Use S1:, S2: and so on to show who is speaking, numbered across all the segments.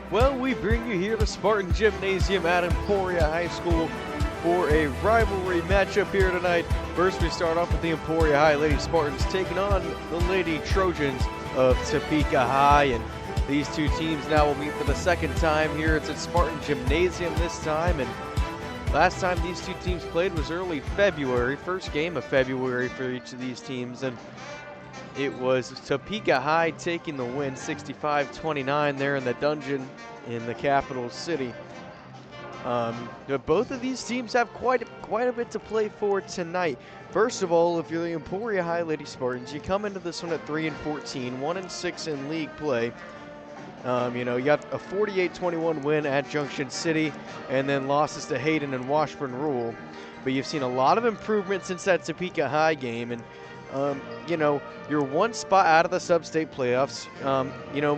S1: Well, we bring you here to Spartan Gymnasium at Emporia High School for a rivalry matchup here tonight. First, we start off with the Emporia High Lady Spartans taking on the Lady Trojans of Topeka High, and these two teams now will meet for the second time here. It's at Spartan Gymnasium this time, and last time these two teams played was early February, first game of February for each of these teams, and it was Topeka High taking the win 65-29 there in the dungeon in the capital city. But both of these teams have quite a bit to play for tonight. First of all, if you're the Emporia High Lady Spartans, you come into this one at 3-14, 1-6 in league play. You got a 48-21 win at Junction City, and then losses to Hayden and Washburn Rural. But you've seen a lot of improvement since that Topeka High game, and you're one spot out of the sub-state playoffs.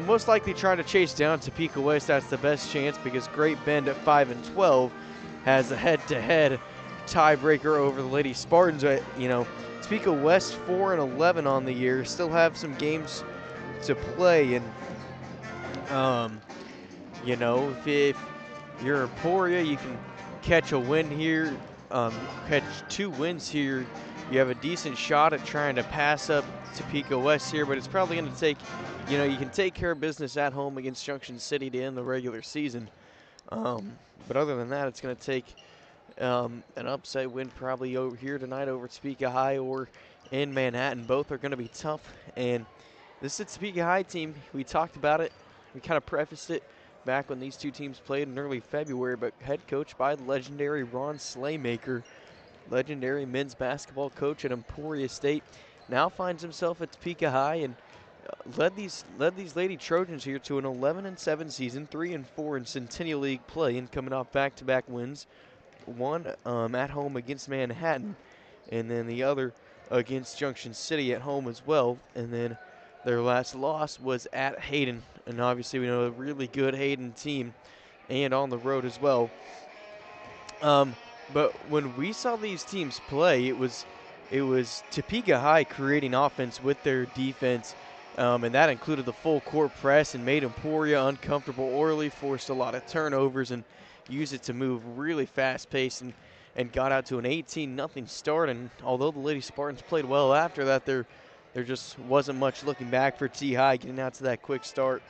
S1: Most likely trying to chase down Topeka West. That's the best chance because Great Bend at 5-12 has a head-to-head tiebreaker over the Lady Spartans. Topeka West 4-11 on the year, still have some games to play, and if you're Emporia, you can catch a win here, catch 2 wins here. You have a decent shot at trying to pass up Topeka West here, but it's probably going to take, you can take care of business at home against Junction City to end the regular season. But other than that, it's going to take an upset win probably over here tonight over Topeka High or in Manhattan. Both are going to be tough, and this is the Topeka High team. We talked about it. We kind of prefaced it back when these two teams played in early February, but head coached by the legendary Ron Slaymaker, legendary men's basketball coach at Emporia State, now finds himself at Topeka High and led these Lady Trojans here to an 11-7 season, 3-4 in Centennial League play, and coming off back-to-back wins, one at home against Manhattan, and then the other against Junction City at home as well, and then their last loss was at Hayden, and obviously we know a really good Hayden team, and on the road as well. But when we saw these teams play, it was Topeka High creating offense with their defense, and that included the full court press and made Emporia uncomfortable early, forced a lot of turnovers, and used it to move really fast-paced and got out to an 18-0 start. And although the Lady Spartans played well after that, there just wasn't much looking back for T-High getting out to that quick start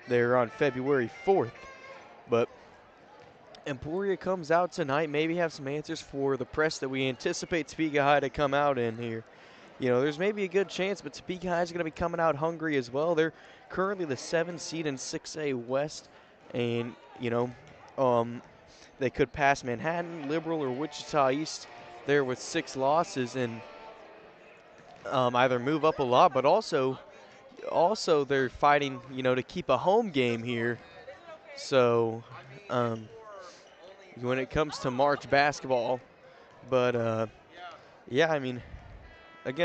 S1: there on February 4th. But Emporia comes out tonight, maybe have some answers for the press that we anticipate Topeka High to come out in here. There's maybe a good chance, but Topeka High is going to be coming out hungry as well. They're currently the 7th seed in 6A West, and, they could pass Manhattan, Liberal, or Wichita East there with 6 losses and either move up a lot, but also they're fighting, to keep a home game here. So, when it comes to March basketball. But, again,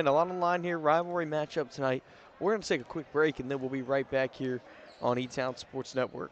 S1: a lot on the line here. Rivalry matchup tonight. We're going to take a quick break, and then we'll be right back here on E-Town Sports Network.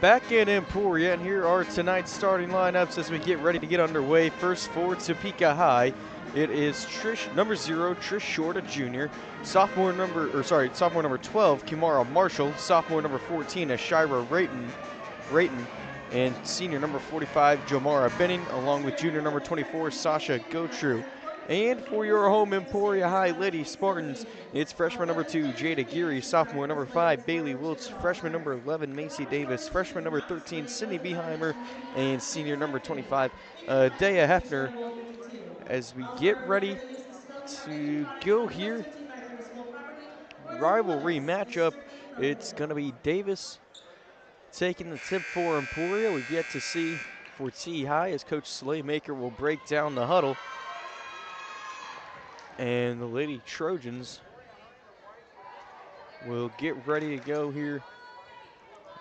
S1: back in Emporia, and here are tonight's starting lineups as we get ready to get underway. First for Topeka High, it is number 0, Trish Short, a junior. Sophomore number 12, Kimara Marshall. Sophomore number 14, Ashira Rayton. And senior number 45, Jomara Benning, along with junior number 24, Sasha Gotru. And for your home Emporia High Lady Spartans, it's freshman number 2, Jada Geary, sophomore number 5, Bailey Wiltz, freshman number 11, Macy Davis, freshman number 13, Sydney Beheimer, and senior number 25, Dea Hefner. As we get ready to go here, rivalry matchup, it's going to be Davis taking the tip for Emporia. We've yet to see for T High as Coach Slaymaker will break down the huddle. And the Lady Trojans will get ready to go here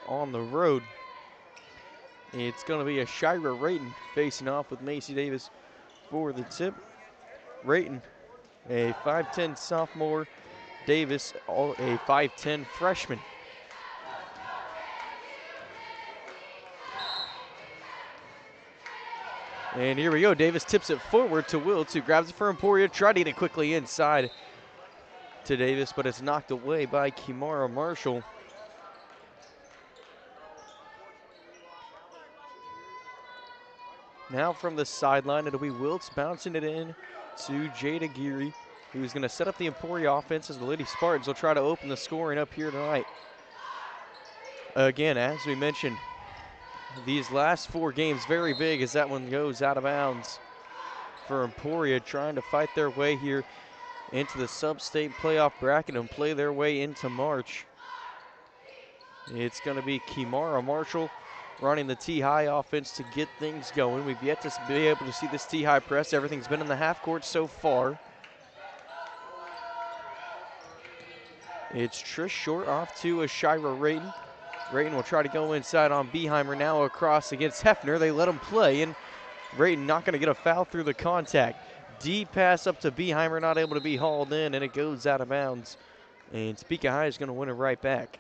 S1: on the road. It's going to be Ashira Rayton facing off with Macy Davis for the tip. Rayton, a 5'10 sophomore. Davis, a 5'10 freshman. And here we go. Davis tips it forward to Wiltz, who grabs it for Emporia. Tried to get it quickly inside to Davis, but it's knocked away by Kimara Marshall. Now from the sideline, it'll be Wiltz bouncing it in to Jada Geary, who's going to set up the Emporia offense as the Lady Spartans will try to open the scoring up here tonight. Again, as we mentioned, these last 4 games very big as that one goes out of bounds for Emporia, trying to fight their way here into the sub-state playoff bracket and play their way into March. It's going to be Kimara Marshall running the T-High offense to get things going. We've yet to be able to see this T-High press. Everything's been in the half court so far. It's Trish Short off to Ashira Rayton. Rayton will try to go inside on Beheimer, now across against Hefner. They let him play, and Rayton not going to get a foul through the contact. Deep pass up to Beheimer, not able to be hauled in, and it goes out of bounds. And Topeka High is going to win it right back.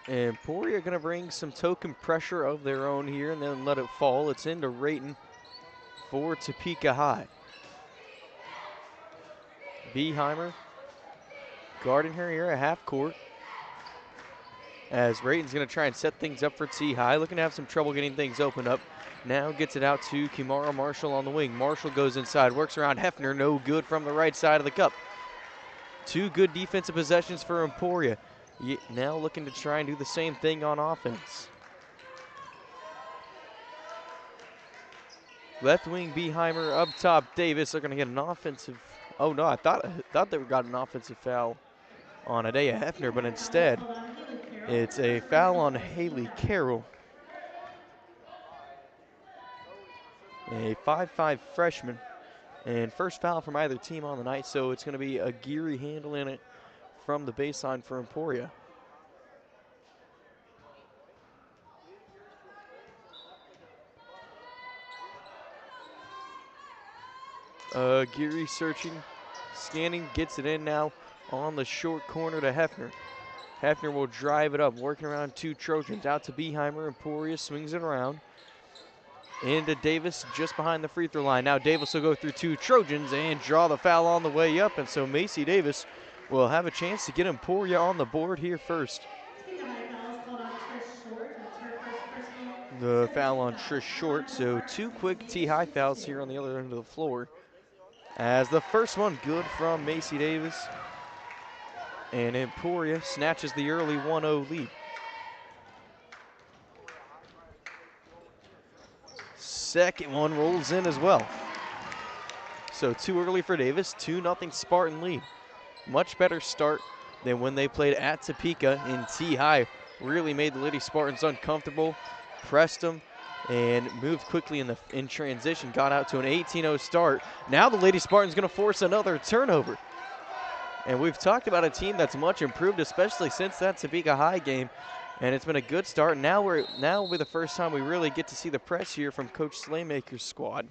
S1: And Emporia going to bring some token pressure of their own here and then let it fall. It's into Rayton for Topeka High. Beheimer guarding her here at half court, as Rayton's going to try and set things up for T-High, looking to have some trouble getting things opened up. Now gets it out to Kimara Marshall on the wing. Marshall goes inside, works around Hefner, no good from the right side of the cup. 2 good defensive possessions for Emporia. Now looking to try and do the same thing on offense. Left wing Beheimer, up top Davis. They're going to get an offensive. Oh no, I thought they got an offensive foul on Adea Hefner, but instead it's a foul on Haley Carroll. A 5'5 freshman. And first foul from either team on the night, so it's going to be a Geary handling it from the baseline for Emporia. Geary searching, scanning, gets it in now on the short corner to Hefner. Hefner will drive it up, working around 2 Trojans, out to Beheimer. Emporia swings it around. Into Davis just behind the free throw line. Now Davis will go through 2 Trojans and draw the foul on the way up, and so Macy Davis will have a chance to get Emporia on the board here first. The foul on Trish Short, so 2 quick T-High fouls here on the other end of the floor. As the first one good from Macy Davis, and Emporia snatches the early 1-0 lead. Second one rolls in as well. So too early for Davis, 2-0 Spartan lead. Much better start than when they played at Topeka in T-High. Really made the Lady Spartans uncomfortable, pressed them, and moved quickly in transition. Got out to an 18-0 start. Now the Lady Spartans going to force another turnover. And we've talked about a team that's much improved, especially since that Topeka High game. And it's been a good start. Now will be the first time we really get to see the press here from Coach Slaymaker's squad.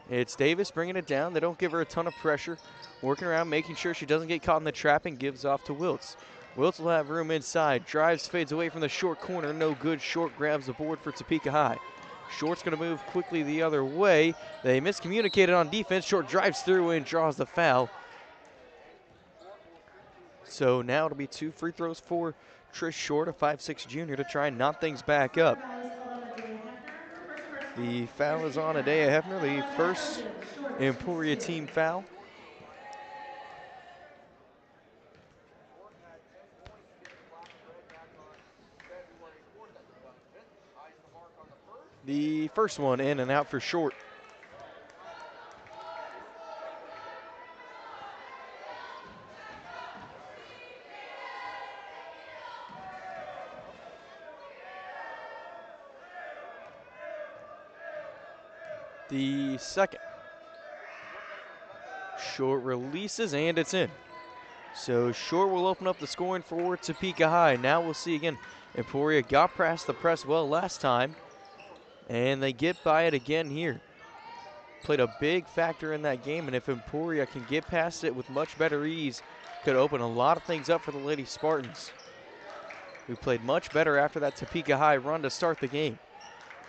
S1: It's Davis bringing it down. They don't give her a ton of pressure. Working around, making sure she doesn't get caught in the trap, and gives off to Wiltz. Wiltz will have room inside. Drives, fades away from the short corner. No good. Short grabs the board for Topeka High. Short's going to move quickly the other way. They miscommunicated on defense. Short drives through and draws the foul. So now it'll be 2 free throws for Trish Short, a 5'6" junior, to try and knot things back up. The foul is on Adea Hefner, the first Emporia team foul. The first one in and out for Short. The second. Short releases and it's in. So Short will open up the scoring for Topeka High. Now we'll see again. Emporia got past the press well last time, and they get by it again here. Played a big factor in that game, and if Emporia can get past it with much better ease, could open a lot of things up for the Lady Spartans, who played much better after that Topeka High run to start the game.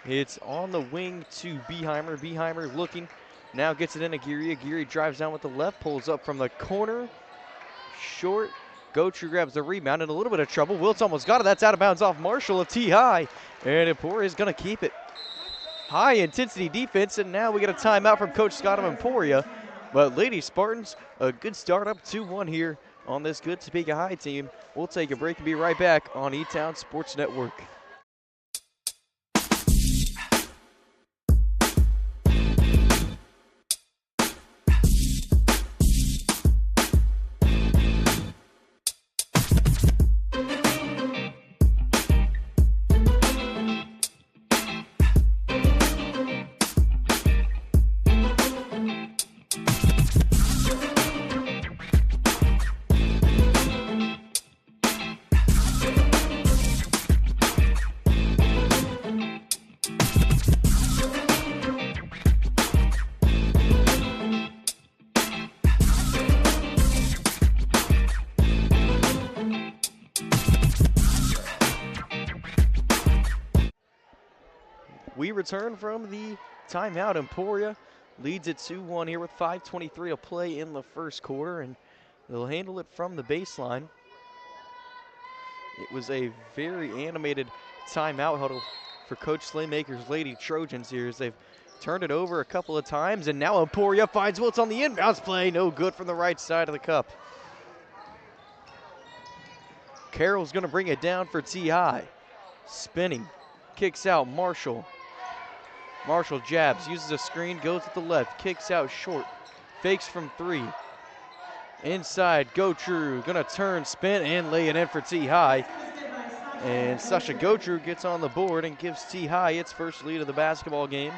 S1: It's on the wing to Beheimer. Beheimer looking, now gets it in Aguirre. Aguirre drives down with the left, pulls up from the corner. Short. Gotru grabs the rebound, in a little bit of trouble. Wiltz almost got it. That's out of bounds off Marshall of T-High. And Emporia is going to keep it. High intensity defense, and now we get a timeout from Coach Scott of Emporia. But Lady Spartans, a good start up 2-1 here on this good Topeka High team. We'll take a break and be right back on E-Town Sports Network. We return from the timeout. Emporia leads it 2-1 here with 5:23 to play in the first quarter, and they'll handle it from the baseline. It was a very animated timeout huddle for Coach Slaymaker's Lady Trojans here, as they've turned it over a couple of times, and now Emporia finds Wiltz on the inbounds play. No good from the right side of the cup. Carroll's going to bring it down for T-High. Spinning, kicks out Marshall. Marshall jabs, uses a screen, goes to the left, kicks out Short, fakes from 3. Inside, Gotru, gonna turn, spin, and lay it in for T-High. And Sasha Gotru gets on the board and gives T-High its first lead of the basketball game.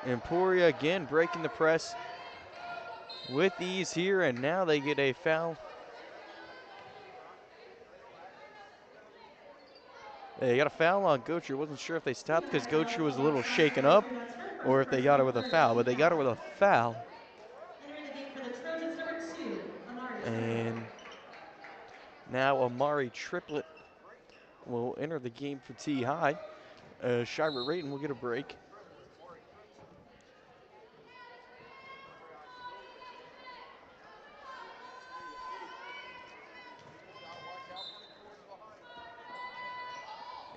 S1: Emporia again breaking the press with ease here, and now they get a foul. They got a foul on Gotru. Wasn't sure if they stopped because Gotru was a little shaken up or if they got her with a foul, but they got her with a foul. And now Amari Triplett will enter the game for T-High. Shira Rayton will get a break.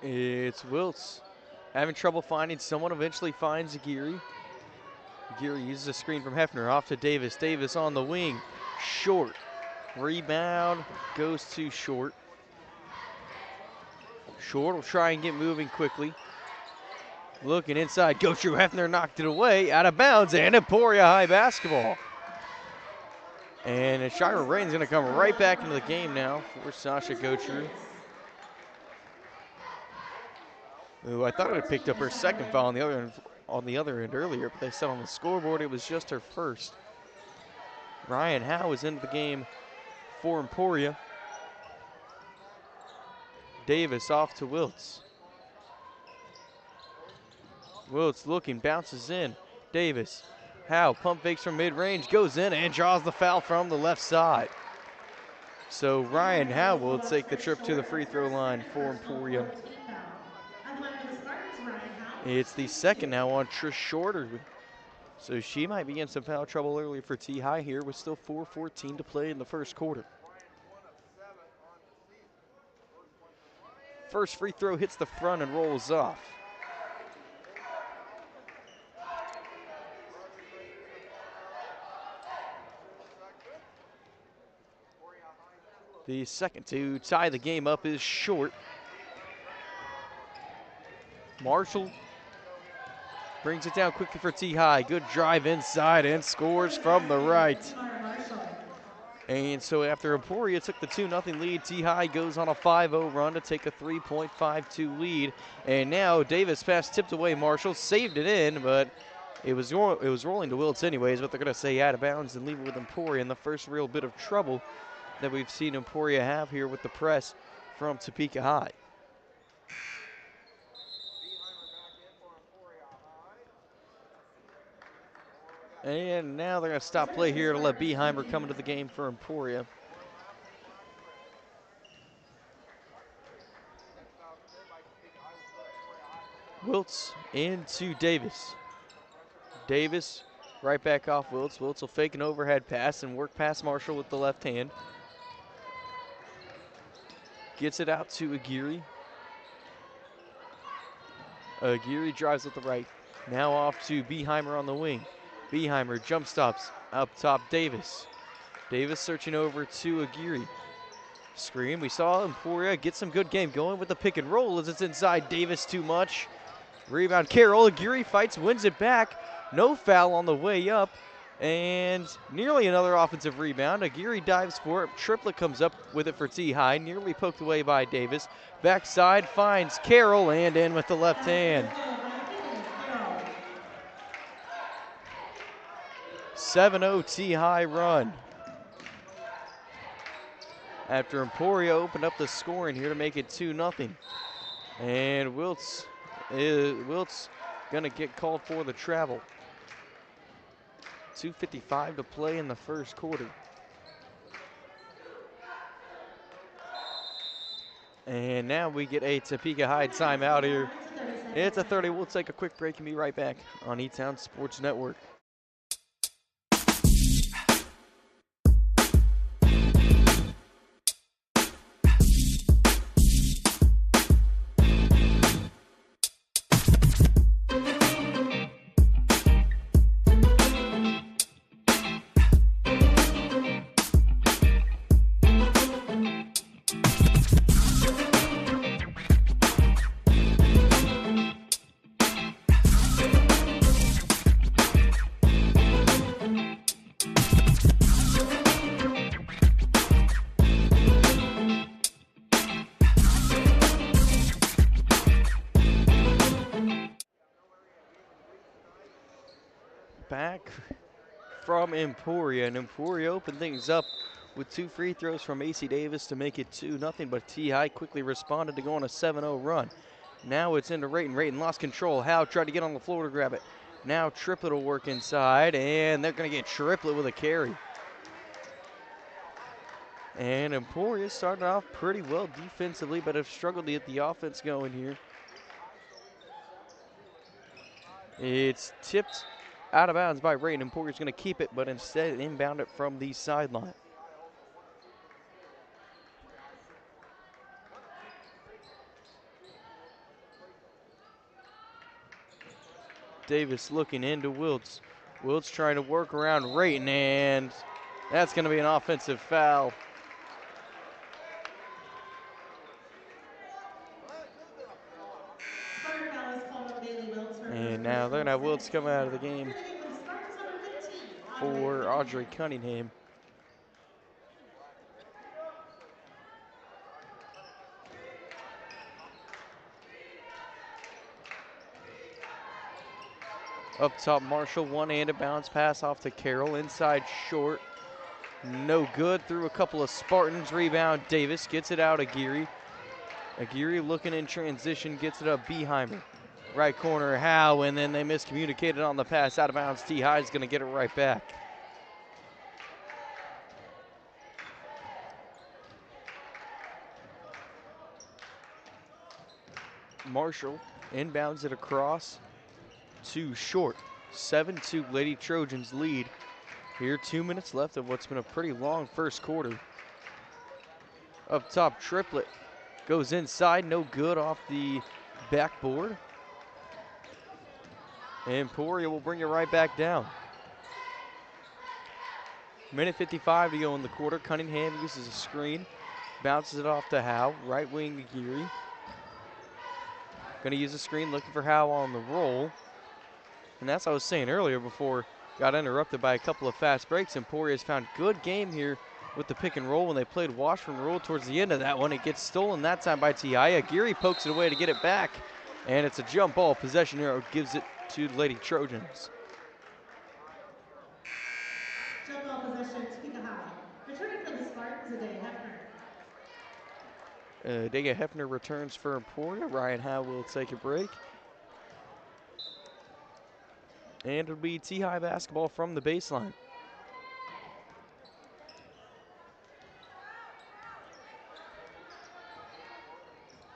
S1: It's Wiltz having trouble finding someone, eventually finds Aguirre. Aguirre uses a screen from Hefner, off to Davis. Davis on the wing, Short. Rebound goes to Short. Short will try and get moving quickly. Looking inside, Gotru. Hefner knocked it away, out of bounds, and Emporia High basketball. And Shira Rayton's gonna come right back into the game now for Sasha Gotru, who I thought had picked up her second foul on the other end earlier, but they said on the scoreboard it was just her first. Ryan Howe is into the game for Emporia. Davis off to Wiltz. Wiltz looking, bounces in. Davis. Howe pump fakes from mid-range, goes in and draws the foul from the left side. So Ryan Howe will take the trip to the free throw line for Emporia. It's the second now on Trish Shorter. So she might be in some foul trouble early for T-High here with still 4:14 to play in the first quarter. First free throw hits the front and rolls off. The second to tie the game up is short. Marshall brings it down quickly for T-High. Good drive inside and scores from the right. And so after Emporia took the 2-0 lead, T-High goes on a 5-0 run to take a 3.52 lead. And now Davis pass tipped away. Marshall saved it in, but it was rolling to Wiltz anyways, but they're going to say out of bounds and leave it with Emporia in the first real bit of trouble that we've seen Emporia have here with the press from Topeka High. And now they're going to stop play here to let Beheimer come into the game for Emporia. Wiltz into Davis. Davis right back off Wiltz. Wiltz will fake an overhead pass and work past Marshall with the left hand. Gets it out to Aguirre. Aguirre drives with the right. Now off to Beheimer on the wing. Beheimer jump stops up top Davis. Davis searching over to Aguirre. Screen, we saw Emporia get some good game going with the pick and roll as it's inside Davis too much. Rebound Carroll, Aguirre fights, wins it back. No foul on the way up and nearly another offensive rebound. Aguirre dives for it, Triplet comes up with it for T-High, nearly poked away by Davis. Backside finds Carroll and in with the left hand. 7-0 T-High run. After Emporia opened up the scoring here to make it 2-0. And Wiltz gonna get called for the travel. 2:55 to play in the first quarter. And now we get a Topeka High timeout here. It's a 30. We'll take a quick break and be right back on E-Town Sports Network. Back from Emporia, and Emporia opened things up with two free throws from AC Davis to make it 2-0, but T-High quickly responded to go on a 7-0 run. Now it's into Rayton. Rayton lost control. Howe tried to get on the floor to grab it. Now Triplet will work inside, and they're going to get Triplet with a carry. And Emporia started off pretty well defensively, but have struggled to get the offense going here. It's tipped out of bounds by Rayton. Emporia's going to keep it, but instead inbound it from the sideline. Davis looking into Wiltz. Wiltz trying to work around Rayton, and that's going to be an offensive foul. And now they're going to have Wiltz come out of the game for Audrey Cunningham. Up top, Marshall, one-handed bounce pass off to Carroll. Inside short, no good. Through a couple of Spartans. Rebound, Davis gets it out, Aguirre. Aguirre looking in transition, gets it up, Beheimer. Right corner, Howe, and then they miscommunicated on the pass out of bounds. T. High is going to get it right back. Marshall inbounds it across to Short. 7-2 Lady Trojans lead. Here, 2 minutes left of what's been a pretty long first quarter. Up top, Triplet goes inside, no good off the backboard. Emporia will bring it right back down. Minute 55 to go in the quarter. Cunningham uses a screen, bounces it off to Howe, right wing to Geary. Gonna use a screen, looking for Howe on the roll. And that's what I was saying earlier before got interrupted by a couple of fast breaks. Emporia's found good game here with the pick and roll when they played Washburn roll towards the end of that one. It gets stolen that time by Tiaya. Geary pokes it away to get it back, and it's a jump ball. Possession arrow gives it to the Lady Trojans.
S2: Jump ball possession, Topeka High. Returning for the Spartans, Adega Hefner.
S1: Adega Hefner returns for Emporia. Ryan Howe will take a break. And it'll be T-High basketball from the baseline.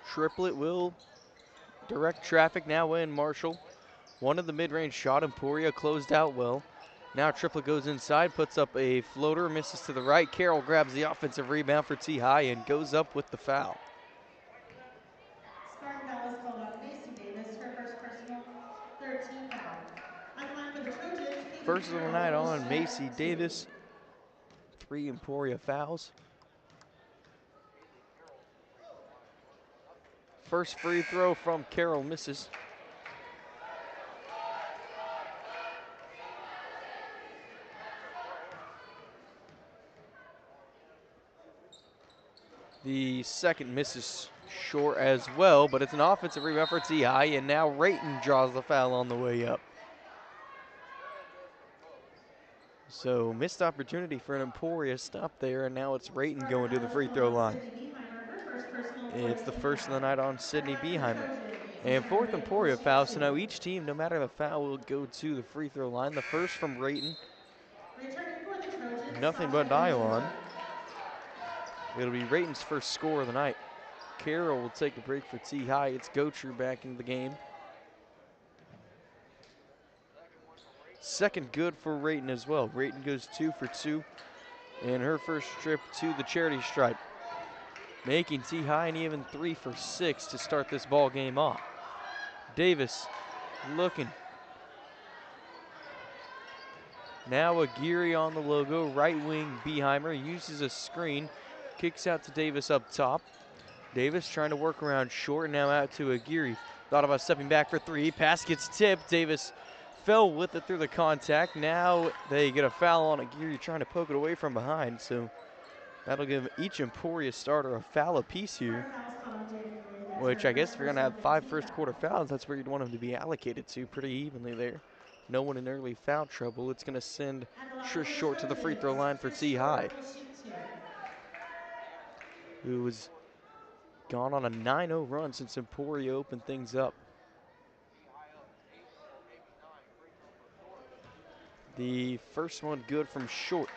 S1: Triplet will direct traffic now in. Marshall wanted the mid-range shot. Emporia closed out well. Now Triplet goes inside, puts up a floater, misses to the right. Carroll grabs the offensive rebound for T-High and goes up with the foul.
S2: Spartan foul is called on Macy Davis, her first personal, 13 foul. On the line for the Trojans,
S1: first of the night on Macy Davis. 3 Emporia fouls. First free throw from Carroll misses. The second misses short as well, but it's an offensive rebound for T-High, and now Rayton draws the foul on the way up. So missed opportunity for an Emporia stop there, and now it's Rayton going to the free throw line. It's the first of the night on Sydney Beheimer. And fourth Emporia foul, so now each team, no matter the foul, will go to the free throw line. The first from Rayton. Nothing but nylon. It'll be Rayton's first score of the night. Carroll will take a break for T-High. It's Gotcher back into the game. Second good for Rayton as well. Rayton goes 2 for 2 in her first trip to the charity stripe, making T-High an even 3 for 6 to start this ball game off. Davis looking. Now Aguirre on the logo, right wing Beheimer uses a screen, kicks out to Davis up top. Davis trying to work around Short, now out to Aguirre. Thought about stepping back for 3, pass gets tipped. Davis fell with it through the contact. Now they get a foul on Aguirre trying to poke it away from behind, so that'll give each Emporia starter a foul apiece here, which I guess if you're going to have 5 first quarter fouls, that's where you'd want them to be allocated to pretty evenly there. No one in early foul trouble. It's going to send Trish Short to the free throw line for T-High, who has gone on a 9-0 run since Emporia opened things up. The first one good from Short.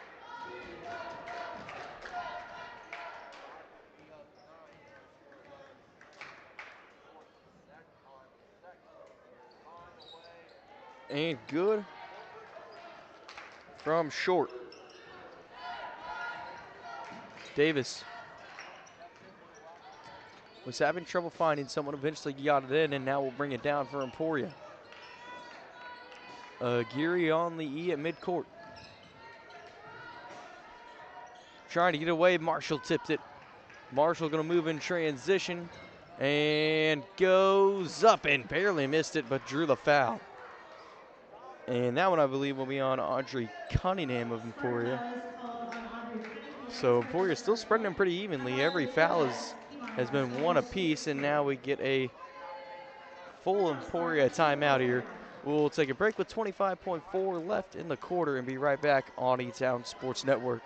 S1: And good from Short. Davis was having trouble finding someone, eventually got it in, and now we'll bring it down for Emporia. Aguirre on the E at midcourt. Trying to get away, Marshall tipped it. Marshall gonna move in transition and goes up and barely missed it, but drew the foul. And that one, I believe, will be on Audrey Cunningham of Emporia. So Emporia still spreading them pretty evenly. Every foul has been 1 apiece, and now we get a full Emporia timeout here. We'll take a break with 25.4 left in the quarter and be right back on E-Town Sports Network.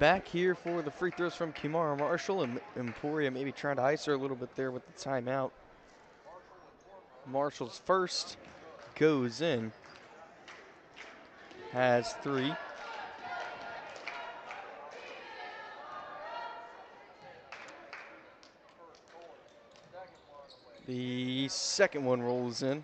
S1: back here for the free throws from Kimara Marshall, and Emporia maybe trying to ice her a little bit there with the timeout. Marshall's first goes in, has 3. The second one rolls in.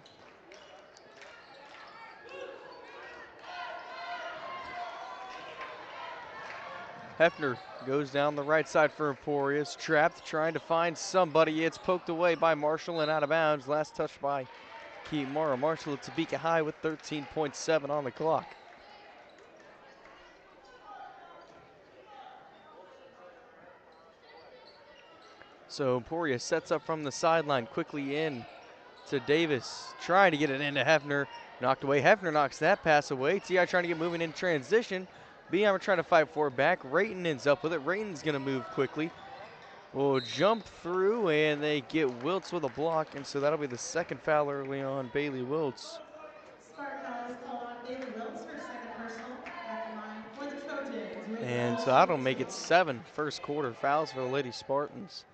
S1: Hefner goes down the right side for Emporia. Is trapped, trying to find somebody. It's poked away by Marshall and out of bounds. Last touch by Kimara Marshall at Topeka High with 13.7 on the clock. So Emporia sets up from the sideline, quickly in to Davis, trying to get it into Hefner. Knocked away. Hefner knocks that pass away. T.I. trying to get moving in transition. Beehammer trying to fight for it back. Rayton ends up with it. Rayton's going to move quickly. Will jump through, and they get Wiltz with a block, and so that'll be the second foul early on Bailey Wiltz.
S2: Smart foul is called on Bailey Wiltz for second personal at the line for the Trojans.
S1: And so that'll make it 7 first quarter fouls for the Lady Spartans.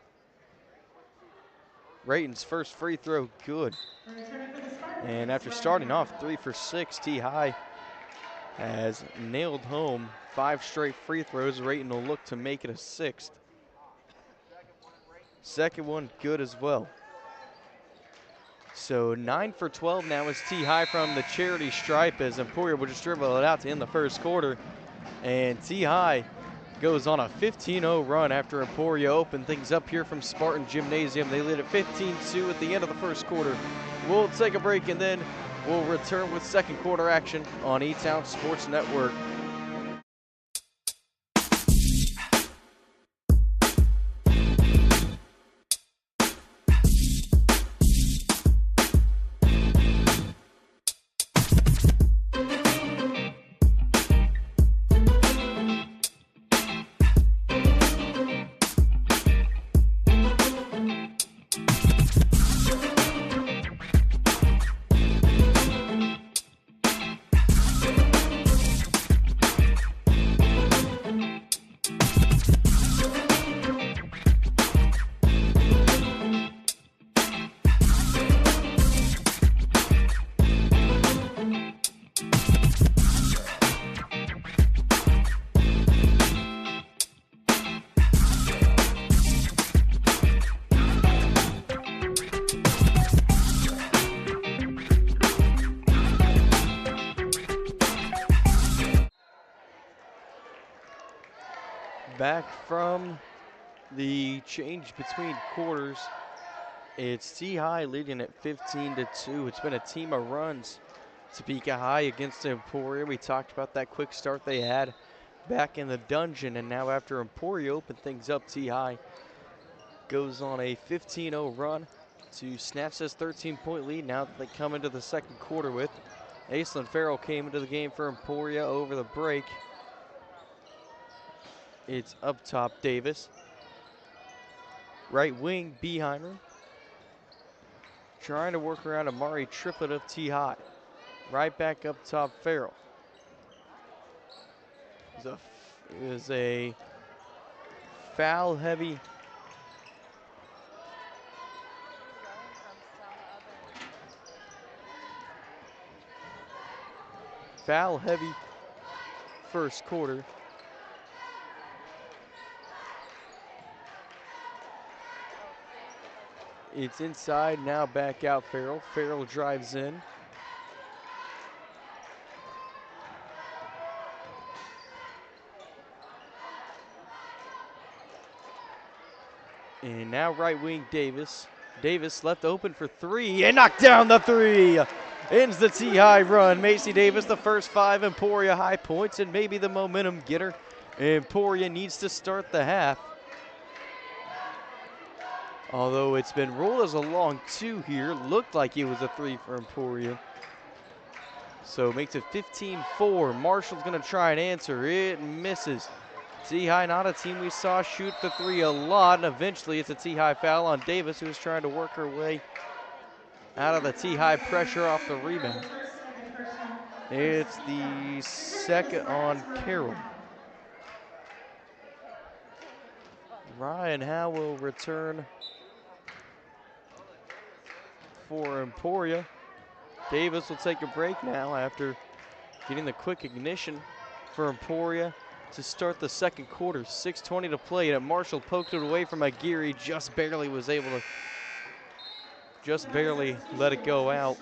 S1: Rayton's first free throw good. And after starting off 3 for 6, T-High has nailed home 5 straight free throws. Rayton will look to make it a 6th. Second one good as well. So 9 for 12 now is T-High from the charity stripe, as Emporia will just dribble it out to end the first quarter. And T-High goes on a 15-0 run after Emporia opened things up here from Spartan Gymnasium. They lead at 15-2 at the end of the first quarter. We'll take a break and then we'll return with second quarter action on E-Town Sports Network. Back from the change between quarters, it's T-High leading at 15-2. It's been a team of runs. Topeka High against Emporia. We talked about that quick start they had back in the dungeon, and now after Emporia opened things up, T-High goes on a 15-0 run to snatch this 13-point lead now that they come into the second quarter with. Aislinn Farrell came into the game for Emporia over the break. It's up top Davis. Right wing Beeheimer. Trying to work around Amari Triplett of T-High. Right back up top Farrell. It was a foul heavy first quarter. It's inside, now back out Farrell. Farrell drives in. And now right wing Davis. Davis left open for 3 and knocked down the 3. Ends the T-High run. Macy Davis, the first 5 Emporia High points and maybe the momentum getter. Emporia needs to start the half. Although it's been ruled as a long 2 here. Looked like it was a 3 for Emporia. So makes it 15-4. Marshall's gonna try and answer. It misses. T-High, not a team we saw shoot the 3 a lot, and eventually it's a T-High foul on Davis, who was trying to work her way out of the T-High pressure off the rebound. It's the second on Carroll. Ryan Howe will return for Emporia. Davis will take a break now after getting the quick ignition for Emporia to start the second quarter. 6:20 to play, and Marshall poked it away from Aguirre, just barely let it go out.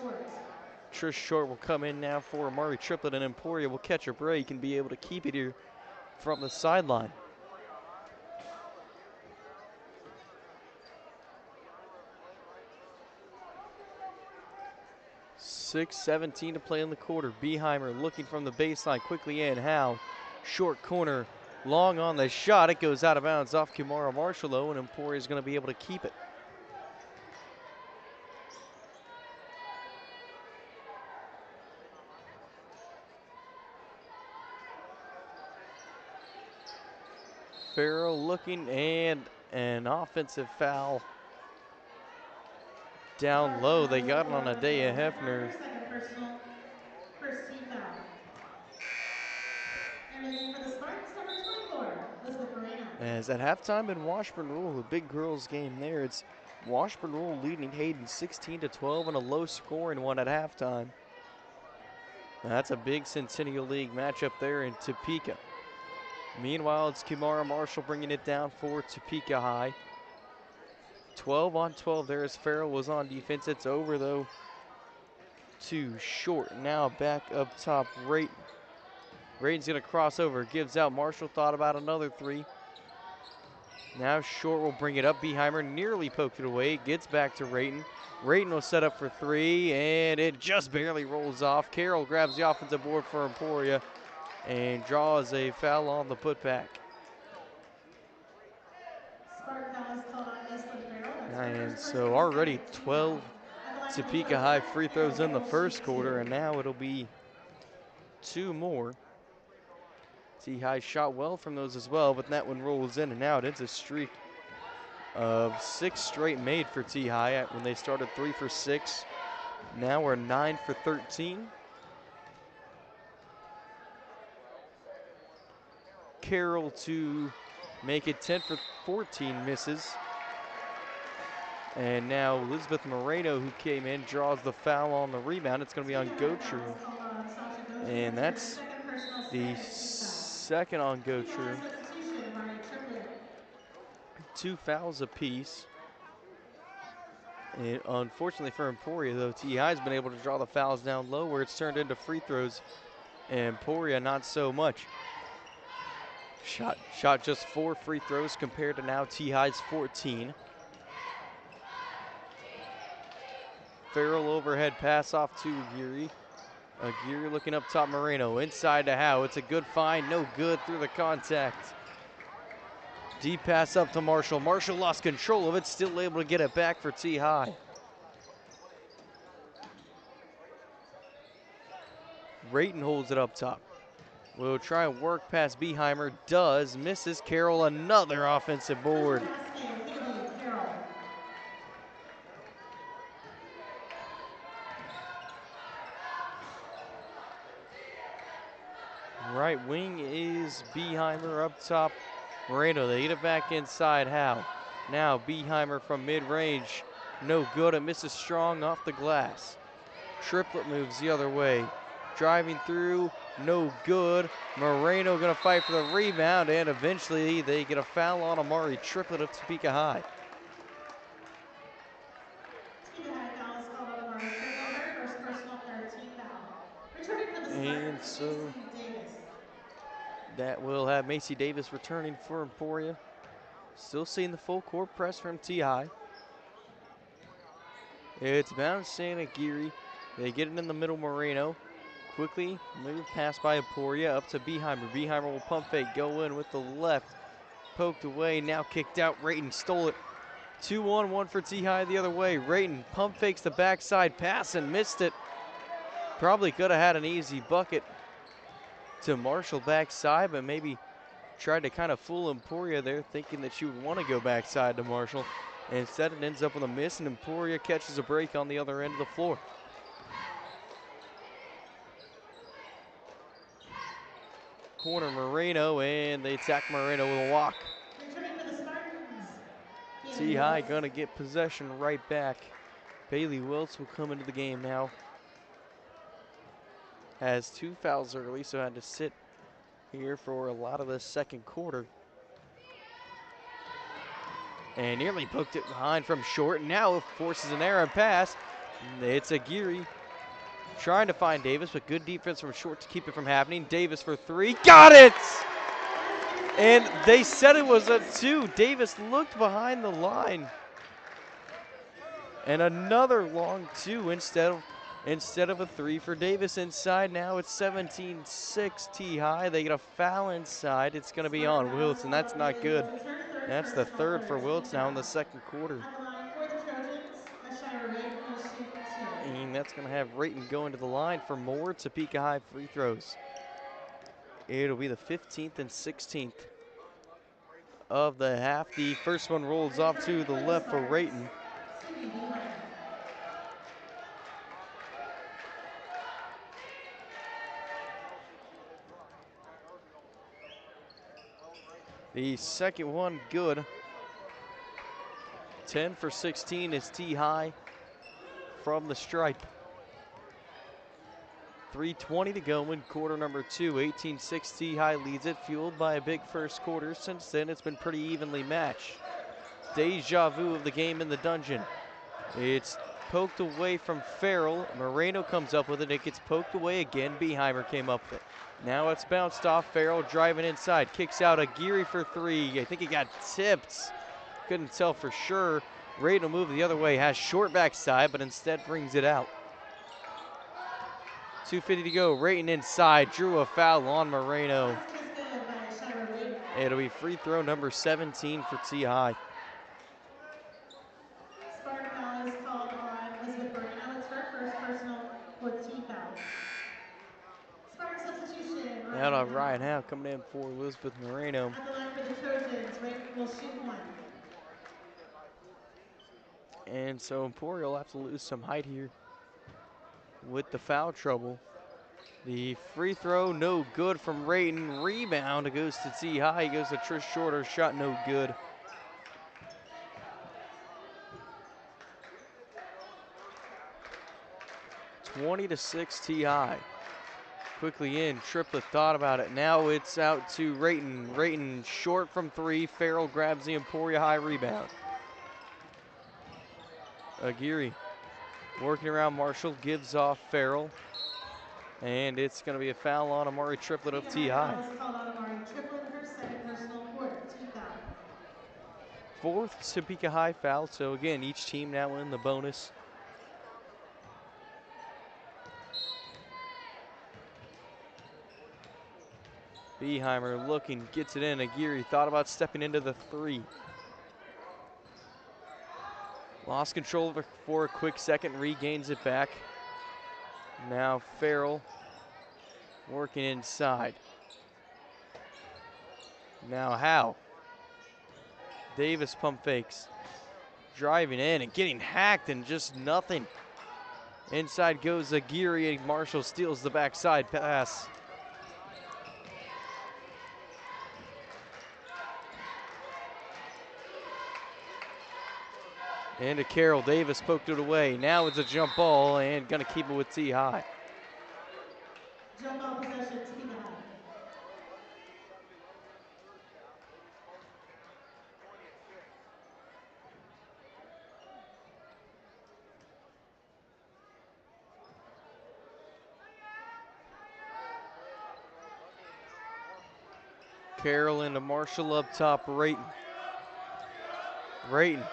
S1: Trish Short will come in now for Amari Triplett, and Emporia will catch a break and be able to keep it here from the sideline. .6:17 to play in the quarter. Beheimer looking from the baseline, quickly in. Howe, short corner, long on the shot. It goes out of bounds off Kimara Marshall, and Emporia is going to be able to keep it. Farrell looking, and an offensive foul down low. They got it on Adea Hefner.
S2: Second personal, first team foul. And making for the Spartans, number 24, Elizabeth Moreno.
S1: As at halftime in Washburn Rule, a big girls game there. It's Washburn Rule leading Hayden 16-12 and a low scoring one at halftime. That's a big Centennial League matchup there in Topeka. Meanwhile, it's Kimara Marshall bringing it down for Topeka High. 12 on 12 there as Farrell was on defense. It's over though to Short. Now back up top, Rayton. Rayton's gonna cross over, gives out. Marshall thought about another three. Now Short will bring it up. Beheimer nearly poked it away. Gets back to Rayton. Rayton will set up for three, and it just barely rolls off. Carroll grabs the offensive board for Emporia and draws a foul on the putback.
S2: Spartan foul is called on Aislinn Farrell.
S1: And so already 12 Topeka High free throws in the first quarter, and now it'll be 2 more. T-High shot well from those as well, but that one rolls in and out. It's a streak of 6 straight made for T-High when they started 3 for 6. Now we're 9 for 13. Carroll to make it 10 for 14, misses. And now Elizabeth Moreno, who came in, draws the foul on the rebound. It's going to be on Gotcher. And that's the second on Gotcher. 2 fouls apiece. And unfortunately for Emporia, though, T.I. has been able to draw the fouls down low where it's turned into free throws. And Emporia, not so much. Shot just 4 free throws compared to now T-High's 14. Farrell overhead pass off to Aguirre. Aguirre looking up top, Moreno inside to Howe. It's a good find, no good through the contact. Deep pass up to Marshall. Marshall lost control of it, still able to get it back for T-High. Rayton holds it up top. Will try and work past Beheimer, does, misses. Carroll another offensive board. Right wing is Beheimer up top. Moreno, they get it back inside. Howe. Now Beheimer from mid-range. No good, it misses strong off the glass. Triplett moves the other way. Driving through, no good. Moreno gonna fight for the rebound, and eventually they get a foul on Amari Triplett of Topeka High.
S2: Topeka High foul is called on Amari Triplett, her first personal, third team foul. Returning for the
S1: And
S2: Spartans,
S1: so
S2: Macy Davis.
S1: that will have Macy Davis returning for Emporia. Still seeing the full court press from T-High. It's bouncing Aguirre. They get it in the middle, Moreno. Quickly move pass by Emporia up to Beheimer. Beheimer will pump fake, go in with the left. Poked away, now kicked out. Rayton stole it. 2-on-1 for T-High the other way. Rayton pump fakes the backside pass and missed it. Probably could have had an easy bucket to Marshall backside, but maybe tried to kind of fool Emporia there, thinking that she would want to go backside to Marshall. And instead it ends up with a miss, and Emporia catches a break on the other end of the floor. Corner Moreno, and they attack Moreno with a walk.
S2: Returning for the Spartans, Bailey
S1: High
S2: Wiltz.
S1: gonna get possession right back. Bailey Wiltz will come into the game now. Has 2 fouls early, so had to sit here for a lot of the second quarter. And nearly poked it behind from short. Now forces an error pass. It's Aguirre trying to find Davis, but good defense from short to keep it from happening. Davis for 3. Got it! And they said it was a 2. Davis looked behind the line. And another long 2 instead of a 3 for Davis inside. Now it's 17-6 T-High. They get a foul inside. It's going to be on Wiltz, and that's not good. That's the third for Wiltz now in the second quarter.
S2: At the line for the Trojans, Ashira Rayton will shoot 2.
S1: And that's going to have Rayton going to the line for more Topeka High free throws. It'll be the 15th and 16th of the half. The first one rolls off to the left for Rayton. The second one good. 10 for 16 is T-High from the stripe. 3:20 to go in quarter number 2. 18-6 T-High leads it, fueled by a big first quarter. Since then, it's been pretty evenly matched. Deja vu of the game in the dungeon. It's poked away from Farrell. Moreno comes up with it. It gets poked away again. Beheimer came up with it. Now it's bounced off. Farrell driving inside. Kicks out Aguirre for 3. I think he got tipped. Couldn't tell for sure. Rayton will move the other way. Has short backside, but instead brings it out. 2:50 to go. Rayton inside. Drew a foul on Moreno. It'll be free throw number 17 for T-High.
S2: Spartan foul is called on Elizabeth Moreno. It's her first personal, 4th team foul. Spartan substitution.
S1: Out on Ryan Howe coming in for Elizabeth Moreno.
S2: At the line for the Trojans, Rayton will shoot 1.
S1: And so Emporia will have to lose some height here with the foul trouble. The free throw, no good from Rayton. Rebound, it goes to T-High. He goes to Trish Shorter, shot no good. (20-6) T-High. Quickly in, Triplett thought about it. Now it's out to Rayton. Rayton short from 3. Farrell grabs the Emporia High rebound. Aguirre working around Marshall, gives off Farrell. And it's going to be a foul on Amari Triplett of T-High.
S2: Called on Amari Triplett, her second personal, 4th team foul.
S1: 4th Topeka High foul. So again, each team now in the bonus. Beheimer looking, gets it in. Aguirre thought about stepping into the 3. Lost control of it for a quick second, regains it back. Now Farrell working inside. Now Howe. Davis pump fakes. Driving in and getting hacked and just nothing. Inside goes Aguirre, and Marshall steals the backside pass. And to Carroll. Davis poked it away. Now it's a jump ball and gonna keep it with T-High.
S2: Jump ball possession, Topeka High.
S1: Carroll into Marshall up top. Rayton. Rayton.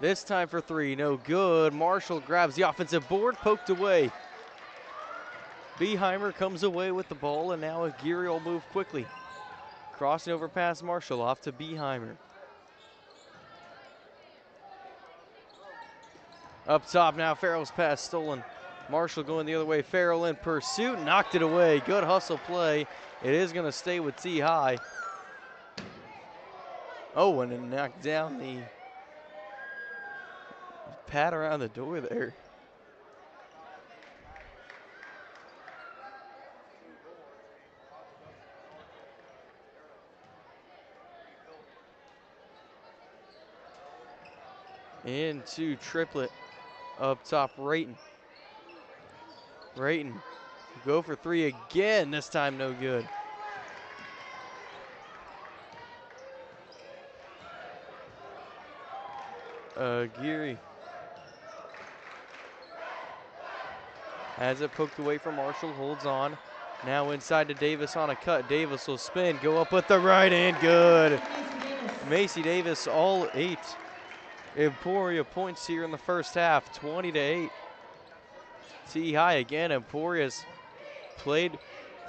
S1: This time for 3, no good. Marshall grabs the offensive board, poked away. Beheimer comes away with the ball, and now Aguirre will move quickly. Crossing over past Marshall, off to Beheimer. Up top now, Farrell's pass stolen. Marshall going the other way. Farrell in pursuit, knocked it away. Good hustle play. It is going to stay with T-High. Oh, and it knocked down the pad around the door there. into triplet up top, Rayton. Rayton, go for three again, this time no good. Geary has it poked away from Marshall, holds on. Now inside to Davis on a cut. Davis will spin, go up with the right hand, good. Macy Davis, all 8 Emporia points here in the first half, 20-8. T-High again. Emporia's played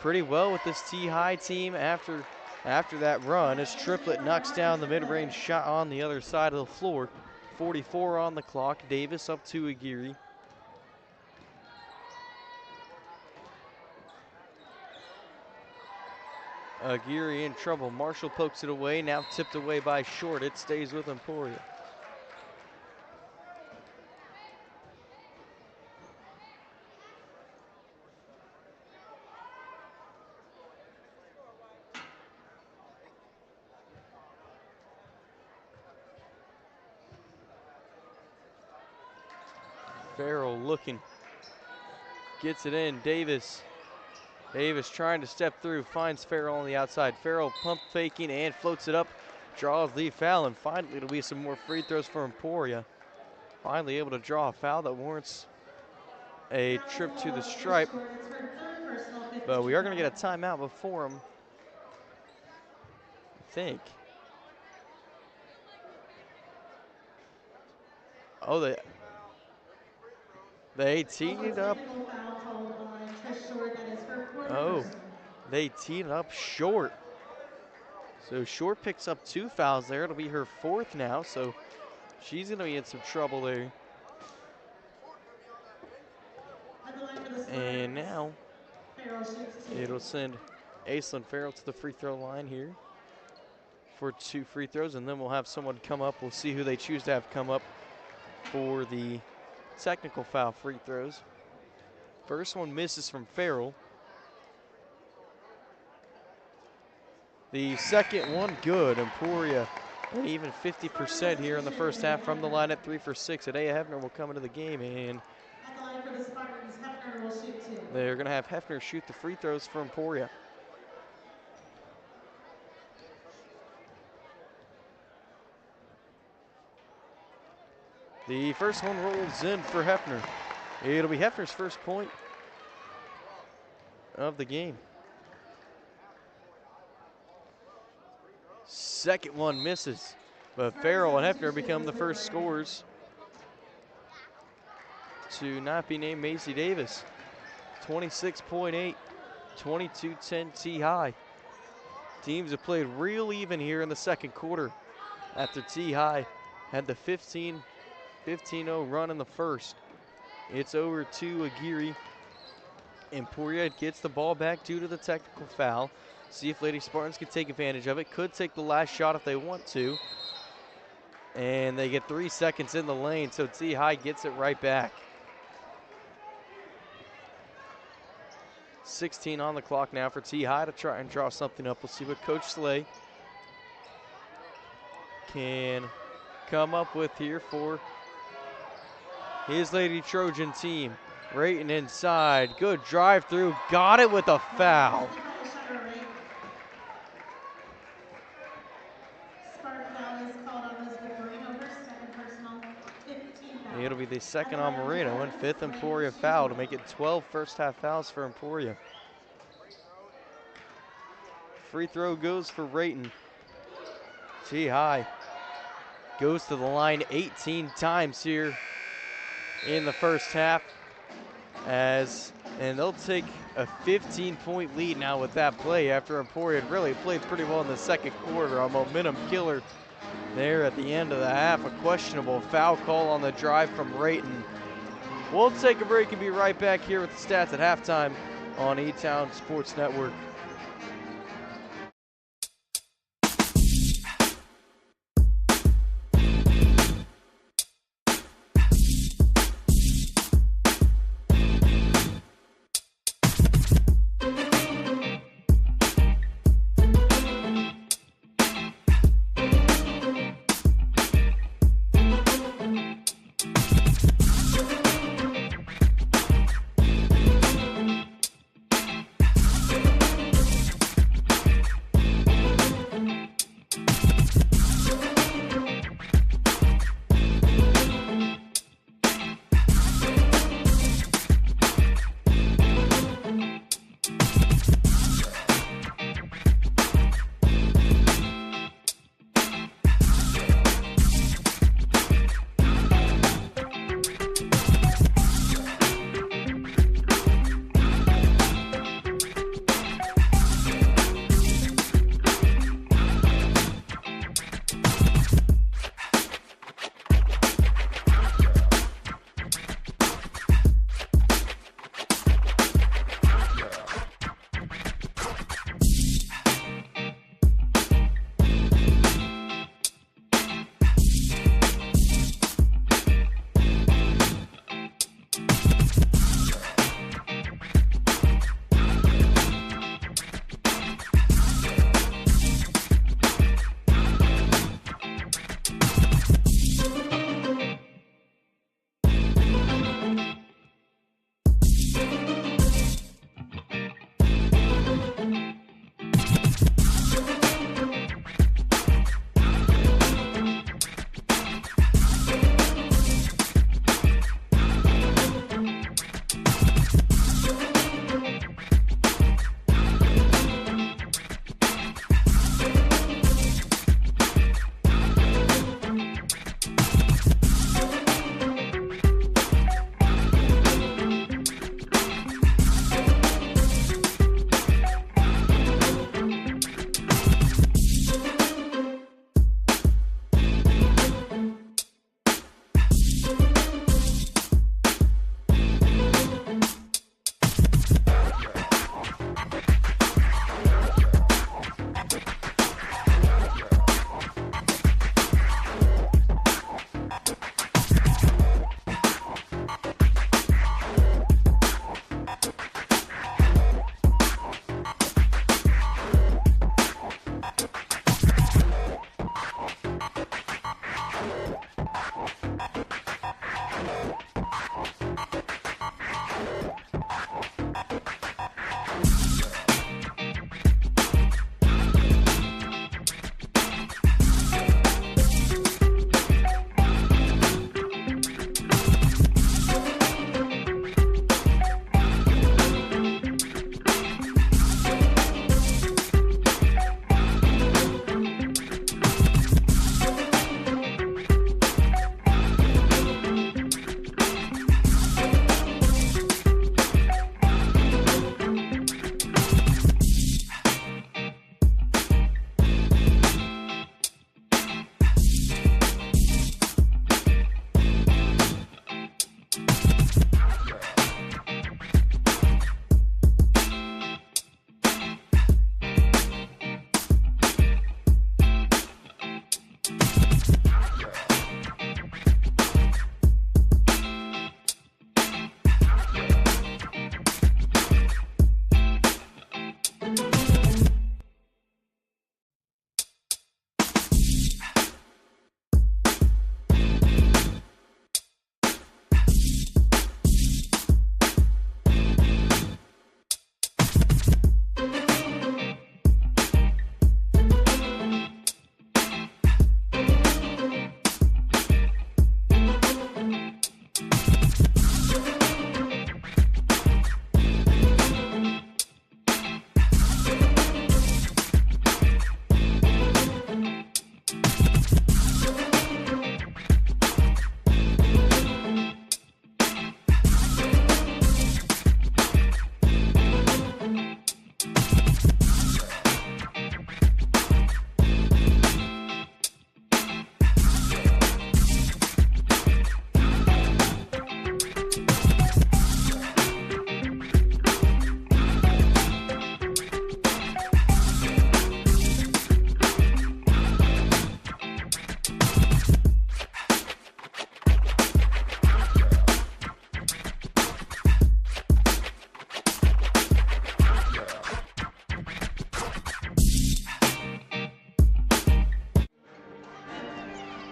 S1: pretty well with this T-High team after that run as Triplet knocks down the mid-range shot on the other side of the floor. 44 on the clock. Davis up to Aguirre. Aguirre in trouble. Marshall pokes it away, now tipped away by Short. It stays with Emporia. Farrell looking, gets it in. Davis trying to step through, finds Farrell on the outside. Farrell pump faking and floats it up, draws the foul, and finally it'll be some more free throws for Emporia. Finally able to draw a foul that warrants a trip to the stripe. But we are going to get a timeout before him, I think. Oh, they teed it up. Oh, they teed it up Short. So Short picks up 2 fouls there. It'll be her 4th now, so she's going to be in some trouble there. And now it'll send Aislinn Farrell to the free throw line here for 2 free throws, and then we'll have someone come up. We'll see who they choose to have come up for the technical foul free throws. First one misses from Farrell. The second one good. Emporia and even 50% here in the first half from the line at 3 for 6. Adea Hefner will come into the game, and
S2: At the line for the Spartans, Hefner will shoot 2.
S1: they're going to have Hefner shoot the free throws for Emporia. The first one rolls in for Hefner. It'll be Hefner's first point of the game. Second one misses, but Farrell and Hefner become the first scorers to not be named Macy Davis. 26.8, 22-10 T-High. Teams have played real even here in the second quarter after T-High had the 15-0 run in the first. It's over to Aguirre. Emporia gets the ball back due to the technical foul. See if Lady Spartans can take advantage of it. Could take the last shot if they want to. And they get 3 seconds in the lane, so T-High gets it right back. 16 on the clock now for T-High to try and draw something up. We'll see what Coach Slay can come up with here for his Lady Trojan team. Rayton inside, good drive through, got it with a foul. It'll be the second on Moreno and 5th Emporia foul to make it 12 first half fouls for Emporia. Free throw goes for Rayton. T-High goes to the line 18 times here in the first half, and they'll take a 15-point lead now with that play after Emporia had really played pretty well in the second quarter. A momentum killer there at the end of the half. A questionable foul call on the drive from Rayton. We'll take a break and be right back here with the stats at halftime on E-Town Sports Network.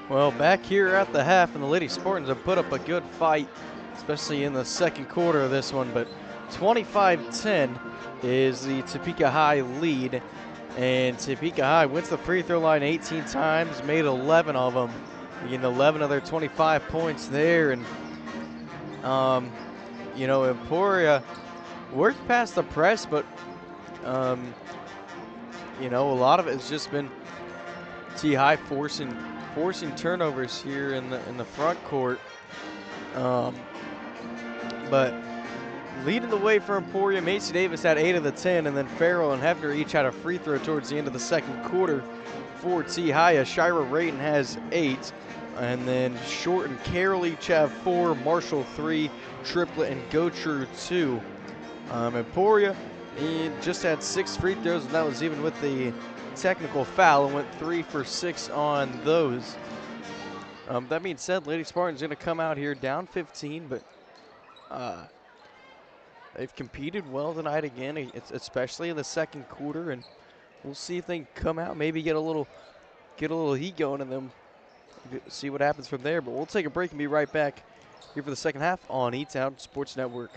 S1: Well, back here at the half, and the Lady Spartans have put up a good fight, especially in the second quarter of this one, but 25-10 is the Topeka High lead, and Topeka High wins the free throw line 18 times, made 11 of them, getting 11 of their 25 points there, and you know, Emporia worked past the press, but you know, a lot of it has just been T-High forcing turnovers here in the front court. But leading the way for Emporia, Macy Davis had 8 of the 10, and then Farrell and Hefner each had a free throw towards the end of the second quarter for T-High. Shira Rayton has 8, and then Short and Carroll each have 4, Marshall 3, Triplett and Gotru 2. Emporia, he just had 6 free throws, and that was even with the technical foul, and went 3 for 6 on those. That being said, Lady Spartans going to come out here down 15, but they've competed well tonight again, especially in the second quarter, and we'll see if they can come out, maybe get a little heat going, and then see what happens from there. But we'll take a break and be right back here for the second half on E-Town Sports Network.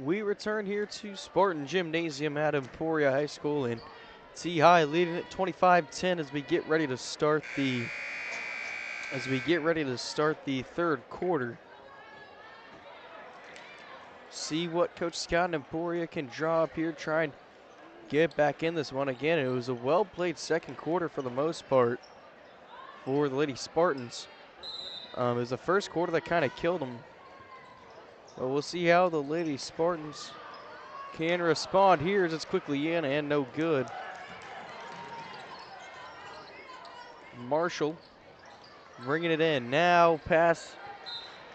S1: We return here to Spartan Gymnasium at Emporia High School, and T-High leading it 25-10 as we get ready to start the third quarter. See what Coach Scott and Emporia can draw up here, try and get back in this one again. It was a well-played second quarter for the most part for the Lady Spartans. It was the first quarter that kind of killed them. But we'll see how the Lady Spartans can respond here as it's quickly in and no good. Marshall bringing it in. Now pass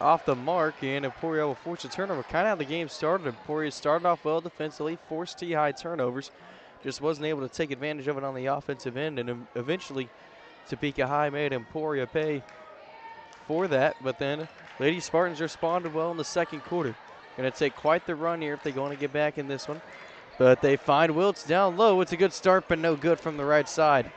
S1: off the mark, and Emporia will force a turnover. Kind of how the game started. Emporia started off well defensively, forced T-High turnovers. Just wasn't able to take advantage of it on the offensive end, and eventually Topeka High made Emporia pay for that. But then Lady Spartans responded well in the second quarter. Going to take quite the run here if they want to get back in this one. But they find Wiltz down low. It's a good start, but no good from the right side.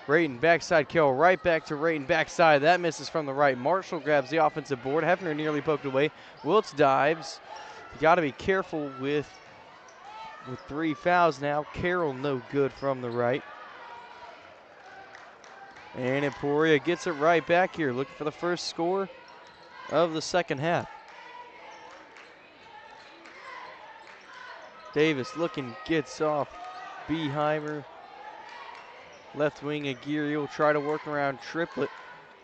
S1: Rayton backside Carroll, right back to Rayton backside. That misses from the right. Marshall grabs the offensive board. Hefner nearly poked away. Wiltz dives. You got to be careful with 3 fouls now. Carroll no good from the right. And Emporia gets it right back here, looking for the first score of the second half. Davis looking, gets off Beheimer. Left wing Aguirre will try to work around Triplett,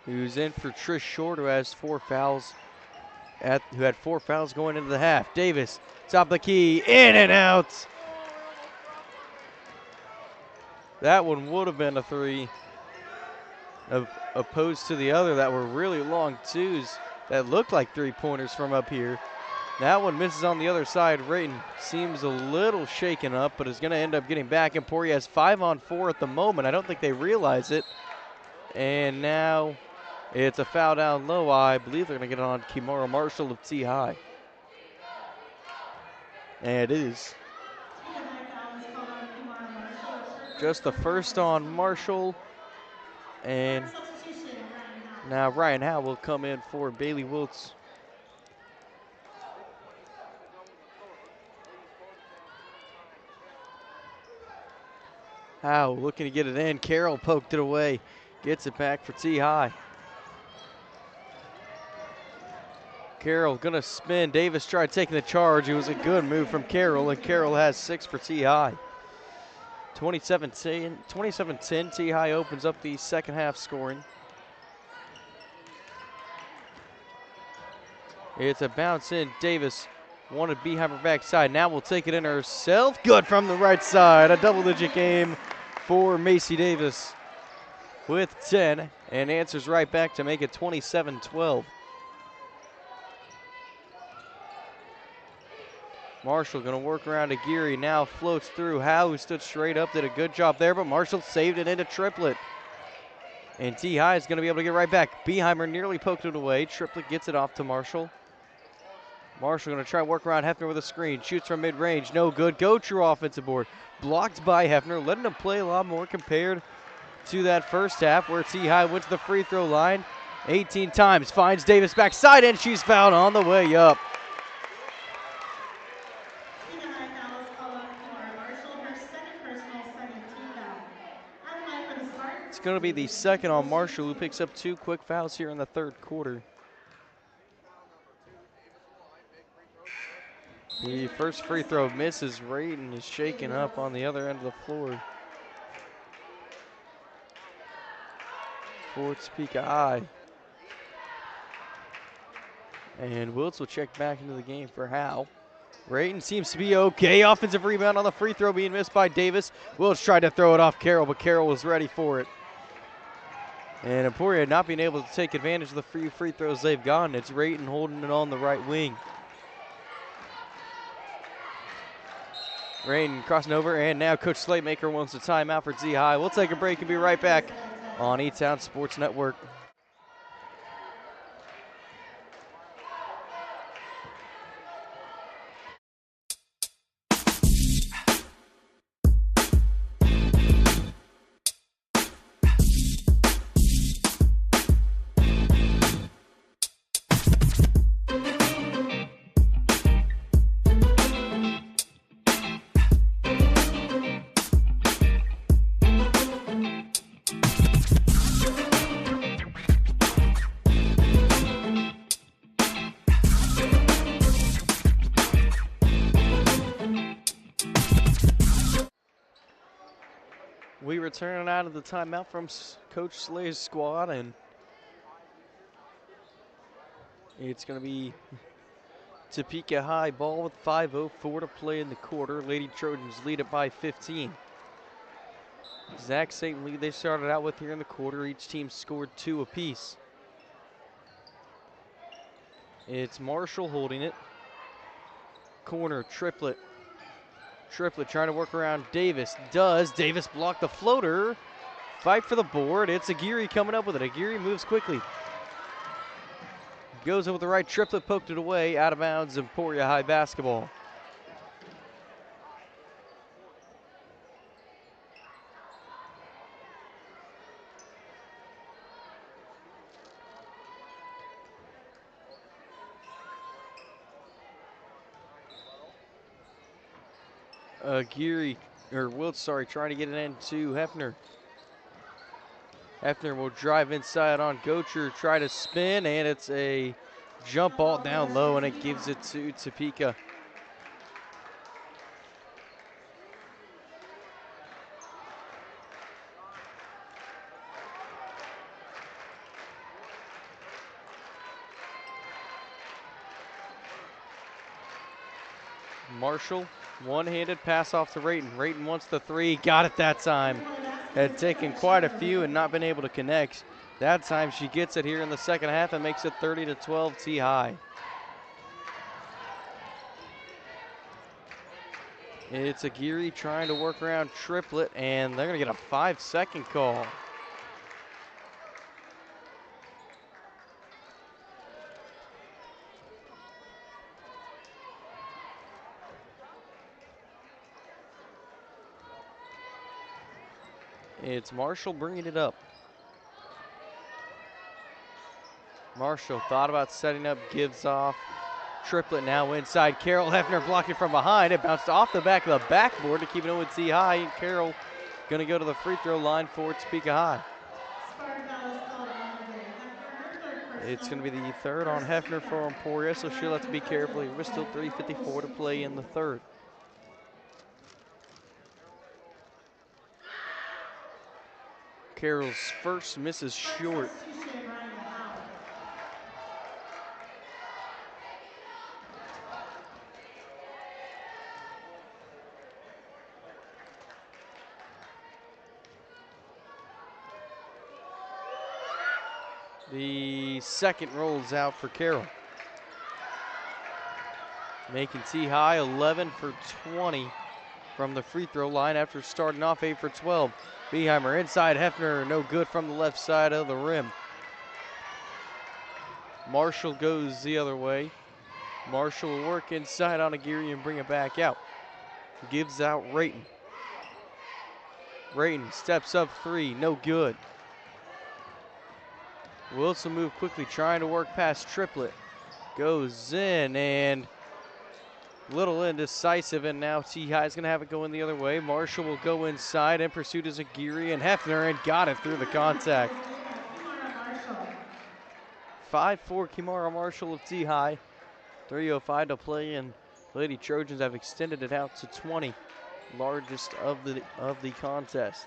S1: who's in for Trish Short, who has 4 fouls. Who had 4 fouls going into the half. Davis, top of the key, in and out. That one would have been a 3, opposed to the other that were really long 2s that looked like 3-pointers from up here. That one misses on the other side. Rayton seems a little shaken up, but is going to end up getting back. Emporia has 5 on 4 at the moment. I don't think they realize it. And now it's a foul down low. I believe they're going to get it on Kimura Marshall of T-High. And it is. Just the first on Marshall. And now Ryan Howe will come in for Bailey Wiltz. Howe looking to get it in. Carroll poked it away. Gets it back for T-High. Carroll gonna spin. Davis tried taking the charge. It was a good move from Carroll, and Carroll has 6 for T-High. 27-10. T-High opens up the second half scoring. It's a bounce in. Davis wanted Beheimer backside. Now we'll take it in herself. Good from the right side. A double-digit game for Macy Davis with 10 and answers right back to make it 27-12. Marshall going to work around Aguirre. Now floats through. Howe, who stood straight up, did a good job there, but Marshall saved it into Triplett. And T-High is going to be able to get right back. Beheimer nearly poked it away. Triplett gets it off to Marshall. Marshall going to try to work around Hefner with a screen. Shoots from mid-range. No good. Go true offensive board. Blocked by Hefner. Letting him play a lot more compared to that first half where T-High went to the free throw line 18 times. Finds Davis backside, and she's fouled on the way up. It's going to be the second on Marshall, who picks up 2 quick fouls here in the third quarter. The first free throw misses. Rayton is shaken up on the other end of the floor for Topeka High. And Wiltz will check back into the game for Howe. Rayton seems to be okay. Offensive rebound on the free throw being missed by Davis. Wiltz tried to throw it off Carroll, but Carroll was ready for it. And Emporia not being able to take advantage of the free throws they've gotten. It's Rayton holding it on the right wing. Rayton crossing over, and now Coach Slatemaker wants a timeout for T-High. We'll take a break and be right back on E-Town Sports Network. We return out of the timeout from Coach Slay's squad, and it's going to be Topeka High ball with 5:04 to play in the quarter. Lady Trojans lead it by 15. Exact same lead they started out with here in the quarter. Each team scored 2 apiece. It's Marshall holding it. Corner, Triplett. Triplett trying to work around Davis. Davis blocked the floater. Fight for the board. It's Aguirre coming up with it. Aguirre moves quickly. Goes over the right. Triplett poked it away. Out of bounds. Emporia High basketball. Aguirre, or Wiltz, sorry, trying to get it into Hefner. Hefner will drive inside on Gocher, try to spin, and it's a jump ball down low, and it gives it to Topeka. Marshall, one-handed pass off to Rayton. Rayton wants the 3, got it that time. Had taken quite a few and not been able to connect. That time she gets it here in the second half and makes it 30-12 T High. It's Aguirre trying to work around Triplett, and they're gonna get a 5-second call. It's Marshall bringing it up. Marshall thought about setting up, gives off. Triplett now inside. Carroll Hefner blocking from behind. It bounced off the back of the backboard to keep it with T High. And Carroll going to go to the free throw line for Topeka High. It's going to be the third on Hefner for Emporia, so she'll have to be careful. We're still 3:54 to play in the third. Carroll's first misses short. The second rolls out for Carroll. Making T High 11 for 20 from the free throw line after starting off 8 for 12. Beheimer inside, Hefner no good from the left side of the rim. Marshall goes the other way. Marshall will work inside on Aguirre and bring it back out. Gives out Rayton. Rayton steps up 3, no good. Wilson move quickly, trying to work past Triplett. Goes in and little indecisive, and now T High is going to have it going the other way. Marshall will go inside, and pursuit is Aguirre and Hefner, and got it through the contact. 5-4 Kimara Marshall of T High. 3:05 to play, and Lady Trojans have extended it out to 20, largest of the contest.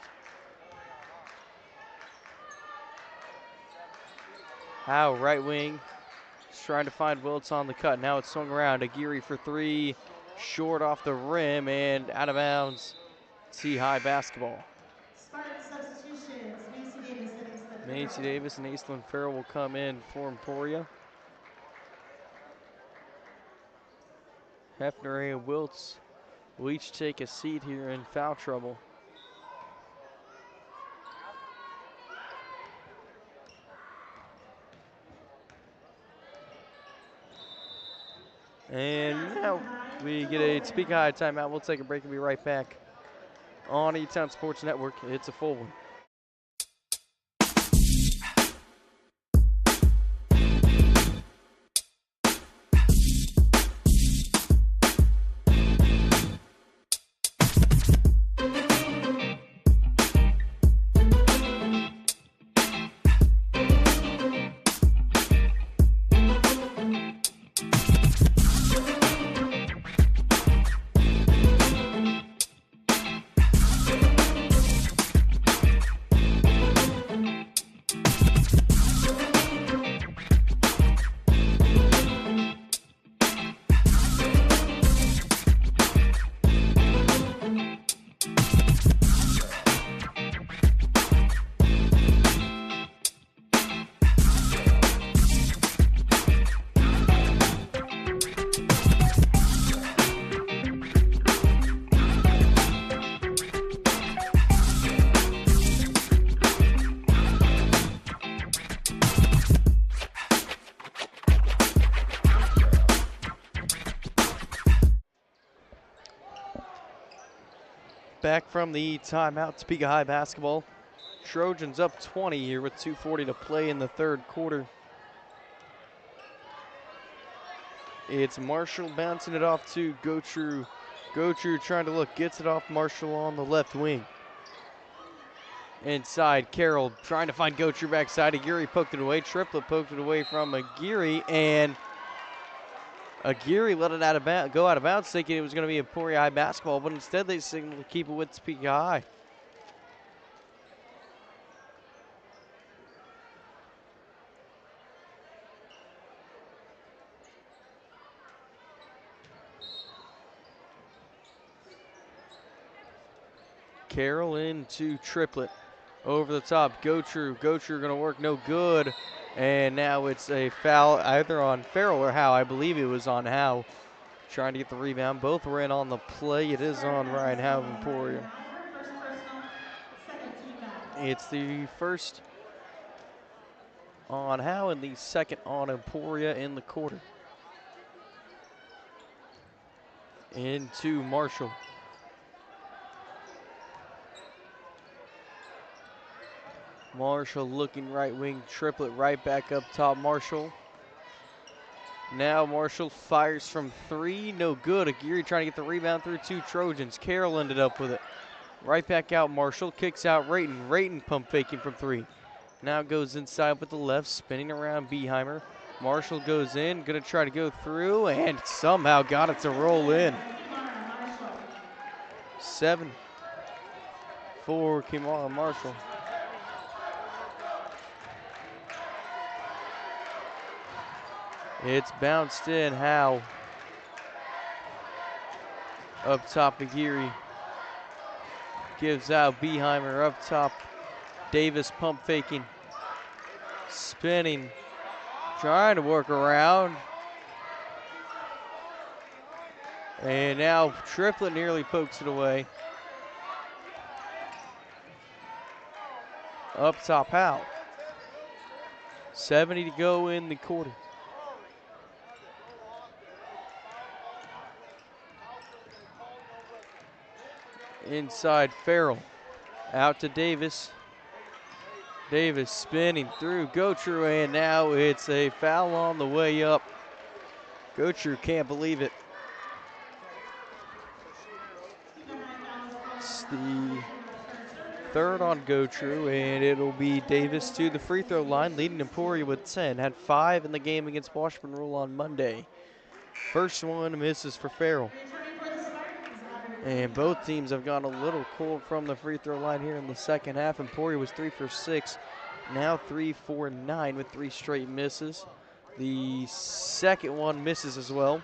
S1: Howe, right wing, just trying to find Wiltz on the cut. Now it's swung around. Aguirre for 3, short off the rim and out of bounds. T High basketball.
S2: Spartan substitutions,
S1: Macy Davis and Aislinn Farrell will come in for Emporia. Hefner and Wiltz will each take a seat here in foul trouble. And now we get a Topeka High timeout. We'll take a break and be right back on E-Town Sports Network. It's a full one. Back from the timeout, Topeka High basketball. Trojans up 20 here with 2:40 to play in the third quarter. It's Marshall bouncing it off to Gotru. Gotru trying to look, gets it off Marshall on the left wing. Inside, Carroll trying to find Gotru backside. Aguirre poked it away. Triplet poked it away from Aguirre, and Aguirre let it go out of bounds, thinking it was going to be Emporia High basketball, but instead they signaled to keep it with Topeka High. Carroll into Triplet. Over the top, Gotru. Gotru going to work, no good. And now it's a foul either on Farrell or Howe. I believe it was on Howe. Trying to get the rebound. Both were in on the play. It is on Ryan Howe of Emporia. It's the first on Howe and the second on Emporia in the quarter. Into Marshall. Marshall looking right wing, Triplet right back up top. Marshall. Now Marshall fires from three, no good. Aguirre trying to get the rebound through two Trojans. Carroll ended up with it. Right back out Marshall, kicks out Rayton. Rayton pump faking from three. Now goes inside with the left, spinning around Beheimer. Marshall goes in, gonna try to go through, and somehow got it to roll in. 7 for Kimara Marshall. It's bounced in, Howe. Up top, Aguirre. Gives out Beheimer up top. Davis pump faking. Spinning. Trying to work around. And now Triplet nearly pokes it away. Up top, Howe. 70 to go in the quarter. Inside Farrell. Out to Davis. Davis spinning through Gotru, and now it's a foul on the way up. Gotru can't believe it. It's the third on Gotru, and it'll be Davis to the free throw line, leading Emporia with 10. Had 5 in the game against Washburn Rule on Monday. First one misses for Farrell. And both teams have gone a little cold from the free throw line here in the second half. Emporia was 3 for 6, now 3 for 9 with 3 straight misses. The second one misses as well.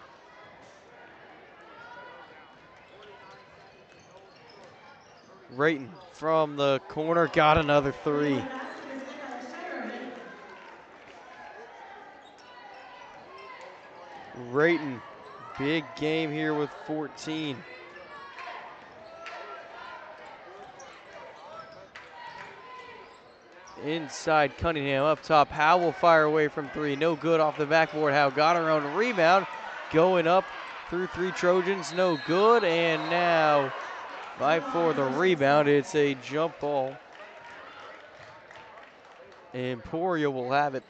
S1: Rayton from the corner got another 3. Rayton, big game here with 14. Inside Cunningham up top. Howe will fire away from 3. No good off the backboard. Howe got her own rebound. Going up through 3 Trojans. No good. And now fight for the rebound. It's a jump ball. Emporia will have it.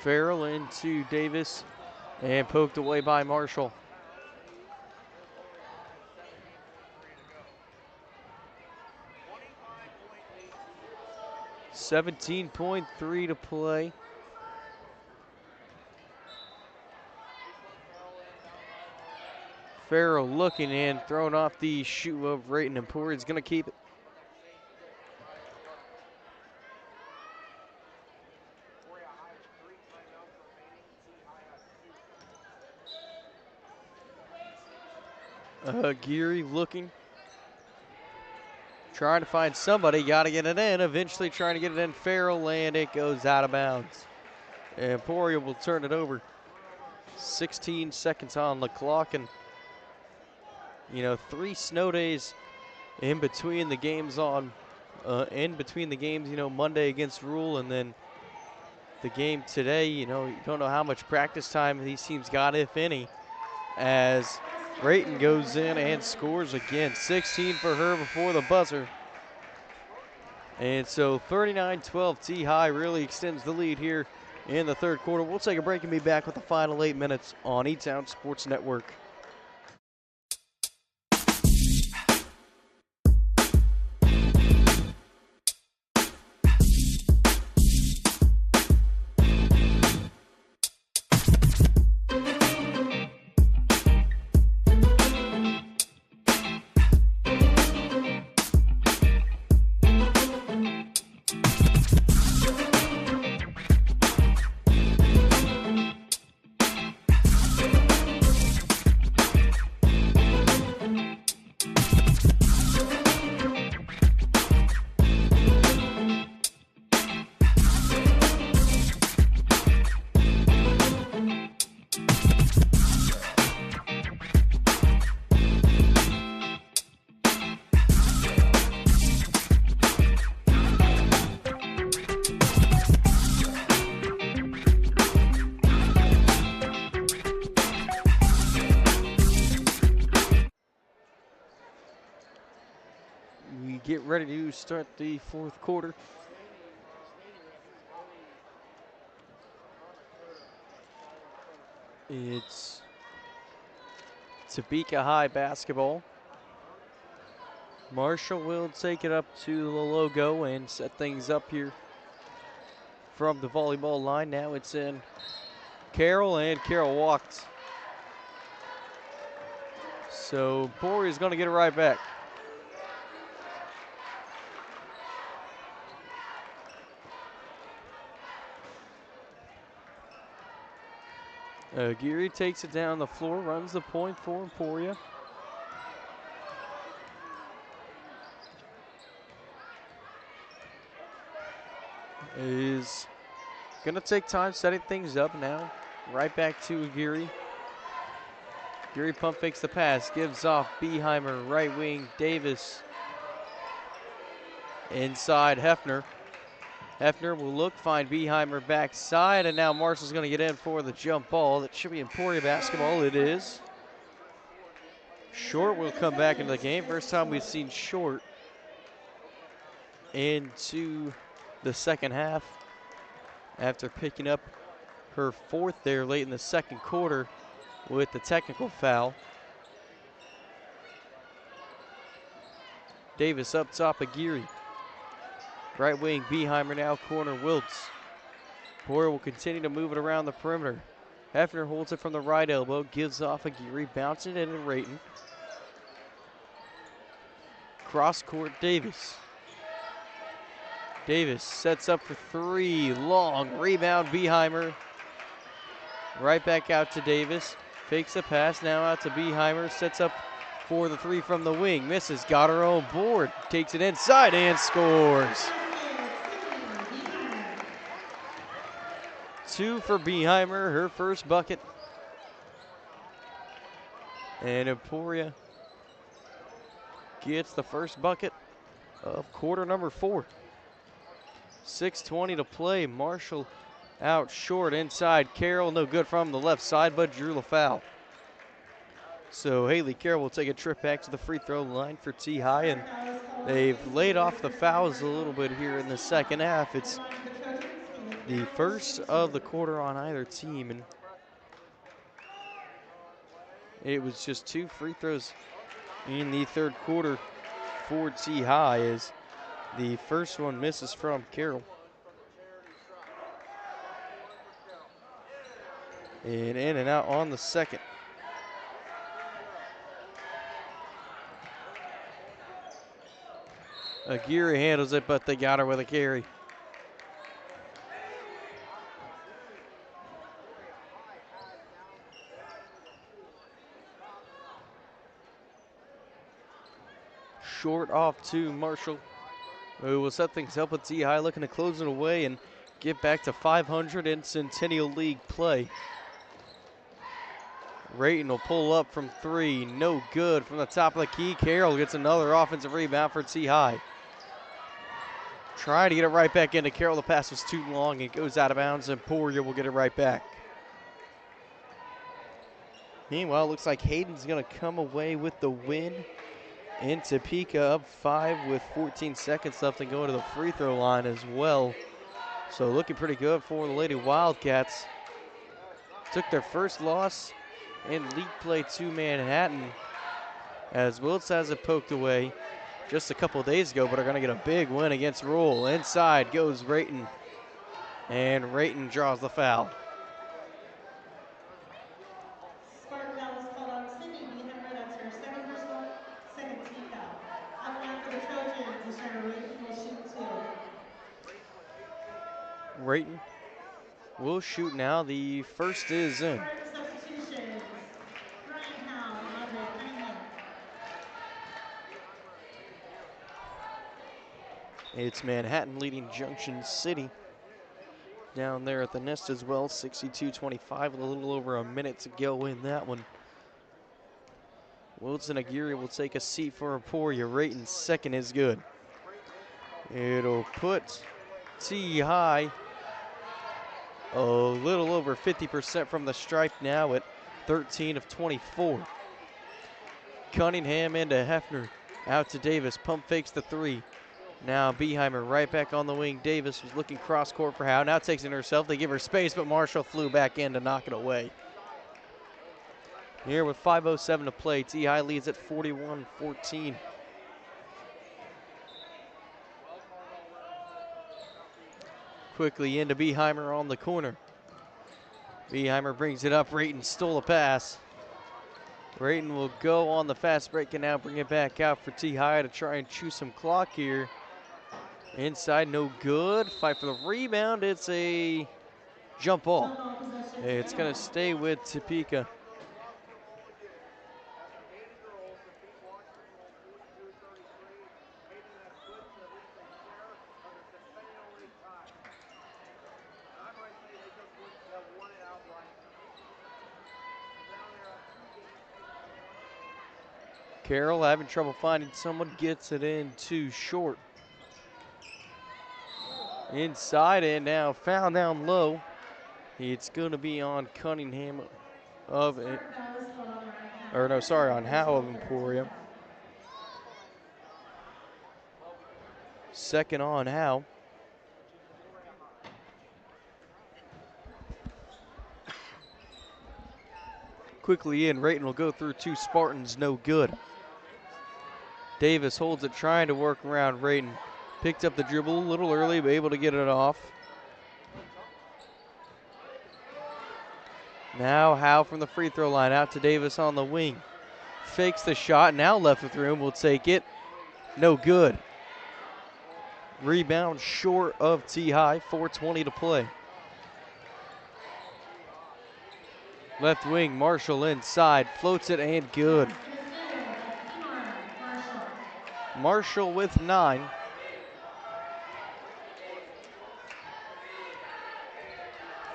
S1: Farrell into Davis and poked away by Marshall. .3 to play. Farrell looking in, throwing off the shoe of Rayton. Emporia's gonna keep it. Aguirre looking. Trying to find somebody, gotta get it in. Eventually trying to get it in, Farrell, and it goes out of bounds. Emporia will turn it over. 16 seconds on the clock, and 3 snow days in between the games on in between the games, Monday against Rule and then the game today, you don't know how much practice time these teams got, if any, as Rayton goes in and scores again. 16 for her before the buzzer. And so 39-12, T-High really extends the lead here in the third quarter. We'll take a break and be back with the final 8 minutes on E-Town Sports Network. Get ready to start the fourth quarter. It's Topeka High basketball. Marshall will take it up to the logo and set things up here from the volleyball line. Now it's in Carroll, and Carroll walked. So Emporia is going to get it right back. Geary takes it down the floor, runs the point for Emporia. Is going to take time setting things up now. Right back to Geary. Geary pump fakes the pass, gives off Beheimer, right wing, Davis. Inside Hefner. Hefner will look, find Beheimer backside, and now Marshall's going to get in for the jump ball. That should be Emporia basketball. It is. Short will come back into the game. First time we've seen Short into the second half after picking up her fourth there late in the second quarter with the technical foul. Davis up top of Geary. Right wing, Beheimer now, corner, Wiltz. Emporia will continue to move it around the perimeter. Hefner holds it from the right elbow, gives off a Geary, bouncing it in Rayton. Cross court, Davis. Davis sets up for three, long rebound, Beheimer. Right back out to Davis, fakes the pass, now out to Beheimer, sets up for the three from the wing, misses, got her own board, takes it inside and scores. 2 for Beheimer, her first bucket. And Emporia gets the first bucket of quarter number 4. 6:20 to play. Marshall out short inside. Carroll, no good from the left side, but drew the foul. So Haley Carroll will take a trip back to the free throw line for T-High, and they've laid off the fouls a little bit here in the second half. It's the first of the quarter on either team, and it was just 2 free throws in the third quarter for T-High as the first one misses from Carroll. And in and out on the second. Aguirre handles it, but they got her with a carry. Short off to Marshall, who will set things up with T-High looking to close it away and get back to 500 in Centennial League play. Rayton will pull up from 3, no good from the top of the key. Carroll gets another offensive rebound for T-High. Trying to get it right back into Carroll. The pass was too long. It goes out of bounds, and Emporia will get it right back. Meanwhile, it looks like Hayden's going to come away with the win in Topeka, up 5 with 14 seconds left and go to the free throw line as well. So looking pretty good for the Lady Wildcats. Took their first loss in league play to Manhattan, as Wiltz has it poked away just a couple days ago, but are going to get a big win against Roll. Inside goes Rayton, and Rayton draws the foul.
S2: Spartan foul is called on Sydney Beeheimer. That's her second personal, second team foul. On the line for the Trojans is Sharon Rayton, will shoot 2.
S1: Rayton will shoot now. The first is in.
S2: Spartan substitutions, Ryan Howe and Andre Cunningham.
S1: It's Manhattan leading Junction City down there at the nest as well. 62-25 with a little over a minute to go in that one. Wilson Aguirre will take a seat for Emporia. Rayton's second is good. It'll put T High a little over 50% from the stripe now at 13 of 24. Cunningham into Hefner. Out to Davis. Pump fakes the three. Now Beeheimer right back on the wing. Davis was looking cross court for Howe. Now takes it herself. They give her space, but Marshall flew back in to knock it away. Here with 5:07 to play, T-High leads at 41-14. Quickly into Beeheimer on the corner. Beeheimer brings it up. Rayton stole a pass. Rayton will go on the fast break and now bring it back out for T-High to try and chew some clock here. Inside, no good. Fight for the rebound. It's a jump ball. It's going to stay with Topeka. Carroll having trouble finding someone, gets it in too short. Inside and now foul down low. It's going to be on Cunningham of it. Or no, sorry, on Howe of Emporia. Second on Howe. Quickly in, Rayton will go through two Spartans, no good. Davis holds it, trying to work around Rayton. Picked up the dribble a little early, but able to get it off. Now Howe from the free throw line, out to Davis on the wing. Fakes the shot, now left with room, will take it. No good. Rebound short of T-High, 4:20 to play. Left wing, Marshall inside, floats it and good. Marshall with 9.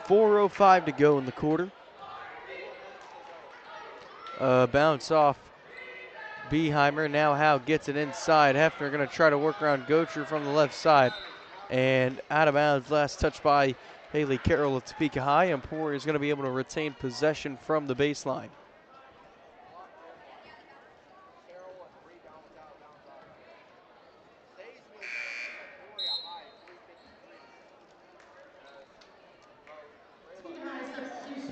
S1: .405 to go in the quarter. Bounce off Beeheimer. Now Howe gets it inside. Hefner going to try to work around Gocher from the left side. And out of bounds, last touch by Haley Carroll of Topeka High. Emporia is going to be able to retain possession from the baseline.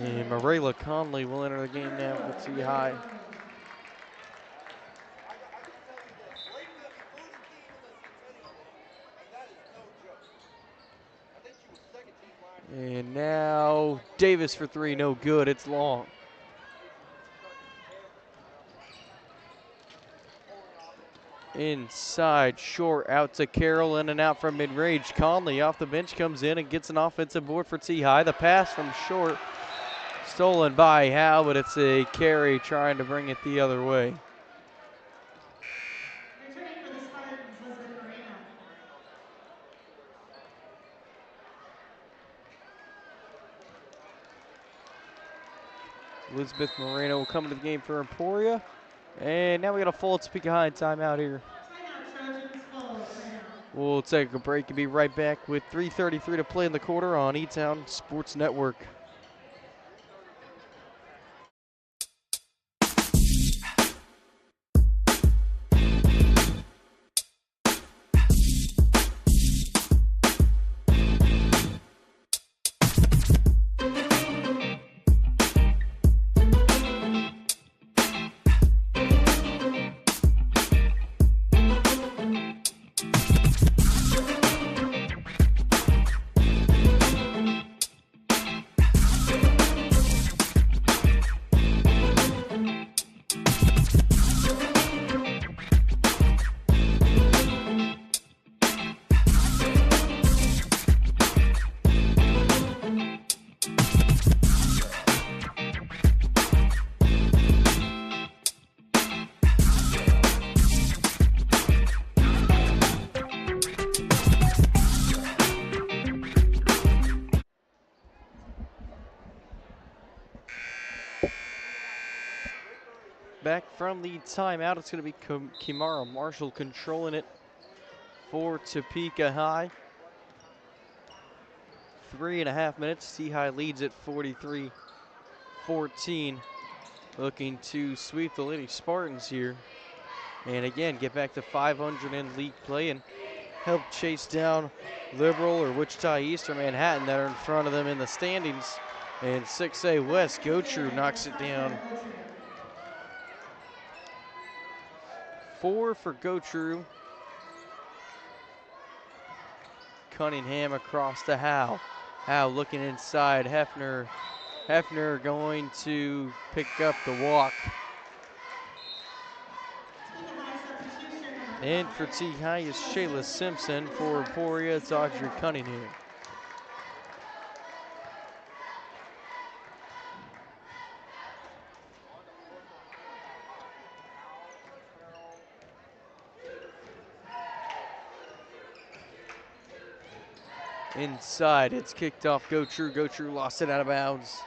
S1: And Marela Conley will enter the game now for T-High. And now Davis for three, no good, it's long. Inside, short, out to Carroll, in and out from mid-range. Conley off the bench comes in and gets an offensive board for T-High. The pass from short, stolen by Howe, but it's a carry trying to bring it the other way.
S2: Returning for the Spartans, Elizabeth Moreno.
S1: Elizabeth Moreno will come into the game for Emporia. And now we got a full Topeka High timeout here.
S2: Timeout, Trojans full, timeout.
S1: We'll take a break and be right back with 3:33 to play in the quarter on E-Town Sports Network. Back from the timeout, it's going to be Kimara Marshall controlling it for Topeka High. 3.5 minutes. T-High leads at 43-14. Looking to sweep the Lady Spartans here. And again, get back to 500 in league play and help chase down Liberal or Wichita East or Manhattan that are in front of them in the standings. And 6A West, Gotru knocks it down. 4 for Gotru. Cunningham across to Howe. Howe looking inside. Hefner going to pick up the walk. And for T-High is Shayla Simpson. For Emporia, it's Audrey Cunningham. Inside, it's kicked off Gotru. Gotru lost it out of bounds.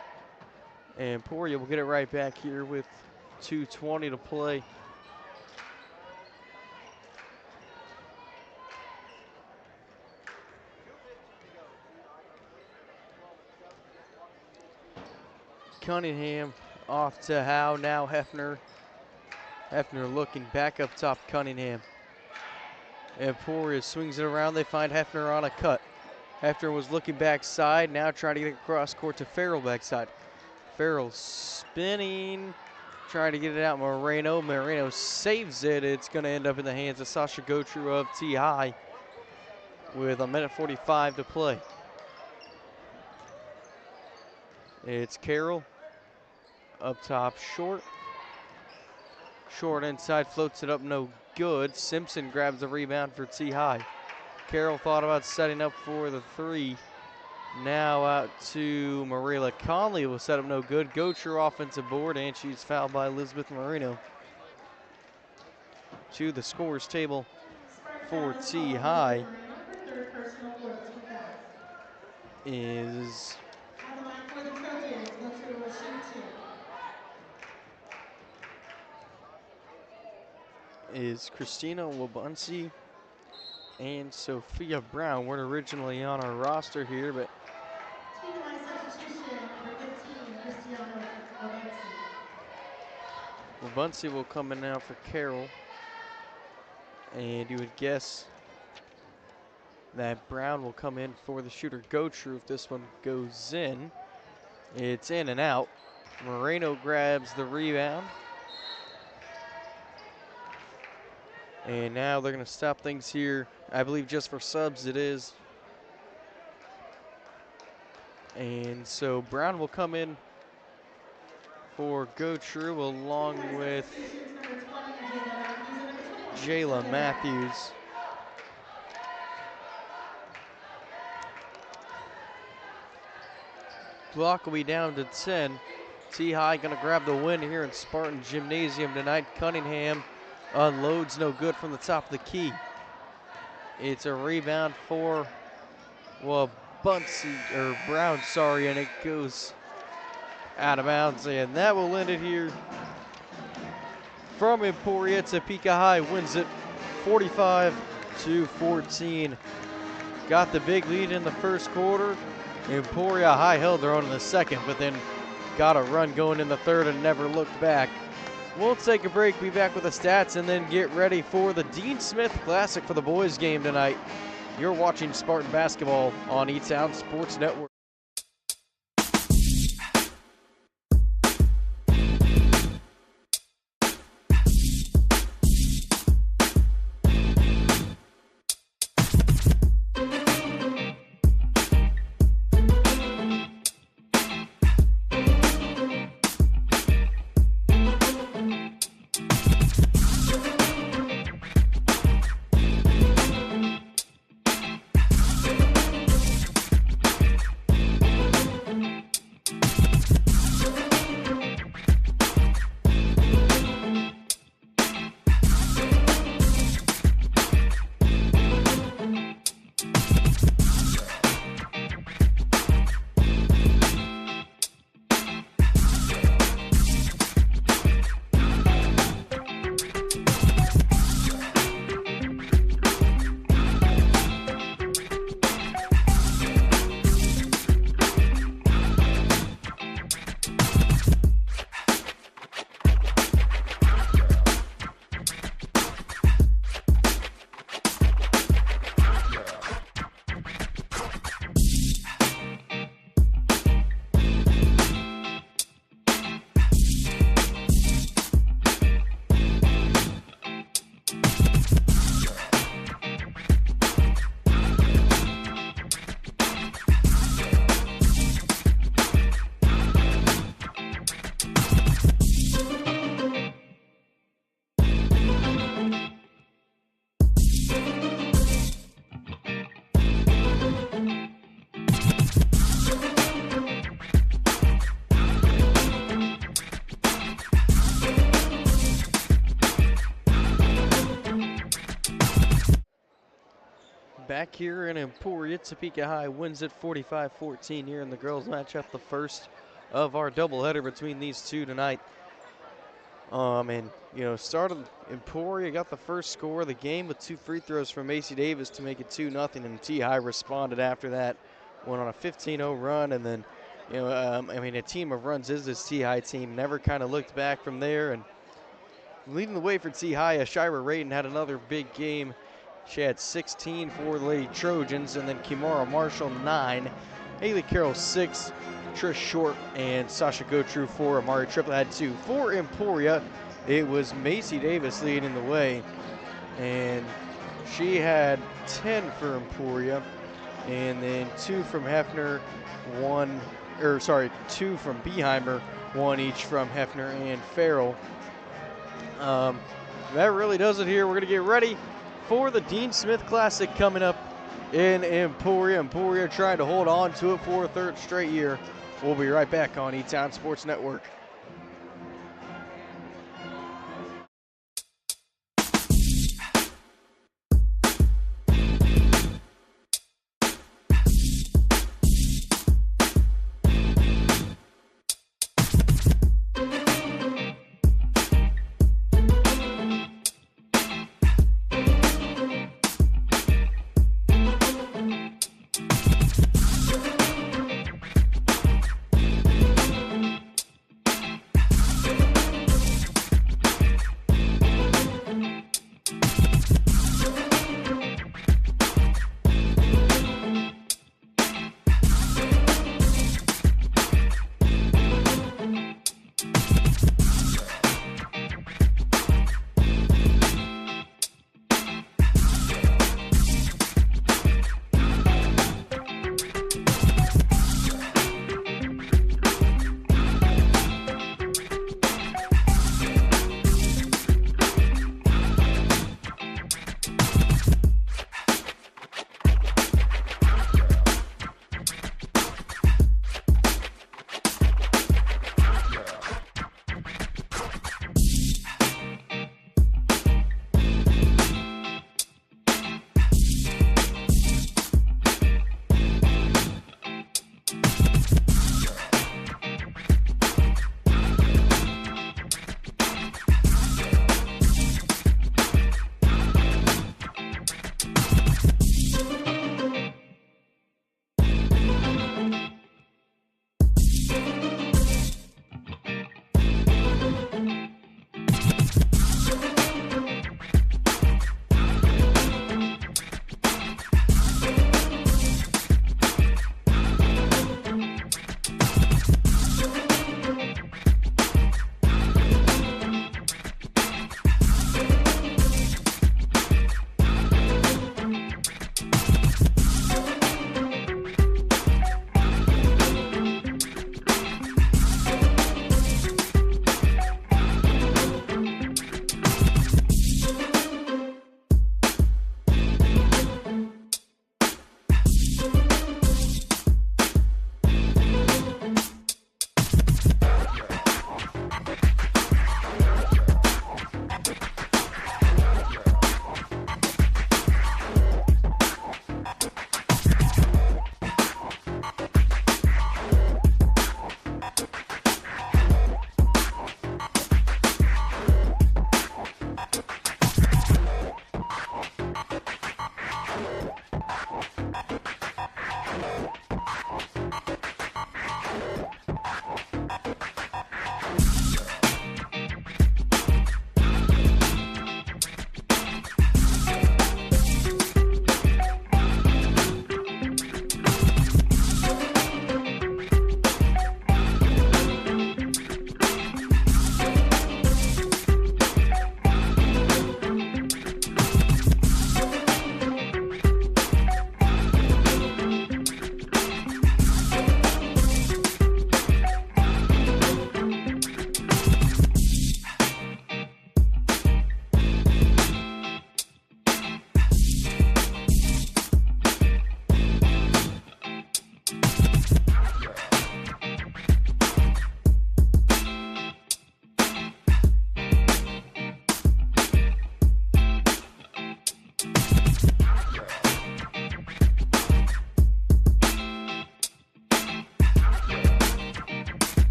S1: And Emporia will get it right back here with 2:20 to play. Cunningham off to Howe, now Hefner. Hefner looking back up top, Cunningham. Emporia swings it around, they find Hefner on a cut. Hefner was looking backside, now trying to get across court to Farrell backside. Farrell spinning, trying to get it out, Moreno. Moreno saves it. It's gonna end up in the hands of Sasha Gotru of T-High with 1:45 to play. It's Carroll up top, short. Short inside, floats it up, no good. Simpson grabs the rebound for T-High. Carroll thought about setting up for the three. Now out to Marilla Conley, will set up no good. Gotru offensive board, and she's fouled by Elizabeth Marino. To the scores table for T-High is Christina Wabunsi and Sophia Brown. Weren't originally on our roster here, but Wabunsi will come in now for Carroll. And you would guess that Brown will come in for the shooter Gotru if this one goes in. It's in and out. Moreno grabs the rebound. And now they're going to stop things here. I believe just for subs it is. And so Brown will come in for Gotru along with Jayla Matthews. Block will be down to 10. T-High gonna grab the win here in Spartan Gymnasium tonight. Cunningham unloads no good from the top of the key. It's a rebound for, well, Brown, sorry, and it goes out of bounds, and that will end it here. From Emporia, Topeka High wins it 45 22-14. Got the big lead in the first quarter. Emporia High held their own in the second, but then got a run going in the third and never looked back. We'll take a break, be back with the stats, and then get ready for the Dean Smith Classic for the boys game tonight. You're watching Spartan Basketball on E-Town Sports Network. Back here in Emporia, Topeka High wins it 45-14 here in the girls matchup, the first of our doubleheader between these two tonight. Started Emporia, got the first score of the game with 2 free throws from Macy Davis to make it 2-0, and T-High responded after that, went on a 15-0 run, and then, a team of runs is this T-High team, never kind of looked back from there, and leading the way for T-High, Shira Rayton had another big game. She had 16 for the Lady Trojans, and then Kimara Marshall 9, Haley Carroll 6, Trish Short and Sasha Gotru 4, Amari Triplett had 2. For Emporia, it was Macy Davis leading the way, and she had 10 for Emporia, and then 2 from Hefner, 2 from Beheimer, 1 each from Hefner and Farrell. That really does it here. We're going to get ready for the Dean Smith Classic coming up in Emporia. Emporia trying to hold on to it for a third straight year. We'll be right back on E-Town Sports Network.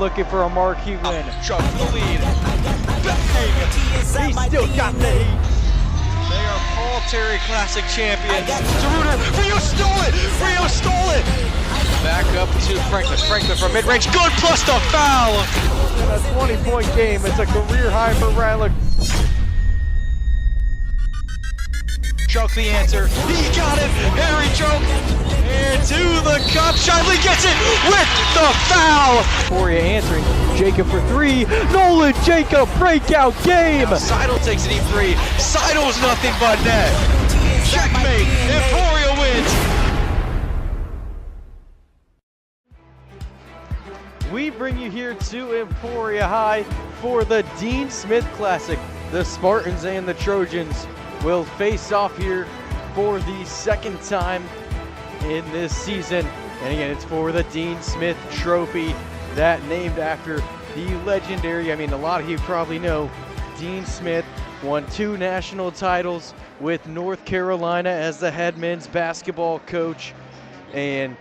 S1: looking for a marquee win.
S3: Chuck for the lead. Bang!
S1: He still got the heat.
S3: They are Paul Terry Classic champions. Deruder, Rio stole it! Rio stole it! Back up to Franklin. Franklin from mid-range. Good plus the foul!
S1: In a 20-point game, it's a career high for Ryler.
S3: Choke the answer. He got it! Harry choke! And to the cup. Shiley gets it with the foul!
S1: Emporia answering. Jacob for three. Nolan Jacob breakout game.
S3: Seidel takes it E3. Seidel's nothing but net. Checkmate. Emporia wins.
S1: We bring you here to Emporia High for the Dean Smith Classic. The Spartans and the Trojans will face off here for the second time in this season. And again, it's for the Dean Smith Trophy, that named after the legendary, a lot of you probably know, Dean Smith won 2 national titles with North Carolina as the head men's basketball coach, and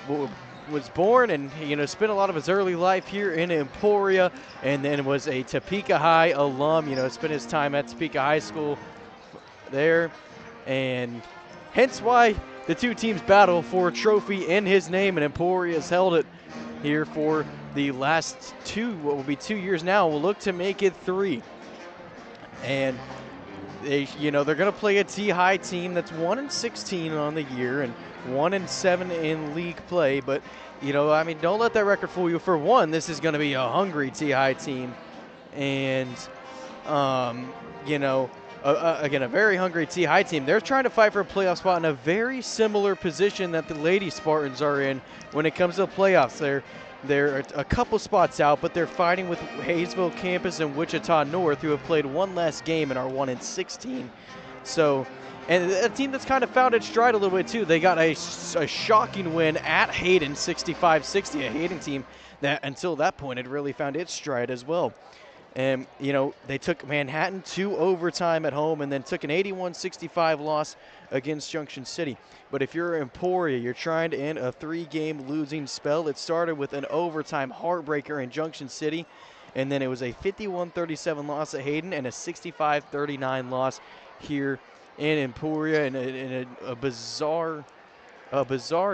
S1: was born and spent a lot of his early life here in Emporia, and then was a Topeka High alum. Spent his time at Topeka High School there, and hence why the two teams battle for a trophy in his name, and Emporia has held it here for the last what will be 2 years now. We'll look to make it 3. And they're going to play a T-High team that's 1-16 on the year and 1-7 in league play. But don't let that record fool you. For one, this is going to be a hungry T-High team, and again, a very hungry T-High team. They're trying to fight for a playoff spot in a very similar position that the Lady Spartans are in when it comes to the playoffs. They're a couple spots out, but they're fighting with Hayesville Campus and Wichita North, who have played one less game and are 1-16. So, and a team that's kind of found its stride a little bit too. They got a shocking win at Hayden, 65-60, a Hayden team that until that point had really found its stride as well. And, they took Manhattan to overtime at home and then took an 81-65 loss against Junction City. But if you're Emporia, you're trying to end a 3-game losing spell. It started with an overtime heartbreaker in Junction City, and then it was a 51-37 loss at Hayden and a 65-39 loss here in Emporia in a bizarre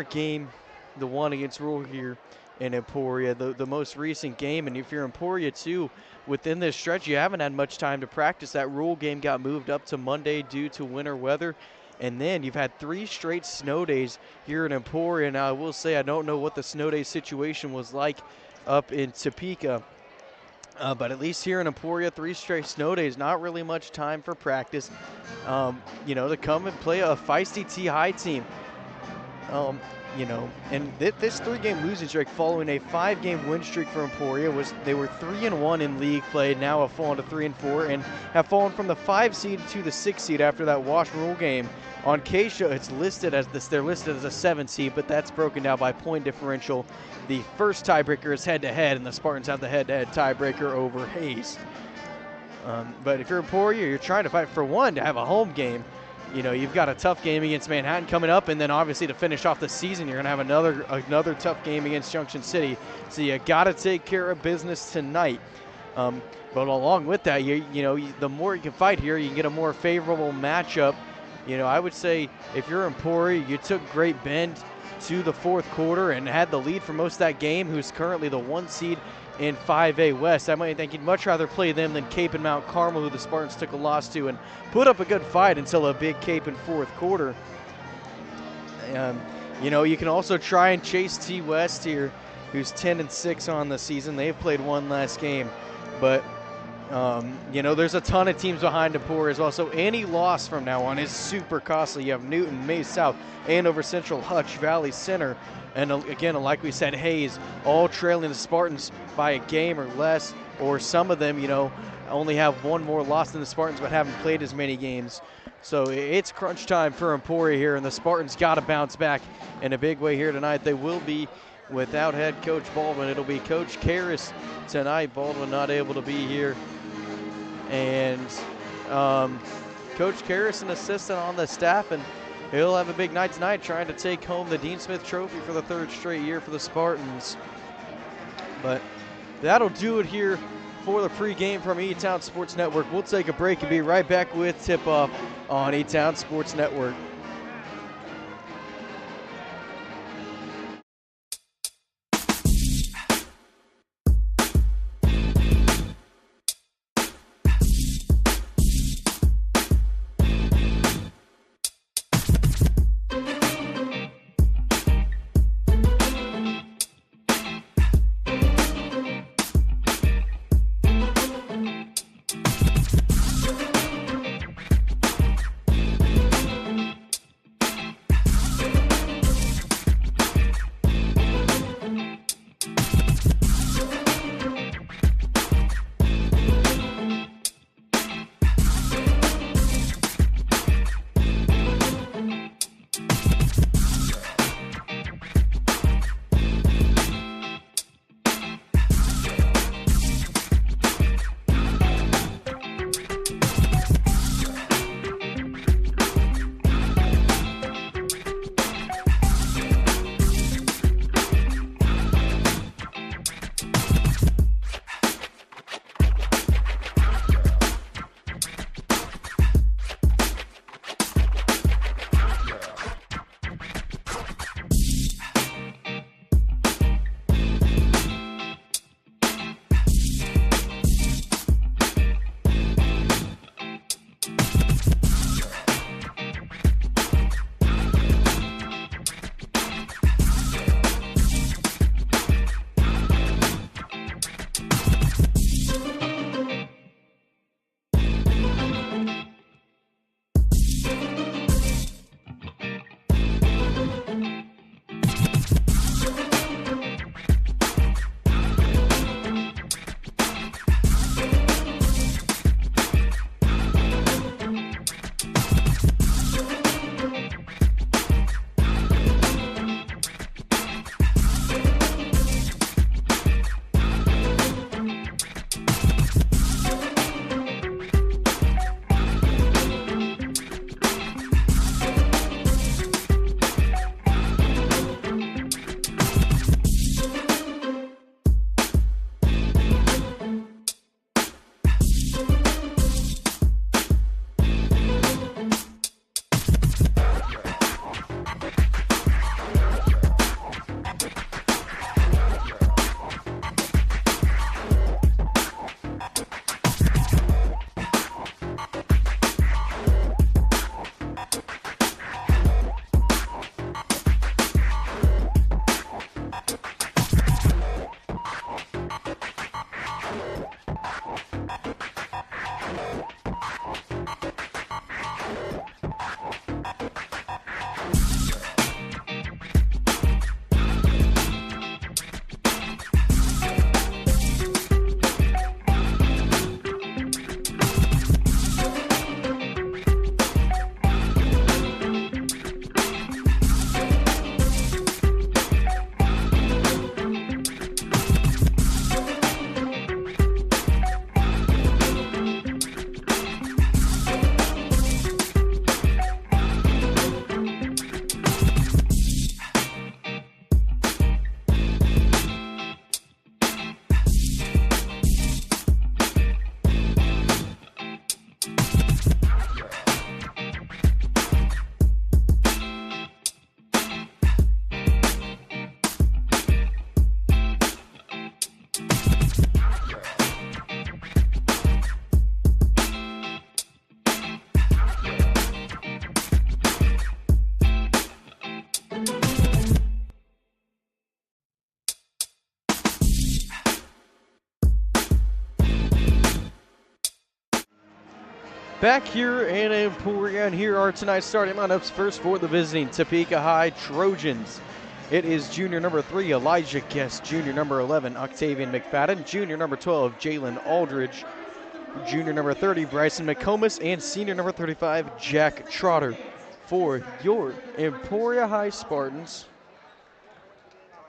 S1: game, the one against Rule here in Emporia, the most recent game. And if you're Emporia too, within this stretch, you haven't had much time to practice. That Rule game got moved up to Monday due to winter weather. And then you've had 3 straight snow days here in Emporia. Now, I will say I don't know what the snow day situation was like up in Topeka. But at least here in Emporia, 3 straight snow days, not really much time for practice, to come and play a feisty T-High team. And this 3-game losing streak following a 5-game win streak for Emporia they were 3-1 in league play, now have fallen to 3-4, and have fallen from the 5 seed to the 6 seed after that Wash Rule game. On K-Show, it's listed as they're listed as a 7 seed, but that's broken down by point differential. The first tiebreaker is head-to-head, and the Spartans have the head-to-head tiebreaker over Hayes. But if you're Emporia, you're trying to fight for one to have a home game. You've got a tough game against Manhattan coming up, and then obviously to finish off the season, you're going to have another tough game against Junction City. So you got to take care of business tonight. But along with that, the more you can fight here, you can get a more favorable matchup. I would say if you're Emporia, you took Great Bend to the 4th quarter and had the lead for most of that game, who's currently the 1 seed in 5A West. I might think you'd much rather play them than Cape and Mount Carmel, who the Spartans took a loss to and put up a good fight until a big Cape in 4th quarter. You can also try and chase T West here, who's 10-6 on the season. They've played one last game, but there's a ton of teams behind Emporia as well. So any loss from now on is super costly. You have Newton, Mays South, Andover Central, Hutch, Valley Center, and again, like we said, Hayes, all trailing the Spartans by a game or less, or some of them, only have one more loss than the Spartans but haven't played as many games. So it's crunch time for Emporia here, and the Spartans got to bounce back in a big way here tonight. They will be without head coach Baldwin. It'll be Coach Karras tonight. Baldwin not able to be here. And Coach Karras, an assistant on the staff, and he'll have a big night tonight trying to take home the Dean Smith Trophy for the 3rd straight year for the Spartans. But That'll do it here for the pregame from E-Town Sports Network. We'll take a break and be right back with tip-off on E-Town Sports Network. Back here in Emporia, and here are tonight's starting lineups. First for the visiting Topeka High Trojans. It is junior number 3, Elijah Guest, junior number 11, Octavian McFadden, junior number 12, Jalen Aldridge, junior number 30, Bryson McComas, and senior number 35, Jack Trotter. For your Emporia High Spartans,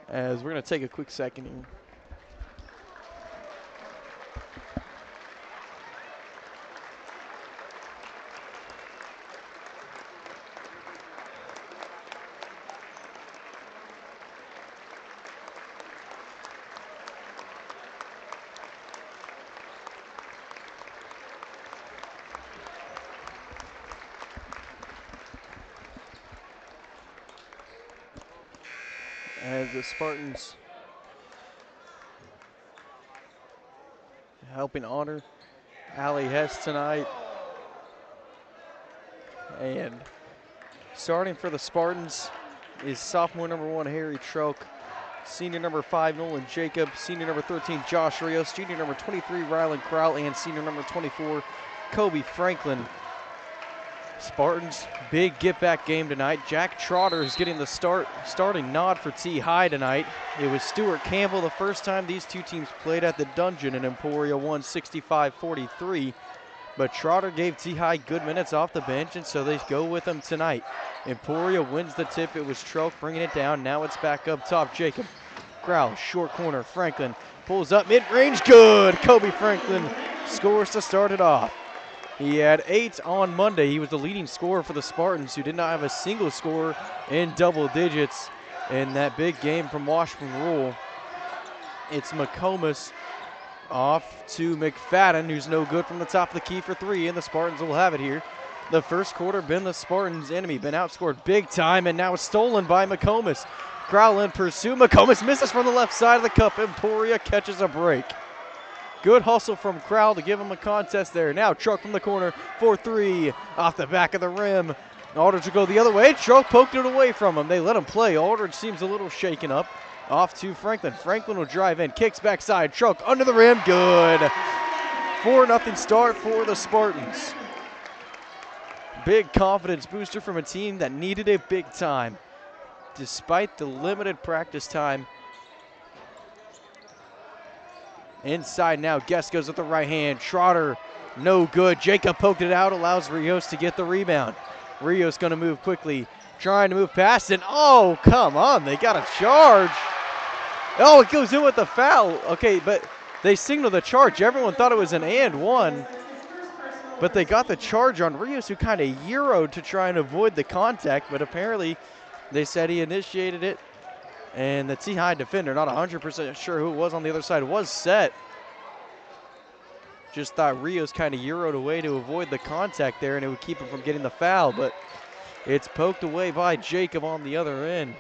S1: as we're going to take a quick second here. as the Spartans helping honor Allie Hess tonight. And starting for the Spartans is sophomore number 1, Harry Troke, senior number 5, Nolan Jacob, senior number 13, Josh Rios, junior number 23, Rylan Kraut, and senior number 24, Kobe Franklin. Spartans, big get-back game tonight. Jack Trotter is getting the starting nod for T-High tonight. It was Stuart Campbell the first time these two teams played at the Dungeon, and Emporia won 65-43. But Trotter gave T-High good minutes off the bench, and so they go with him tonight. Emporia wins the tip. It was Troke bringing it down. Now it's back up top. Jacob. Growl, short corner. Franklin pulls up mid-range. Good. Kobe Franklin scores to start it off. He had 8 on Monday. He was the leading scorer for the Spartans, who did not have a single score in double digits in that big game from Washburn Rural. It's McComas off to McFadden, who's no good from the top of the key for 3, and the Spartans will have it here. The first quarter been the Spartans' enemy, been outscored big time, and now it's stolen by McComas. Growl in pursuit. McComas misses from the left side of the cup. Emporia catches a break. Good hustle from Crowell to give him a contest there. Now Truck from the corner for 3 off the back of the rim. Aldridge will go the other way. Truck poked it away from him. They let him play. Aldridge seems a little shaken up. Off to Franklin. Franklin will drive in. Kicks backside. Truck under the rim. Good. 4-0 start for the Spartans. Big confidence booster from a team that needed it big time. Despite the limited practice time. Inside now, Guest goes with the right hand. Trotter, no good. Jacob poked it out, allows Rios to get the rebound. Rios gonna move quickly, trying to move past it. Oh, come on, they got a charge. Oh, it goes in with the foul. Okay, but they signaled the charge. Everyone thought it was an and one, but they got the charge on Rios, who kind of euroed to try and avoid the contact, but apparently they said he initiated it. And the T-High defender, not 100% sure who it was on the other side, was set. Just thought Rios kind of euroed away to avoid the contact there, and it would keep him from getting the foul, but it's poked away by Jacob on the other end.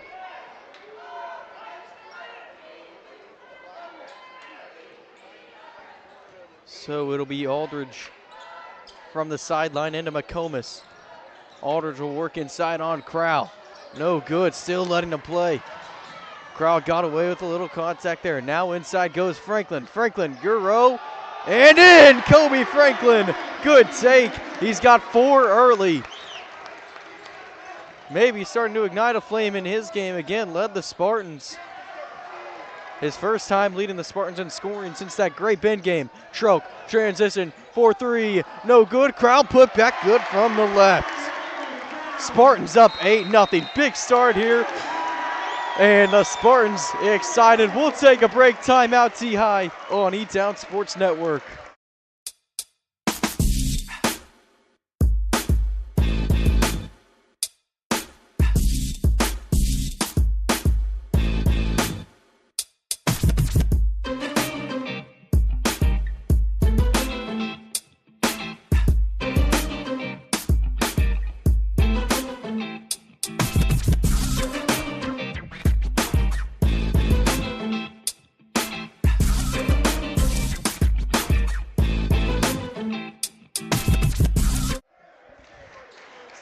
S1: So it'll be Aldridge from the sideline into McComas. Aldridge will work inside on Crowell. No good, still letting him play. Crowd got away with a little contact there. Now inside goes Franklin. Franklin, Euro, and in! Kobe Franklin, good take. He's got 4 early. Maybe starting to ignite a flame in his game again. Led the Spartans. His first time leading the Spartans in scoring since that Great Bend game. Troke, transition, 4-3, no good. Crowd put back good from the left. Spartans up 8-0. Big start here. And the Spartans excited. We'll take a break. Timeout T-High on E-Town Sports Network.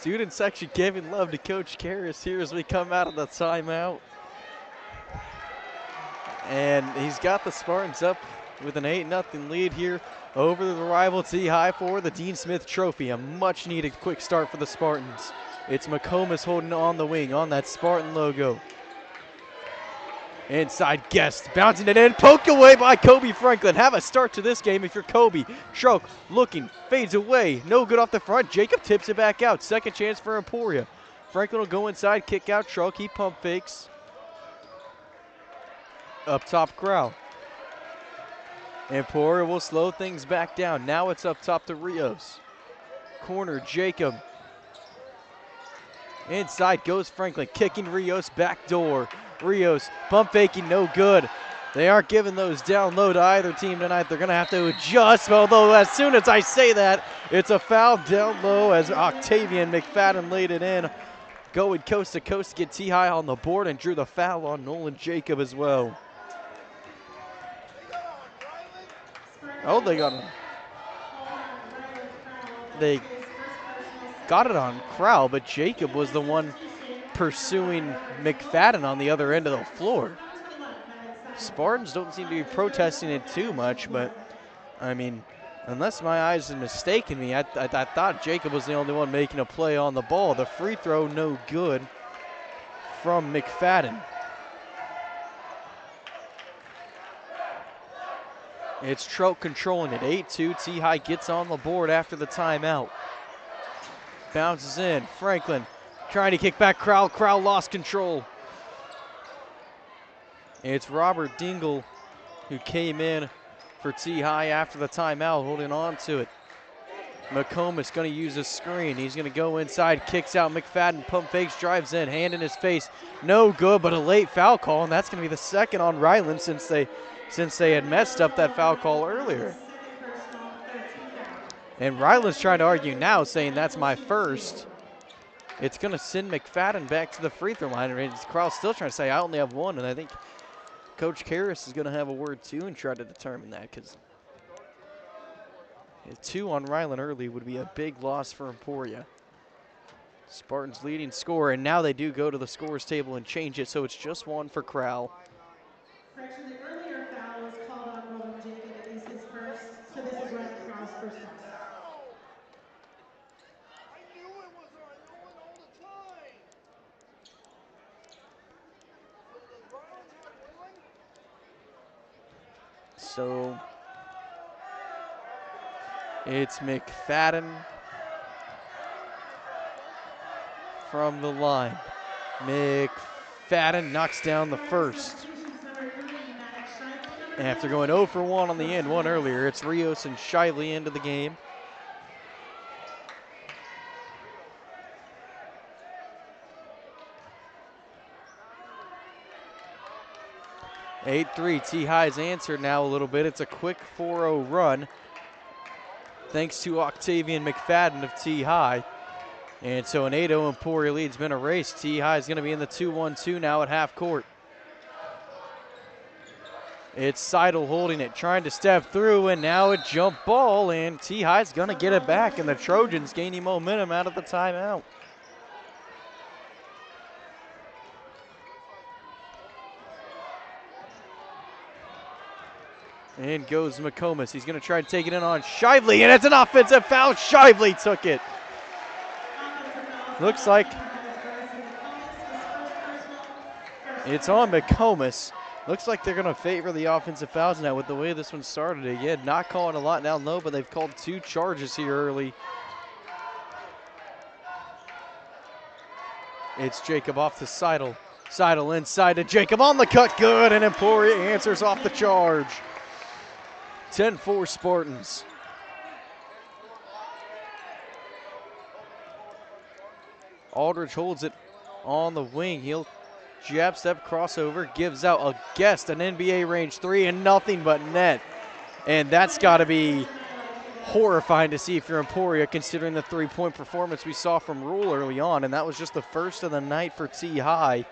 S1: Student section giving love to Coach Karras here as we come out of the timeout. And he's got the Spartans up with an 8-0 lead here over the rival T-High for the Dean Smith Trophy. A much needed quick start for the Spartans. It's McComas holding on the wing on that Spartan logo. Inside Guest, bouncing it in, poked away by Kobe Franklin. Have a start to this game if you're Kobe. Stroke looking, fades away, no good off the front. Jacob tips it back out. Second chance for Emporia. Franklin will go inside, kick out Stroke. He pump fakes. Up top, Crowell. Emporia will slow things back down. Now it's up top to Rios. Corner, Jacob. Inside goes Franklin, kicking Rios back door. Rios pump faking, no good. They aren't giving those down low to either team tonight. They're going to have to adjust, although as soon as I say that, it's a foul down low as Octavian McFadden laid it in. going coast to coast to get T-High on the board and drew the foul on Nolan Jacob as well. Oh, they got him. They got it on Crowell, but Jacob was the one pursuing McFadden on the other end of the floor. Spartans don't seem to be protesting it too much, but I mean, unless my eyes are mistaken me, I thought Jacob was the only one making a play on the ball. The free throw, no good from McFadden. It's Trout controlling it. 8-2. T-High gets on the board after the timeout. Bounces in. Franklin trying to kick back. Crowell lost control. It's Robert Dingle who came in for T-High after the timeout, holding on to it. McComas going to use a screen. He's going to go inside, kicks out McFadden, pump fakes, drives in, hand in his face. No good, but a late foul call, and that's going to be the second on Ryland since they had messed up that foul call earlier. And Ryland's trying to argue now, saying that's my first. It's going to send McFadden back to the free throw line. And Crowell's still trying to say, I only have one, and I think Coach Karras is going to have a word too and try to determine that, because 2 on Ryland early would be a big loss for Emporia. Spartans leading scorer, and now they do go to the scores table and change it, so it's just 1 for Crowell.
S2: Correction, the earlier foul was called on Nolan Jacob. It is his first, so this is Ryan Crowell's first foul.
S1: So it's McFadden from the line. McFadden knocks down the first. After going 0 for 1 on the end, one earlier, it's Rios and Shively into the game. (8-3). T-High's answered now a little bit. It's a quick 4-0 run, thanks to Octavian McFadden of T-High. And so an 8-0 Emporia lead's been erased. T-High is going to be in the 2-1-2 now at half court. It's Seidel holding it, trying to step through, and now a jump ball, and T-High's going to get it back, and the Trojans gaining momentum out of the timeout. In goes McComas. He's going to try to take it in on Shively, and it's an offensive foul. Shively took it. Looks like it's on McComas. Looks like they're going to favor the offensive fouls now with the way this one started. Again, not calling a lot down low, but they've called 2 charges here early. It's Jacob off to Seidel. Seidel inside to Jacob on the cut. Good, and Emporia answers off the charge. 10-4 Spartans. Aldridge holds it on the wing. He'll jab step crossover, gives out a guest, an NBA range 3, and nothing but net. And that's got to be horrifying to see if you're Emporia, considering the 3-point performance we saw from Rule early on. And that was just the first of the night for T-High.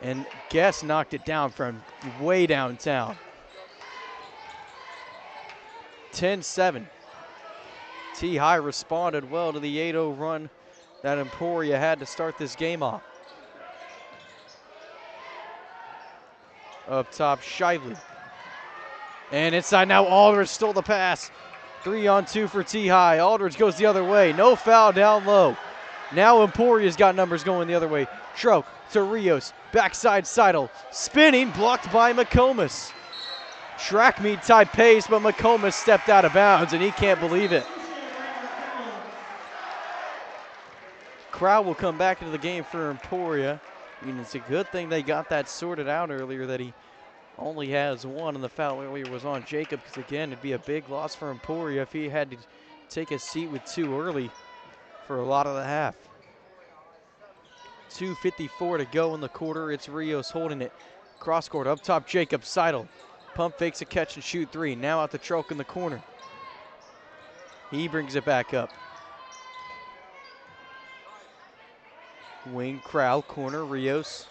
S1: And Guest knocked it down from way downtown. 10-7. T-High responded well to the 8-0 run that Emporia had to start this game off. Up top, Shively. And inside now, Aldridge stole the pass. 3-on-2 for T-High. Aldridge goes the other way. No foul down low. Now Emporia's got numbers going the other way. Troke to Rios. Backside Seidel. Spinning, blocked by McComas. Track meet type pace, but McComas stepped out of bounds, and he can't believe it. Crowell will come back into the game for Emporia. I mean, it's a good thing they got that sorted out earlier, that he only has 1, and the foul earlier was on Jacob, because again, it'd be a big loss for Emporia if he had to take a seat with 2 early for a lot of the half. 2:54 to go in the quarter. It's Rios holding it. Cross court up top, Jacob Seidel. Pump fakes a catch and shoot 3. Now out to Troke in the corner. He brings it back up. Wing Crowell, corner, Rios.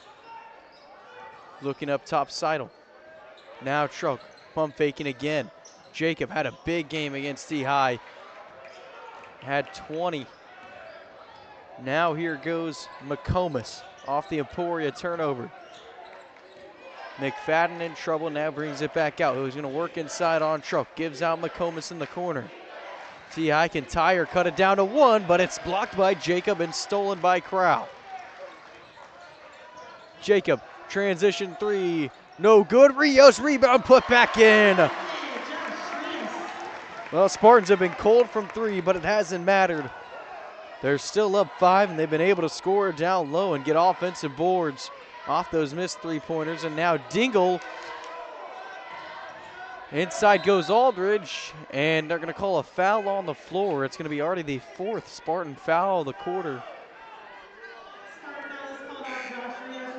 S1: Looking up top, Seidel. Now Truk, pump faking again. Jacob had a big game against T-High. Had 20. Now here goes McComas off the Emporia turnover. McFadden in trouble, now brings it back out. Who's gonna work inside on Truk, gives out McComas in the corner. T-High can tie or cut it down to 1, but it's blocked by Jacob and stolen by Crowell. Jacob, transition 3, no good. Rios, rebound, put back in. Well, Spartans have been cold from 3, but it hasn't mattered. They're still up 5, and they've been able to score down low and get offensive boards off those missed 3-pointers. And now Dingle. Inside goes Aldridge, and they're going to call a foul on the floor. It's going to be already the 4th Spartan foul of the quarter.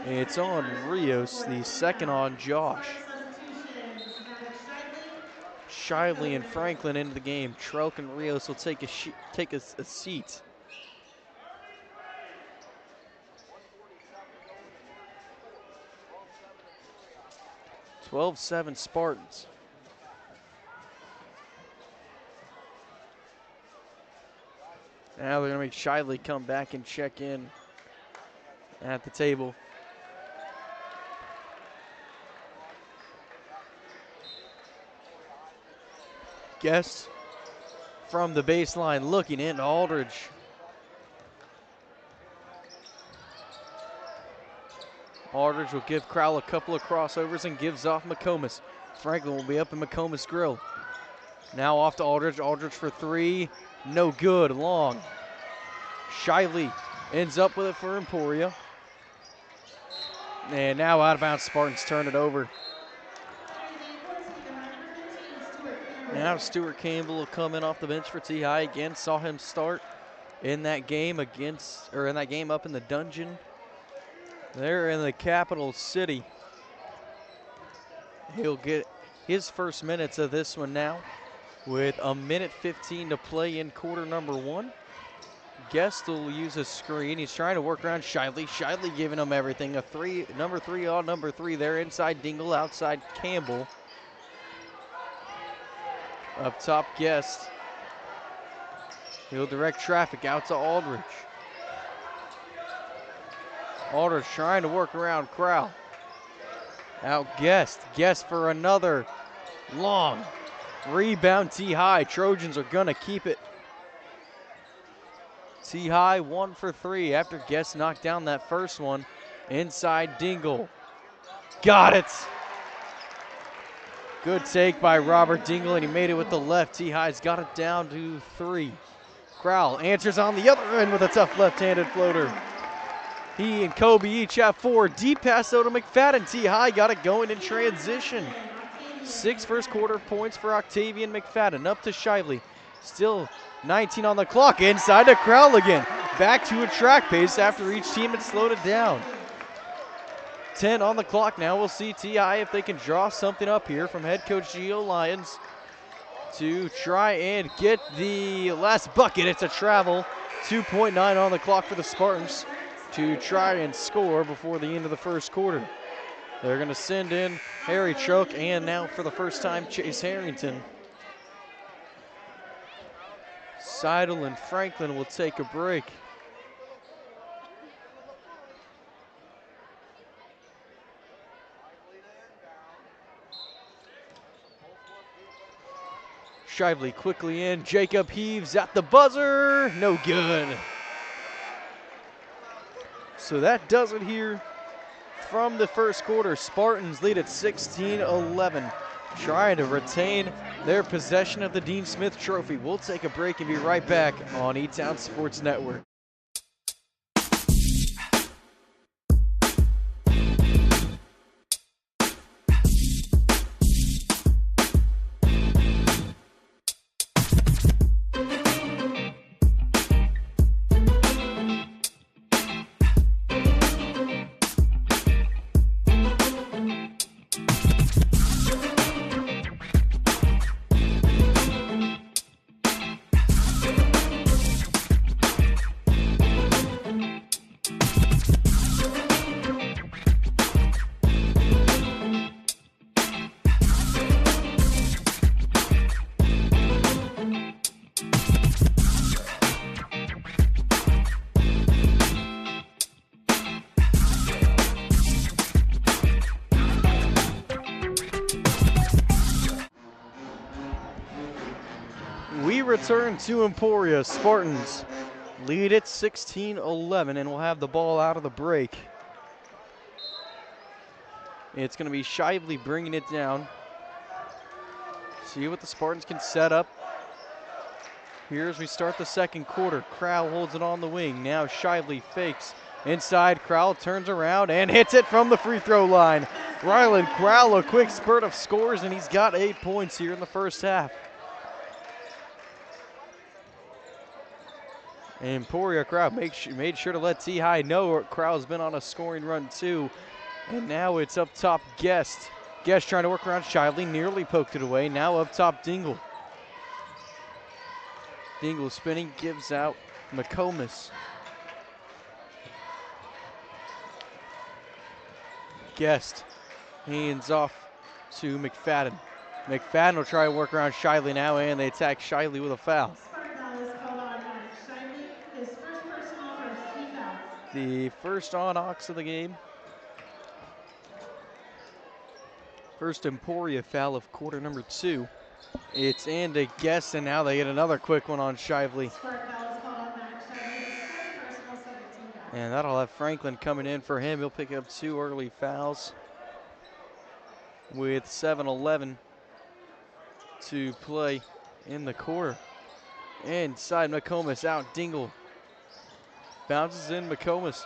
S1: It's on Rios, the 2nd on Josh. Shively and Franklin into the game. Trelk and Rios will take a seat. (12-7) Spartans. Now they're going to make Shively come back and check in at the table. Guess from the baseline looking into Aldridge. Aldridge will give Crowell a couple of crossovers and gives off McComas. Franklin will be up in McComas' grill. Now off to Aldridge. Aldridge for 3. No good. Long. Shively ends up with it for Emporia. And now out of bounds. Spartans turn it over. Now Stuart Campbell will come in off the bench for T-High again. Saw him start in that game up in the dungeon. They're in the capital city. He'll get his first minutes of this one now with 1:15 to play in quarter number 1. Guest will use a screen. He's trying to work around Shively. Shively giving him everything. Number 3 on number 3 there. Inside Dingle, outside Campbell. Up top, Guest. He'll direct traffic out to Aldridge. Aldridge trying to work around Crowell. Out Guest. Guest for another long rebound. T-High. Trojans are going to keep it. T-High 1 for 3 after Guest knocked down that first one. Inside Dingle. Got it. Good take by Robert Dingle, and he made it with the left. T-High's got it down to 3. Crowell answers on the other end with a tough left-handed floater. He and Kobe each have 4. Deep pass though to McFadden. T-High got it going in transition. 6 first quarter points for Octavian McFadden. Up to Shively. Still 19 on the clock. Inside to Crowell again. Back to a track pace after each team had slowed it down. 10 on the clock now. We'll see T-High if they can draw something up here from head coach Gio Lyons to try and get the last bucket. It's a travel. 2.9 on the clock for the Spartans to try and score before the end of the first quarter. They're going to send in Harry Truk and now for the first time Chase Harrington. Seidel and Franklin will take a break. Shively quickly in. Jacob heaves at the buzzer. No good. So that does it here from the first quarter. Spartans lead at 16-11, trying to retain their possession of the Dean Smith Trophy. We'll take a break and be right back on E-Town Sports Network. We return to Emporia. Spartans lead it 16-11, and we'll have the ball out of the break. It's going to be Shively bringing it down. See what the Spartans can set up. Here as we start the second quarter. Crowell holds it on the wing. Now Shively fakes. Inside, Crowell turns around and hits it from the free throw line. Ryland Crowell, a quick spurt of scores, and he's got 8 points here in the first half. Emporia crowd made sure to let T-High know Crowell's been on a scoring run too. And now it's up top Guest. Guest trying to work around Shively, nearly poked it away. Now up top Dingle. Dingle spinning, gives out McComas. Guest hands off to McFadden. McFadden will try to work around Shively now, and they attack Shively with a foul. The first on Ox of the game. First Emporia foul of quarter number 2. It's and a Guest, and now they get another quick one on Shively. And that'll have Franklin coming in for him. He'll pick up 2 early fouls with 7:11 to play in the quarter. Inside McComas, out Dingle. Bounces in McComas.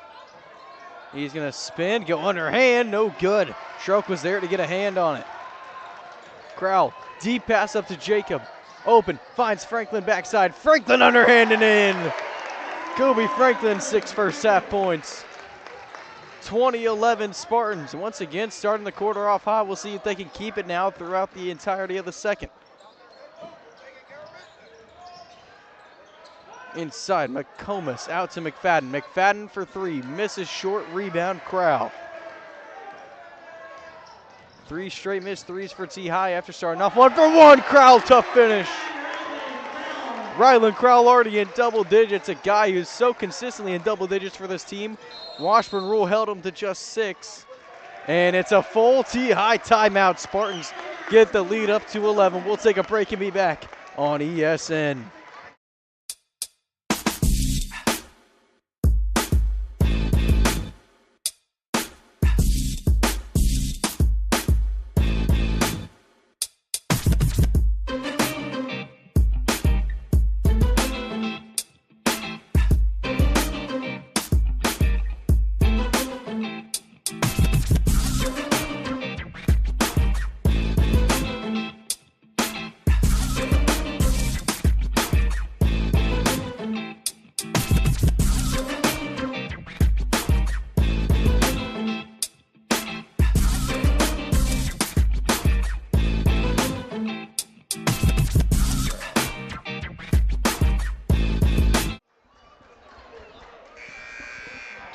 S1: He's gonna spin, go underhand, no good. Stroke was there to get a hand on it. Crowell, deep pass up to Jacob. Open, finds Franklin backside. Franklin underhand and in. Kobe Franklin, 6 first half points. 20-11 Spartans. Once again, starting the quarter off hot. We'll see if they can keep it now throughout the entirety of the second. Inside, McComas out to McFadden. McFadden for 3, misses short, rebound, Crowell. 3 straight missed threes for T-High after starting off 1 for 1. Crowell, tough finish. Ryland Crowell already in double digits, a guy who's so consistently in double digits for this team. Washburn rule held him to just 6. And it's a full T-High timeout. Spartans get the lead up to 11. We'll take a break and be back on ESN.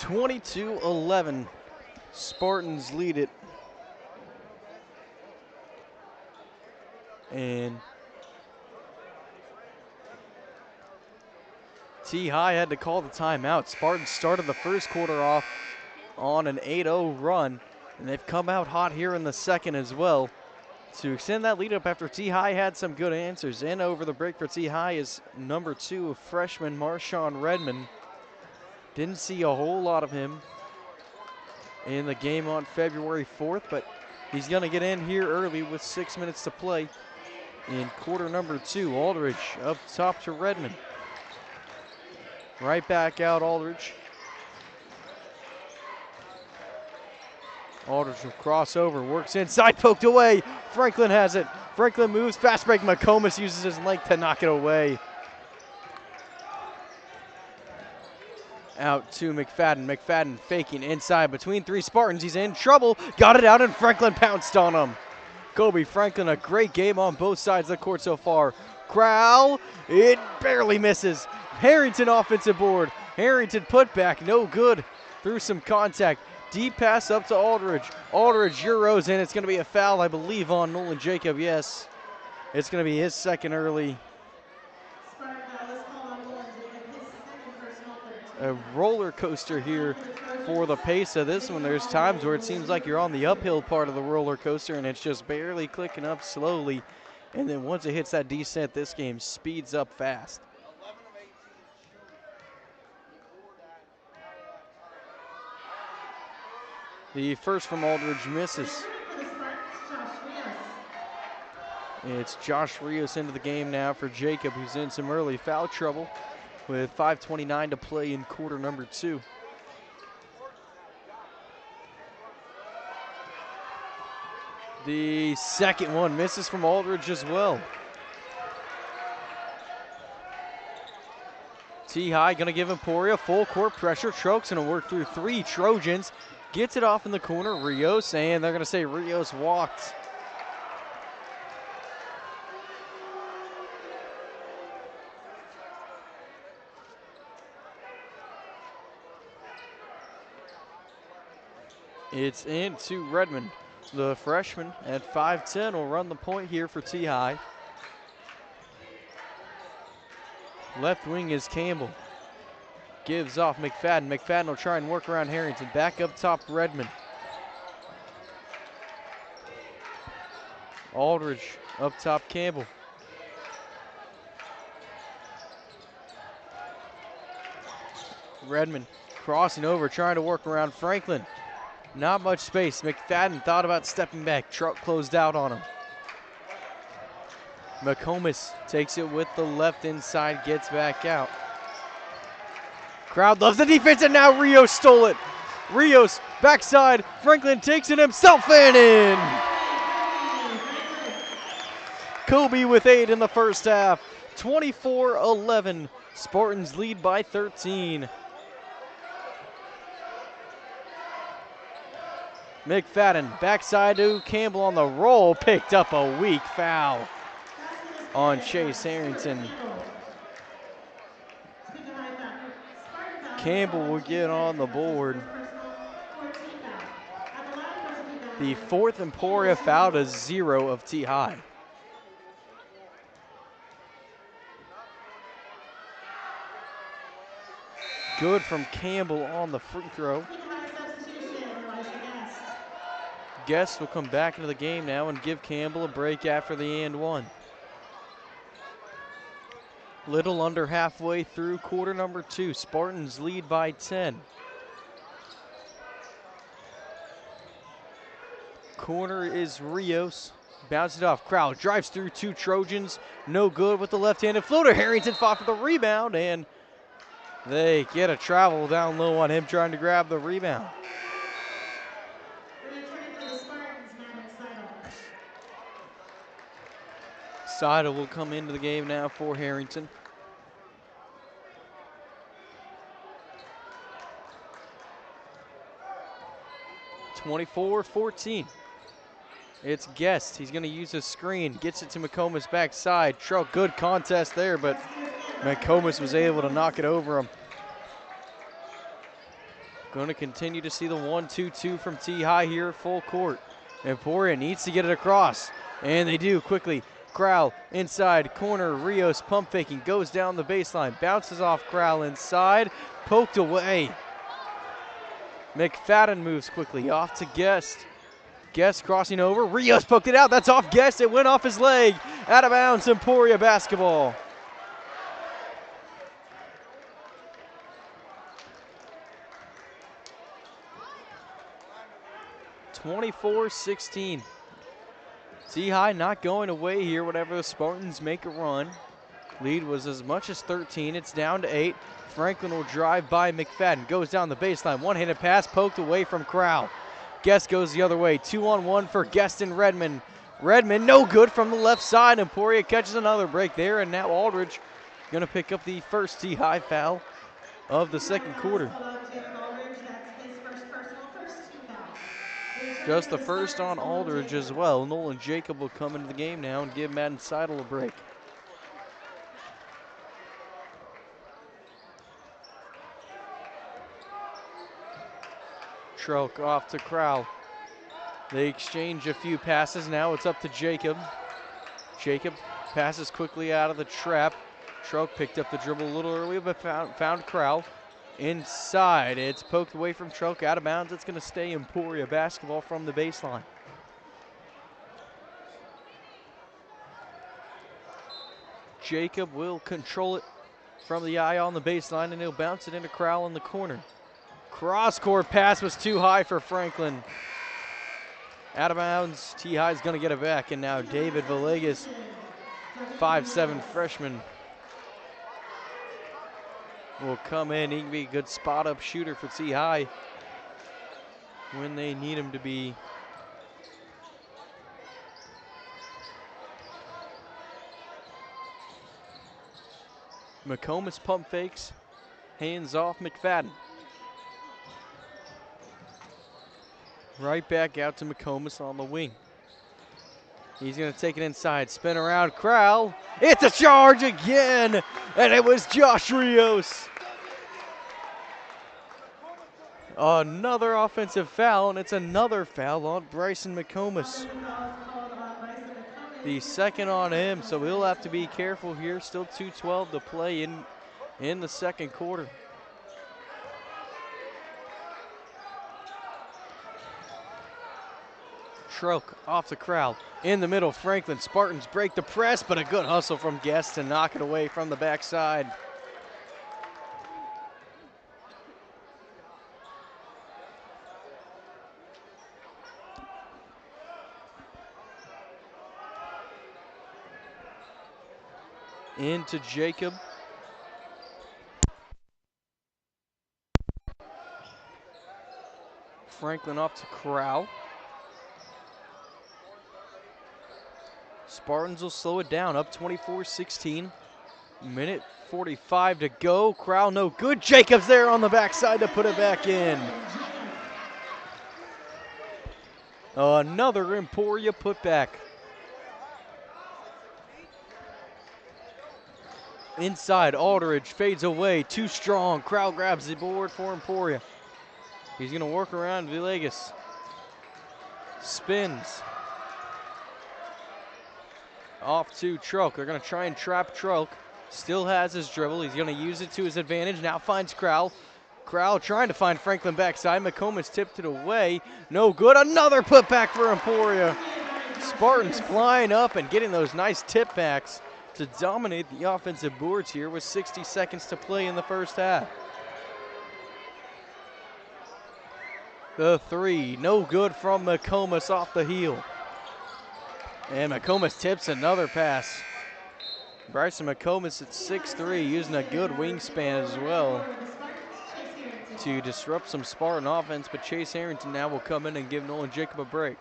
S1: (22-11). Spartans lead it. And T-High had to call the timeout. Spartans started the first quarter off on an 8-0 run, and they've come out hot here in the second as well to extend that lead up after T-High had some good answers. In over the break for T-High is number 2, freshman Marshawn Redmond. Didn't see a whole lot of him in the game on February 4th, but he's going to get in here early with 6 minutes to play in quarter number 2. Aldridge up top to Redmond. Right back out Aldridge. Aldridge will cross over, works inside, poked away. Franklin has it. Franklin moves, fast break. McComas uses his length to knock it away. Out to McFadden. McFadden faking inside between 3 Spartans. He's in trouble. Got it out, and Franklin pounced on him. Kobe Franklin, a great game on both sides of the court so far. Crowell, it barely misses. Harrington offensive board. Harrington put back, no good. Through some contact. Deep pass up to Aldridge. Aldridge Euros in. It's going to be a foul, I believe, on Nolan Jacob. Yes, it's going to be his second early. A roller coaster here for the pace of this one. There's times where it seems like you're on the uphill part of the roller coaster and it's just barely clicking up slowly. And then once it hits that descent, this game speeds up fast. The first from Aldridge misses. It's Josh Rios into the game now for Jacob, who's in some early foul trouble with 5:29 to play in quarter number 2. The second one misses from Aldridge as well. T-High gonna give Emporia full court pressure. Troke's gonna work through 3 Trojans. Gets it off in the corner, Rios, and they're gonna say Rios walked. It's into Redmond. The freshman at 5'10" will run the point here for T-High. Left wing is Campbell. Gives off McFadden. McFadden will try and work around Harrington. Back up top, Redmond. Aldridge up top, Campbell. Redmond crossing over, trying to work around Franklin. Not much space. McFadden thought about stepping back. Truck closed out on him. McComas takes it with the left inside, gets back out. Crowd loves the defense, and now Rios stole it. Rios backside. Franklin takes it himself and in. Kobe with 8 in the first half. 24-11. Spartans lead by 13. McFadden backside to Campbell on the roll. Picked up a weak foul on Chase Harrington. Campbell will get on the board. The 4th Emporia foul to 0 of T-High. Good from Campbell on the free throw. Guest will come back into the game now and give Campbell a break after the and one. Little under halfway through quarter number 2. Spartans lead by 10. Corner is Rios. Bounces it off. Crowd drives through 2 Trojans. No good with the left-handed floater. Harrington fought for the rebound, and they get a travel down low on him trying to grab the rebound. Seidel will come into the game now for Harrington. (24-14). It's Guest. He's going to use a screen. Gets it to McComas backside. Good contest there, but McComas was able to knock it over him. Going to continue to see the 1-2-2 from T-High here at full court. Emporia needs to get it across, and they do quickly. Crowell inside corner. Rios pump faking, goes down the baseline, bounces off Crowell inside, poked away. McFadden moves quickly off to Guest. Guest crossing over. Rios poked it out. That's off Guest. It went off his leg. Out of bounds. Emporia basketball. (24-16). T-High not going away here whenever the Spartans make a run. Lead was as much as 13. It's down to 8. Franklin will drive by McFadden. Goes down the baseline. One-handed pass poked away from Crowell. Guest goes the other way. 2-on-1 for Guest and Redmond. Redmond no good from the left side. Emporia catches another break there, and now Aldridge going to pick up the first T-High foul of the second quarter. Just the first on Aldridge as well. Nolan Jacob will come into the game now and give Madden Seidel a break. Troke off to Crowell. They exchange a few passes. Now it's up to Jacob. Jacob passes quickly out of the trap. Troke picked up the dribble a little early, but found Crowell. Inside, it's poked away from Troke, out of bounds. It's going to stay Emporia basketball from the baseline. Jacob will control it from the eye on the baseline, and he'll bounce it into Crowell in the corner. Cross-court pass was too high for Franklin. Out of bounds. T-High's going to get it back, and now David Villegas, 5'7" freshman, will come in. He can be a good spot-up shooter for T-High when they need him to be. McComas pump fakes, hands off McFadden. Right back out to McComas on the wing. He's going to take it inside, spin around, Crowell. It's a charge again, and it was Josh Rios. Another offensive foul, and it's another foul on Bryson McComas. The second on him, so he'll have to be careful here. Still 2:12 to play in the second quarter. Troke off the Crowell. In the middle, Franklin. Spartans break the press, but a good hustle from Guest to knock it away from the backside. Into Jacob. Franklin off to Crowell. Spartans will slow it down, up 24-16. Minute 45 to go. Crowell no good. Jacobs there on the backside to put it back in. Another Emporia putback. Inside, Aldridge fades away, too strong. Crowell grabs the board for Emporia. He's gonna work around Villegas. Spins. Off to Trulk. They're gonna try and trap Trulk. Still has his dribble. He's gonna use it to his advantage. Now finds Crowell. Crowell trying to find Franklin backside. McComas tipped it away. No good. Another putback for Emporia. Spartans flying up and getting those nice tip backs to dominate the offensive boards here with 60 seconds to play in the first half. The three, no good from McComas off the heel. And McComas tips another pass. Bryson McComas at 6'3", using a good wingspan as well to disrupt some Spartan offense, but Chase Harrington now will come in and give Nolan Jacob a break.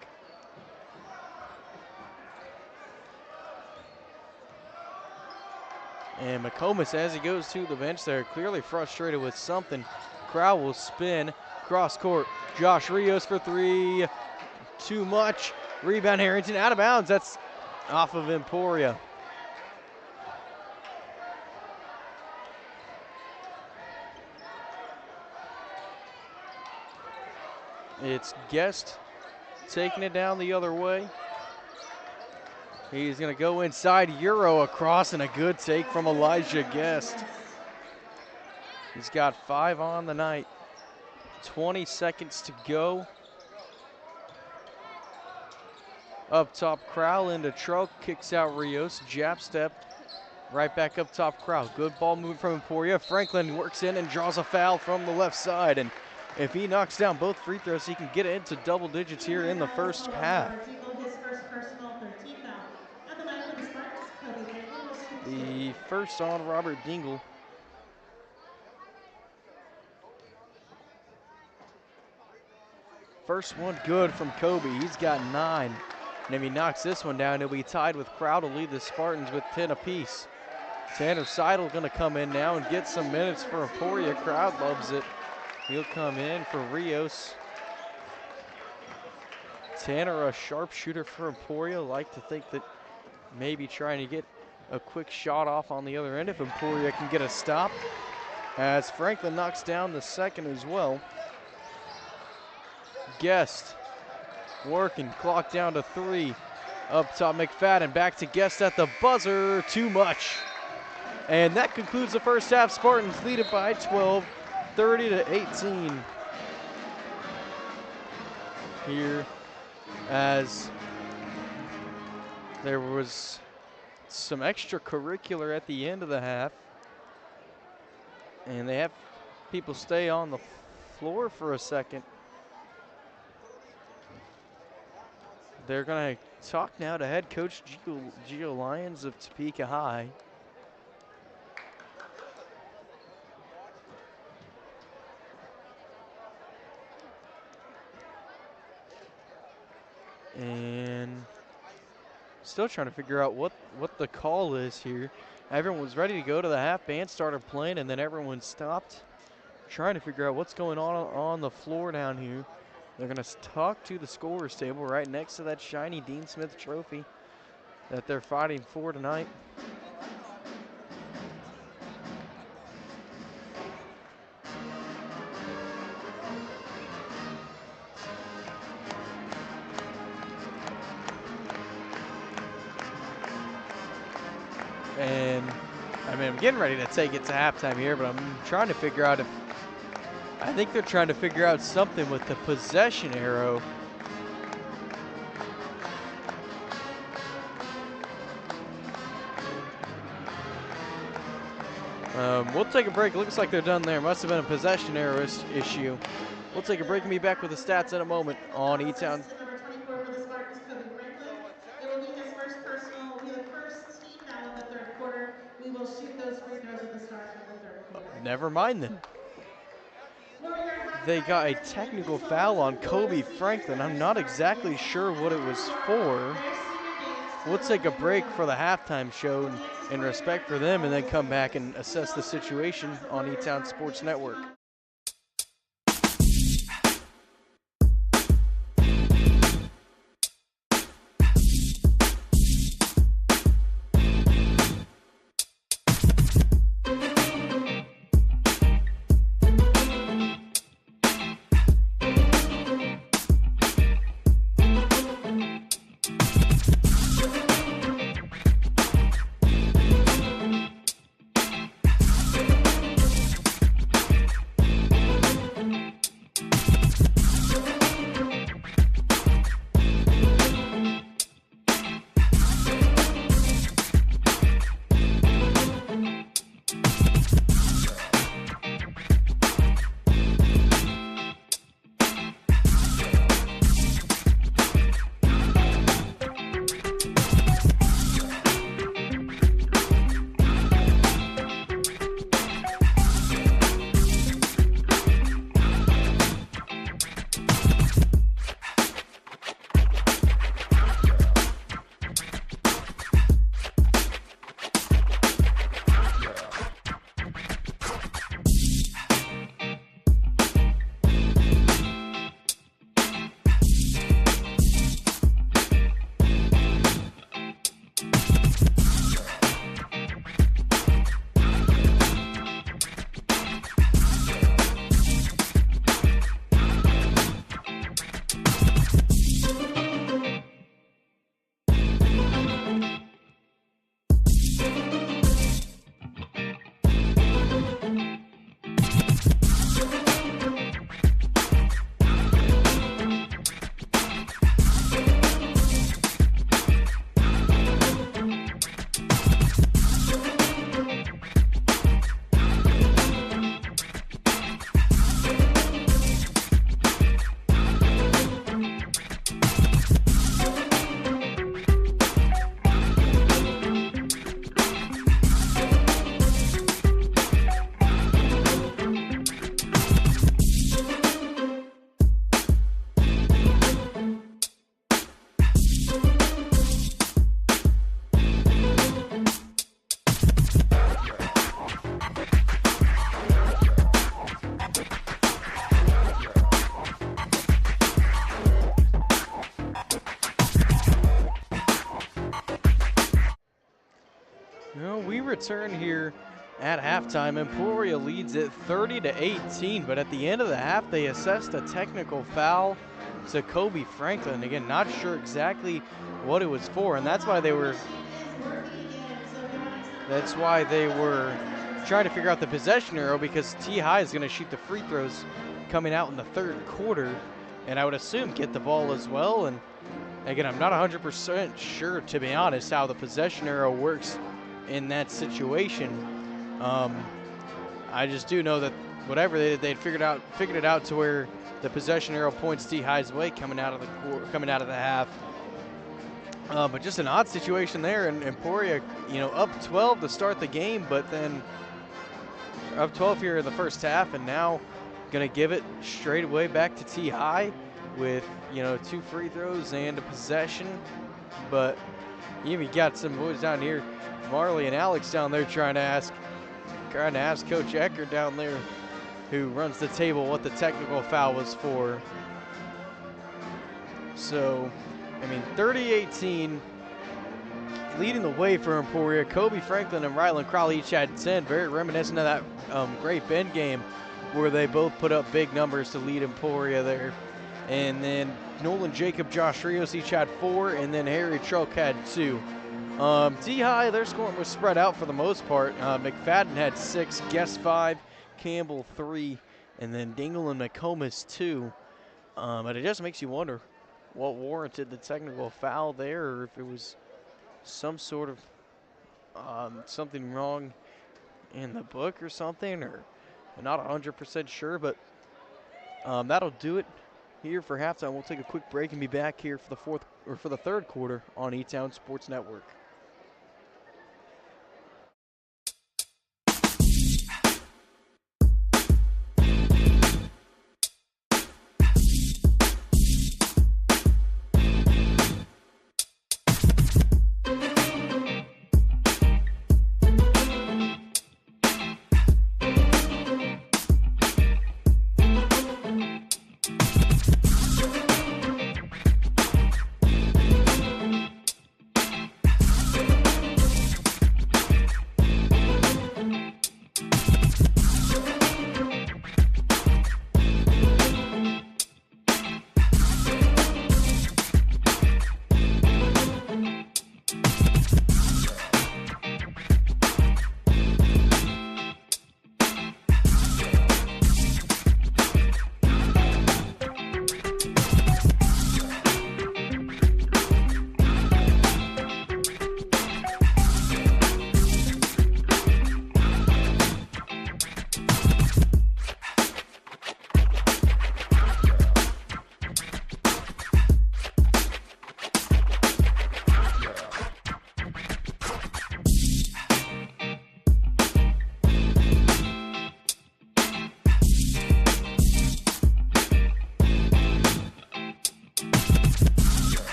S1: And McComas, as he goes to the bench there, clearly frustrated with something. Crowell will spin, cross court. Josh Rios for three, too much. Rebound Harrington, out of bounds. That's off of Emporia. It's Guest taking it down the other way. He's going to go inside, Euro across, and a good take from Elijah Guest. He's got 5 on the night. 20 seconds to go. Up top, Crowell into Trulk, kicks out Rios, jab step, right back up top, Crowell. Good ball movement from Emporia. Franklin works in and draws a foul from the left side, and if he knocks down both free throws, he can get into double digits here in the first half. The first on Robert Dingle. First one good from Kobe. He's got 9. And if he knocks this one down, he'll be tied with Crowell to lead the Spartans with 10 apiece. Tanner Seidel going to come in now and get some minutes for Emporia. Crowd loves it. He'll come in for Rios. Tanner, a sharpshooter for Emporia. Like to think that maybe trying to get a quick shot off on the other end if Emporia can get a stop. As Franklin knocks down the second as well. Guest working, clock down to 3. Up top, McFadden back to Guest at the buzzer. Too much. And that concludes the first half. Spartans lead it by 12, 30-18. Here, as there was some extracurricular at the end of the half. And they have people stay on the floor for a second. They're going to talk now to head coach Gio Lyons of Topeka High. And still trying to figure out what the call is here. Everyone was ready to go to the half. Band started playing, and then everyone stopped, trying to figure out what's going on the floor down here. They're going to talk to the scorer's table right next to that shiny Dean Smith trophy that they're fighting for tonight. And I mean, I'm getting ready to take it to halftime here, but I'm trying to figure out if, I think they're trying to figure out something with the possession arrow. We'll take a break. Looks like they're done there. Must have been a possession arrow issue. We'll take a break and be back with the stats in a moment on E-Town.
S2: Number 24 for the Spartans, Kobe Franklin. It will be his first personal, will be the first team foul in the third quarter. We will shoot those free throws at the start of the third quarter.
S1: Never mind then. They got a technical foul on Kobe Franklin. I'm not exactly sure what it was for. We'll take a break for the halftime show in respect for them, and then come back and assess the situation on E-Town Sports Network. We return here at halftime. Emporia leads it 30-18, but at the end of the half, they assessed a technical foul to Kobe Franklin. Again, not sure exactly what it was for, and that's why they were trying to figure out the possession arrow, because T-High is going to shoot the free throws coming out in the third quarter, and I would assume get the ball as well. And
S4: Again, I'm not 100% sure, to be honest, how the possession arrow works in that situation. I just do know that whatever they did, they figured it out to where the possession arrow points T-High's way coming out of the half. But just an odd situation there, and Emporia, up 12 to start the game, but then up 12 here in the first half, and now gonna give it straight away back to T-High with 2 free throws and a possession. But you even got some boys down here, Marley and Alex down there trying to ask Coach Ecker down there, who runs the table, what the technical foul was for. So, 30-18, leading the way for Emporia. Kobe Franklin and Rylan Crowley each had 10, very reminiscent of that Great Bend game where they both put up big numbers to lead Emporia there. And then Nolan Jacob, Josh Rios each had 4, and then Harry Trelk had 2. T-High, their scoring was spread out for the most part. McFadden had 6, Guest 5, Campbell 3, and then Dingle and McComas 2. But it just makes you wonder what warranted the technical foul there, or if it was some sort of something wrong in the book or something, or I'm not 100% sure, but that'll do it here for halftime. We'll take a quick break and be back here for the third quarter on E-Town Sports Network.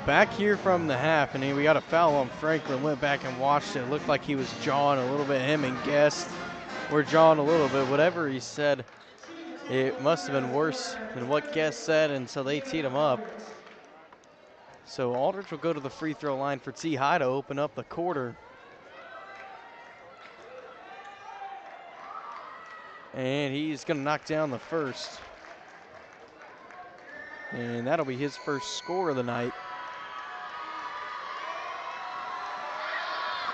S4: back here from the half, and we got a foul on Franklin. Went back and watched it. Looked like he was jawing a little bit. Him and Guest were jawing a little bit. Whatever he said, it must have been worse than what Guest said, and so they teed him up. So Aldridge will go to the free throw line for T High to open up the quarter. And he's going to knock down the first. And that'll be his first score of the night.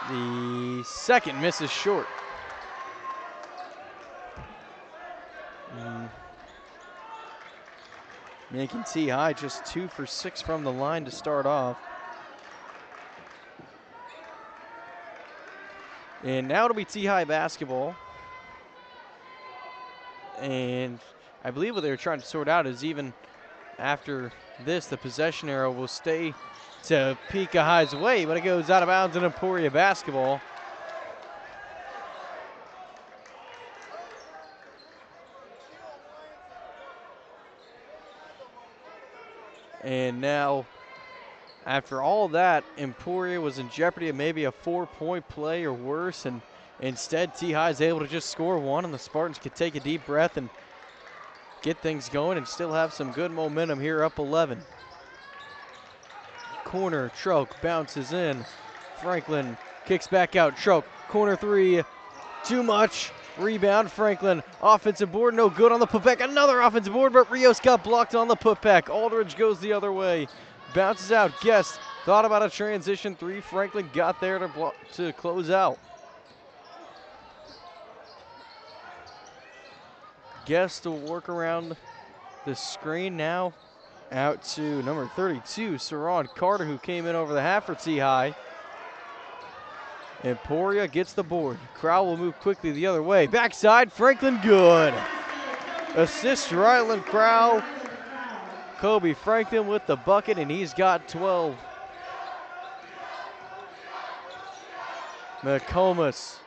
S4: The second misses short. Making T High just 2 for 6 from the line to start off. And now it'll be T High basketball. And I believe what they were trying to sort out is even after this, the possession arrow will stay Topeka High's way, but it goes out of bounds in Emporia basketball. And now, after all that, Emporia was in jeopardy of maybe a 4-point play or worse, and instead T High is able to just score one, and the Spartans could take a deep breath and get things going and still have some good momentum here, up 11. Corner, Troke bounces in. Franklin kicks back out. Troke, corner three, too much. Rebound, Franklin. Offensive board, no good on the putback. Another offensive board, but Rios got blocked on the putback. Aldridge goes the other way. Bounces out. Guest thought about a transition three. Franklin got there to close out. Guest will work around the screen now. Out to number 32, Saron Carter, who came in over the half for T High. Emporia gets the board. Crowell will move quickly the other way. Backside, Franklin, good. Assist Ryland Crowell. Kobe Franklin with the bucket, and he's got 12. McComas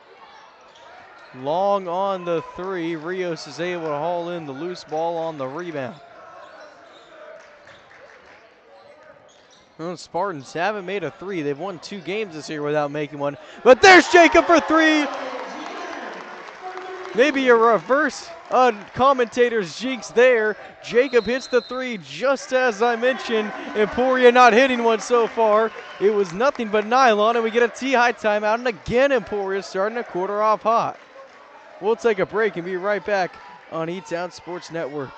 S4: long on the three. Rios is able to haul in the loose ball on the rebound. Well, the Spartans haven't made a three. They've won 2 games this year without making one. But there's Jacob for three. Maybe a reverse commentator's jinx there. Jacob hits the three just as I mentioned. Emporia not hitting one so far. It was nothing but nylon, and we get a T-High timeout. And again, Emporia starting a quarter off hot. We'll take a break and be right back on E-Town Sports Network.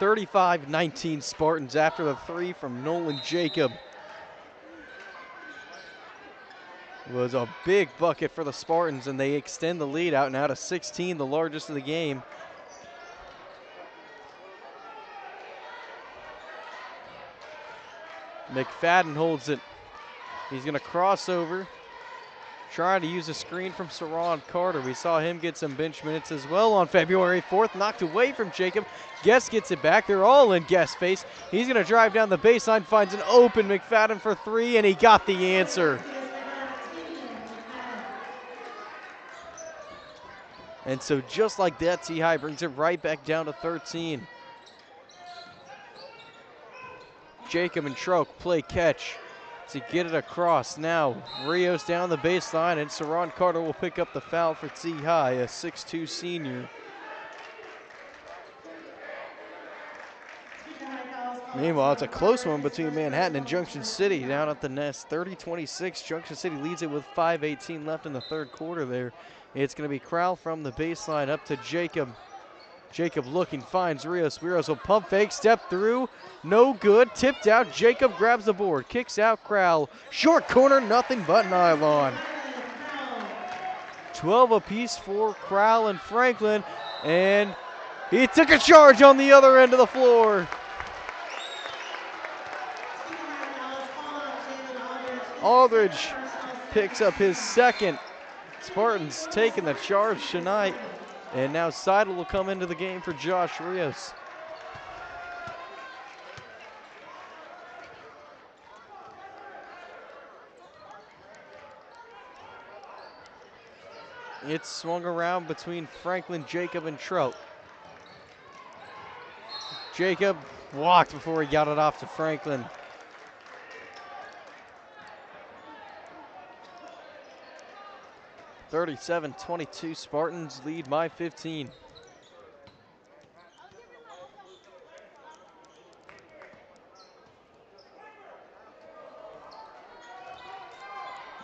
S4: (35-19) Spartans after the three from Nolan Jacob. It was a big bucket for the Spartans, and they extend the lead out now to 16, the largest of the game. McFadden holds it. He's going to cross over, trying to use a screen from Saron Carter. We saw him get some bench minutes as well on February 4th. Knocked away from Jacob. Guest gets it back. They're all in Guest's face. He's going to drive down the baseline, finds an open McFadden for three, and he got the answer. And so just like that, T-High brings it right back down to 13. Jacob and Troke play catch to get it across. Now Rios down the baseline, and Saron Carter will pick up the foul for T-High, a 6'2" senior. Meanwhile, it's a close one between Manhattan and Junction City down at the Nest. 30-26, Junction City leads it with 5:18 left in the third quarter there. It's going to be Crowell from the baseline up to Jacob. Jacob looking, finds Rios. Rios will pump fake, step through, no good, tipped out. Jacob grabs the board, kicks out Crowell. Short corner, nothing but nylon. 12 apiece for Crowell and Franklin, and He took a charge on the other end of the floor. Aldridge picks up his second. Spartans taking the charge tonight. And now Seidel will come into the game for Josh Rios. It's swung around between Franklin, Jacob, and Trout. Jacob walked before he got it off to Franklin. (37-22) Spartans lead by 15.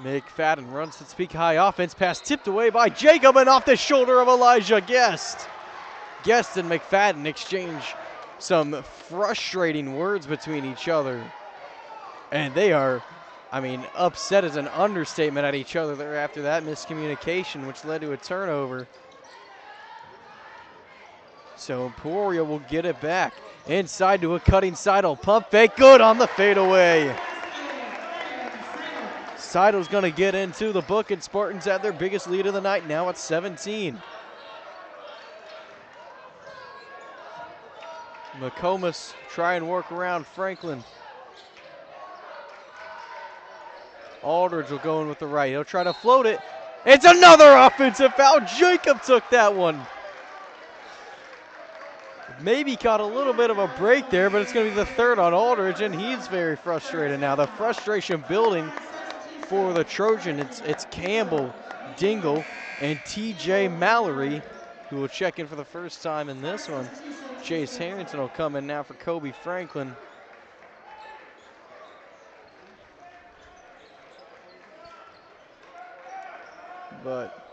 S4: McFadden runs to Topeka High offense. Pass tipped away by Jacob and off the shoulder of Elijah Guest. Guest and McFadden exchange some frustrating words between each other. And they are, I mean, upset is an understatement at each other there after that miscommunication, which led to a turnover. So Emporia will get it back. Inside to a cutting Seidel. Pump fake, good on the fadeaway. Seidel's gonna get into the book, and Spartans have their biggest lead of the night, now at 17. McComas try and work around Franklin. Aldridge will go in with the right. He'll try to float it. It's another offensive foul. Jacob took that one. Maybe caught a little bit of a break there, but it's going to be the third on Aldridge, and he's very frustrated now. The frustration building for the Trojan. It's Campbell, Dingle, and TJ Mallory, who will check in for the first time in this one. Chase Harrington will come in now for Kobe Franklin. But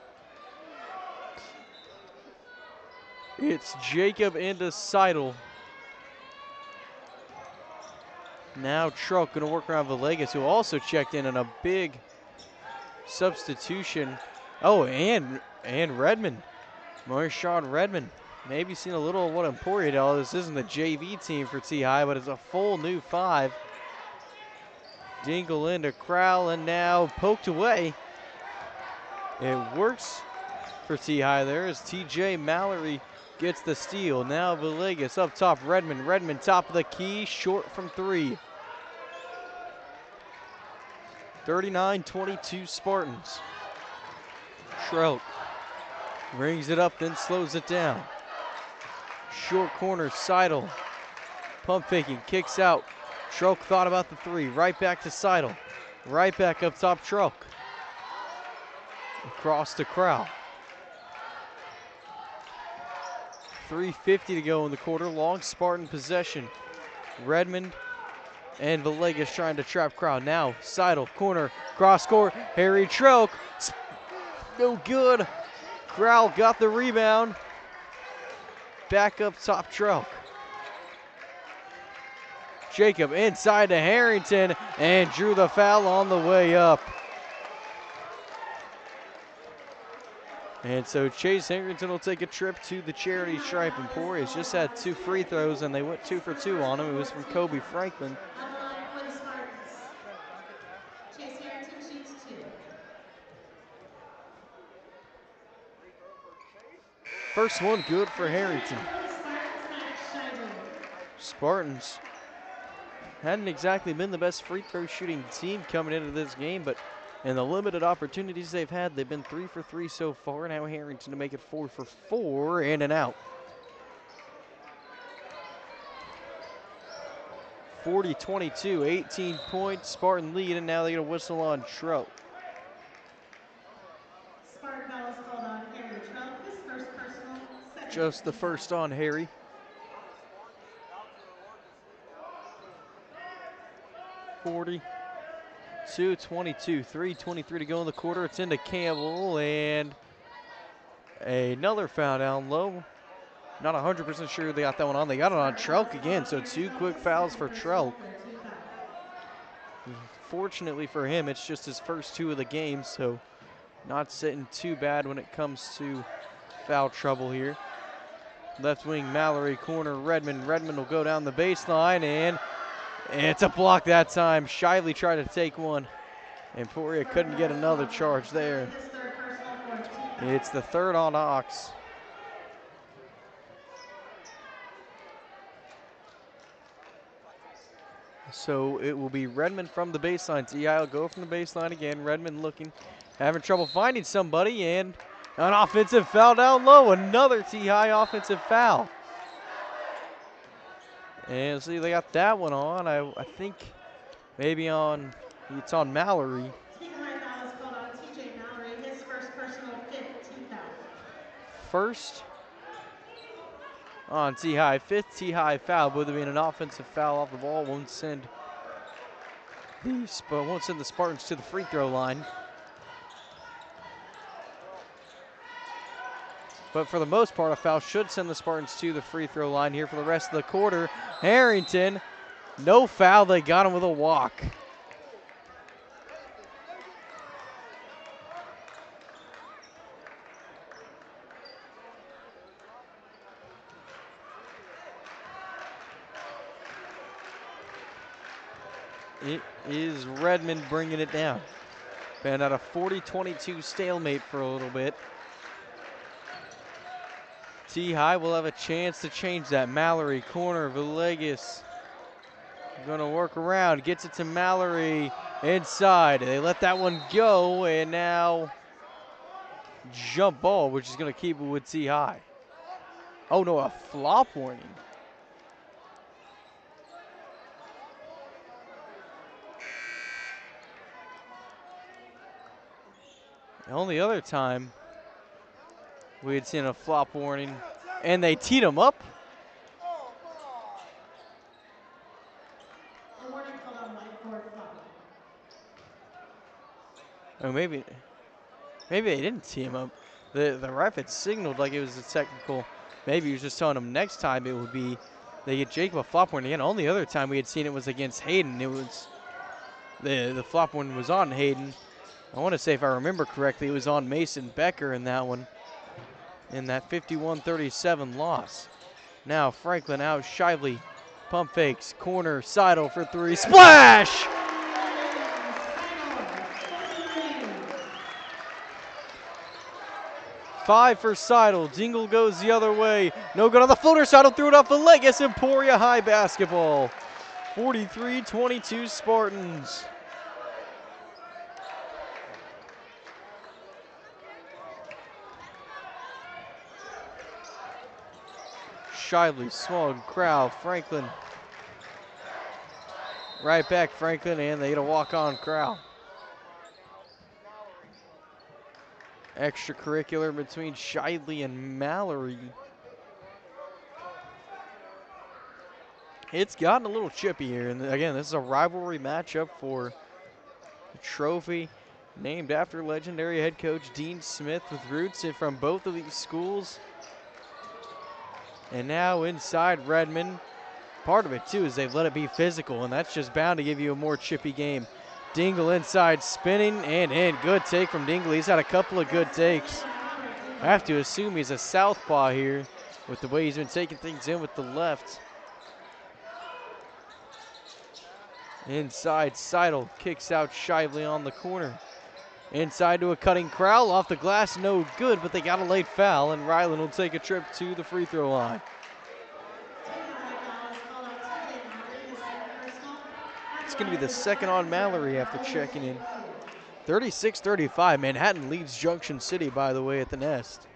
S4: it's Jacob into Seidel. Now Truck gonna work around Villegas, who also checked in on a big substitution. Oh, and Redmond, Marshawn Redmond. Maybe seen a little of what Emporia did. This isn't the JV team for T-High, but it's a full new 5. Dingle into Crowell, and now poked away. It works for T-High there as TJ Mallory gets the steal. Now Villegas up top, Redmond. Redmond top of the key, short from 3. 39-22 Spartans. Schrock brings it up, then slows it down. Short corner, Seidel. Pump faking, kicks out. Schrock thought about the 3. Right back to Seidel. Right back up top, Schrock. Across to Crowell. 3:50 to go in the quarter. Long Spartan possession. Redmond and Villegas trying to trap Crowell. Now Seidel, corner, cross court. Harry Troke. No good. Crowell got the rebound. Back up top, Troke. Jacob inside to Harrington and drew the foul on the way up. And so Chase Harrington will take a trip to the charity stripe. Emporia's just had 2 free throws, and they went 2 for 2 on him. It was from Kobe Franklin.
S2: Chase Harrington shoots 2.
S4: First one good for Harrington. Spartans hadn't exactly been the best free throw shooting team coming into this game, but in the limited opportunities they've had, they've been 3 for 3 so far. Now Harrington to make it 4 for 4 and an out. 40-22, 18 points, Spartan lead, and now they get a whistle on Trout.
S2: Spartan foul is called on Harry Trout, his first personal, second.
S4: Just the first on Harry. (40-22, 3:23 to go in the quarter. It's into Campbell, and another foul down low. Not 100% sure they got that one on. They got it on Trelk again, so 2 quick fouls for Trelk. Fortunately for him, it's just his first 2 of the game, so not sitting too bad when it comes to foul trouble here. Left wing Mallory, corner Redmond. Redmond will go down the baseline, and it's a block that time. Shively tried to take one. Emporia couldn't get another charge there. It's the third on Ox. So it will be Redmond from the baseline. T.I. will go from the baseline again. Redmond looking, having trouble finding somebody, and an offensive foul down low. Another T.I. offensive foul. And see, they got that one on. I think maybe it's on Mallory. First on T-High, fifth T-High foul, would have been an offensive foul off the ball. Won't send the Spartans to the free throw line. But for the most part, a foul should send the Spartans to the free throw line here for the rest of the quarter. Harrington, no foul. They got him with a walk. It is Redmond bringing it down. Been at a 40-22 stalemate for a little bit. T-High will have a chance to change that. Mallory, corner, Villegas. Gonna work around, gets it to Mallory inside. They let that one go, and now jump ball, which is gonna keep it with T-High. Oh no, a flop warning. The only other time we had seen a flop warning, and they teed him up. Or maybe they didn't tee him up. The ref had signaled like it was a technical. Maybe he was just telling them next time it would be they get Jacob a flop warning again. Only other time we had seen it was against Hayden. It was the flop warning was on Hayden. I want to say, if I remember correctly, it was on Mason Becker in that one, in that 51-37 loss. Now Franklin out, Shively, pump fakes, corner, Seidel for three, splash! Five for Seidel, Dingle goes the other way, no good on the floater, Seidel threw it off the leg. It's Emporia High basketball, 43-22 Spartans. Shively, small crowd, Franklin. Right back Franklin, and they get a walk-on crowd. Extracurricular between Shively and Mallory. It's gotten a little chippy here, and again, this is a rivalry matchup for the trophy named after legendary head coach Dean Smith, with roots from both of these schools. And now inside Redmond. Part of it too is they've let it be physical, and that's just bound to give you a more chippy game. Dingle inside, spinning and in. Good take from Dingle. He's had a couple of good takes. I have to assume he's a southpaw here with the way he's been taking things in with the left. Inside, Seidel kicks out Shively on the corner. Inside to a cutting Crowell, off the glass, no good, but they got a late foul, and Ryland will take a trip to the free throw line. It's going to be the second on Mallory after checking in. 36-35, Manhattan leads Junction City, by the way, at the Nest.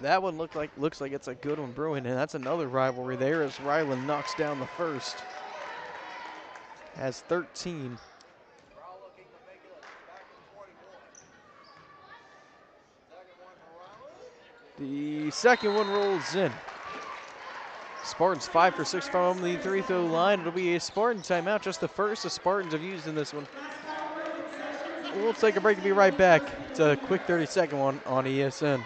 S4: That one looks like it's a good one brewing, and that's another rivalry there as Ryland knocks down the first. Has 13. The second one rolls in. Spartans 5 for 6 from the free throw line. It'll be a Spartan timeout, just the first the Spartans have used in this one. We'll take a break and be right back. It's a quick 30-second one on ESN.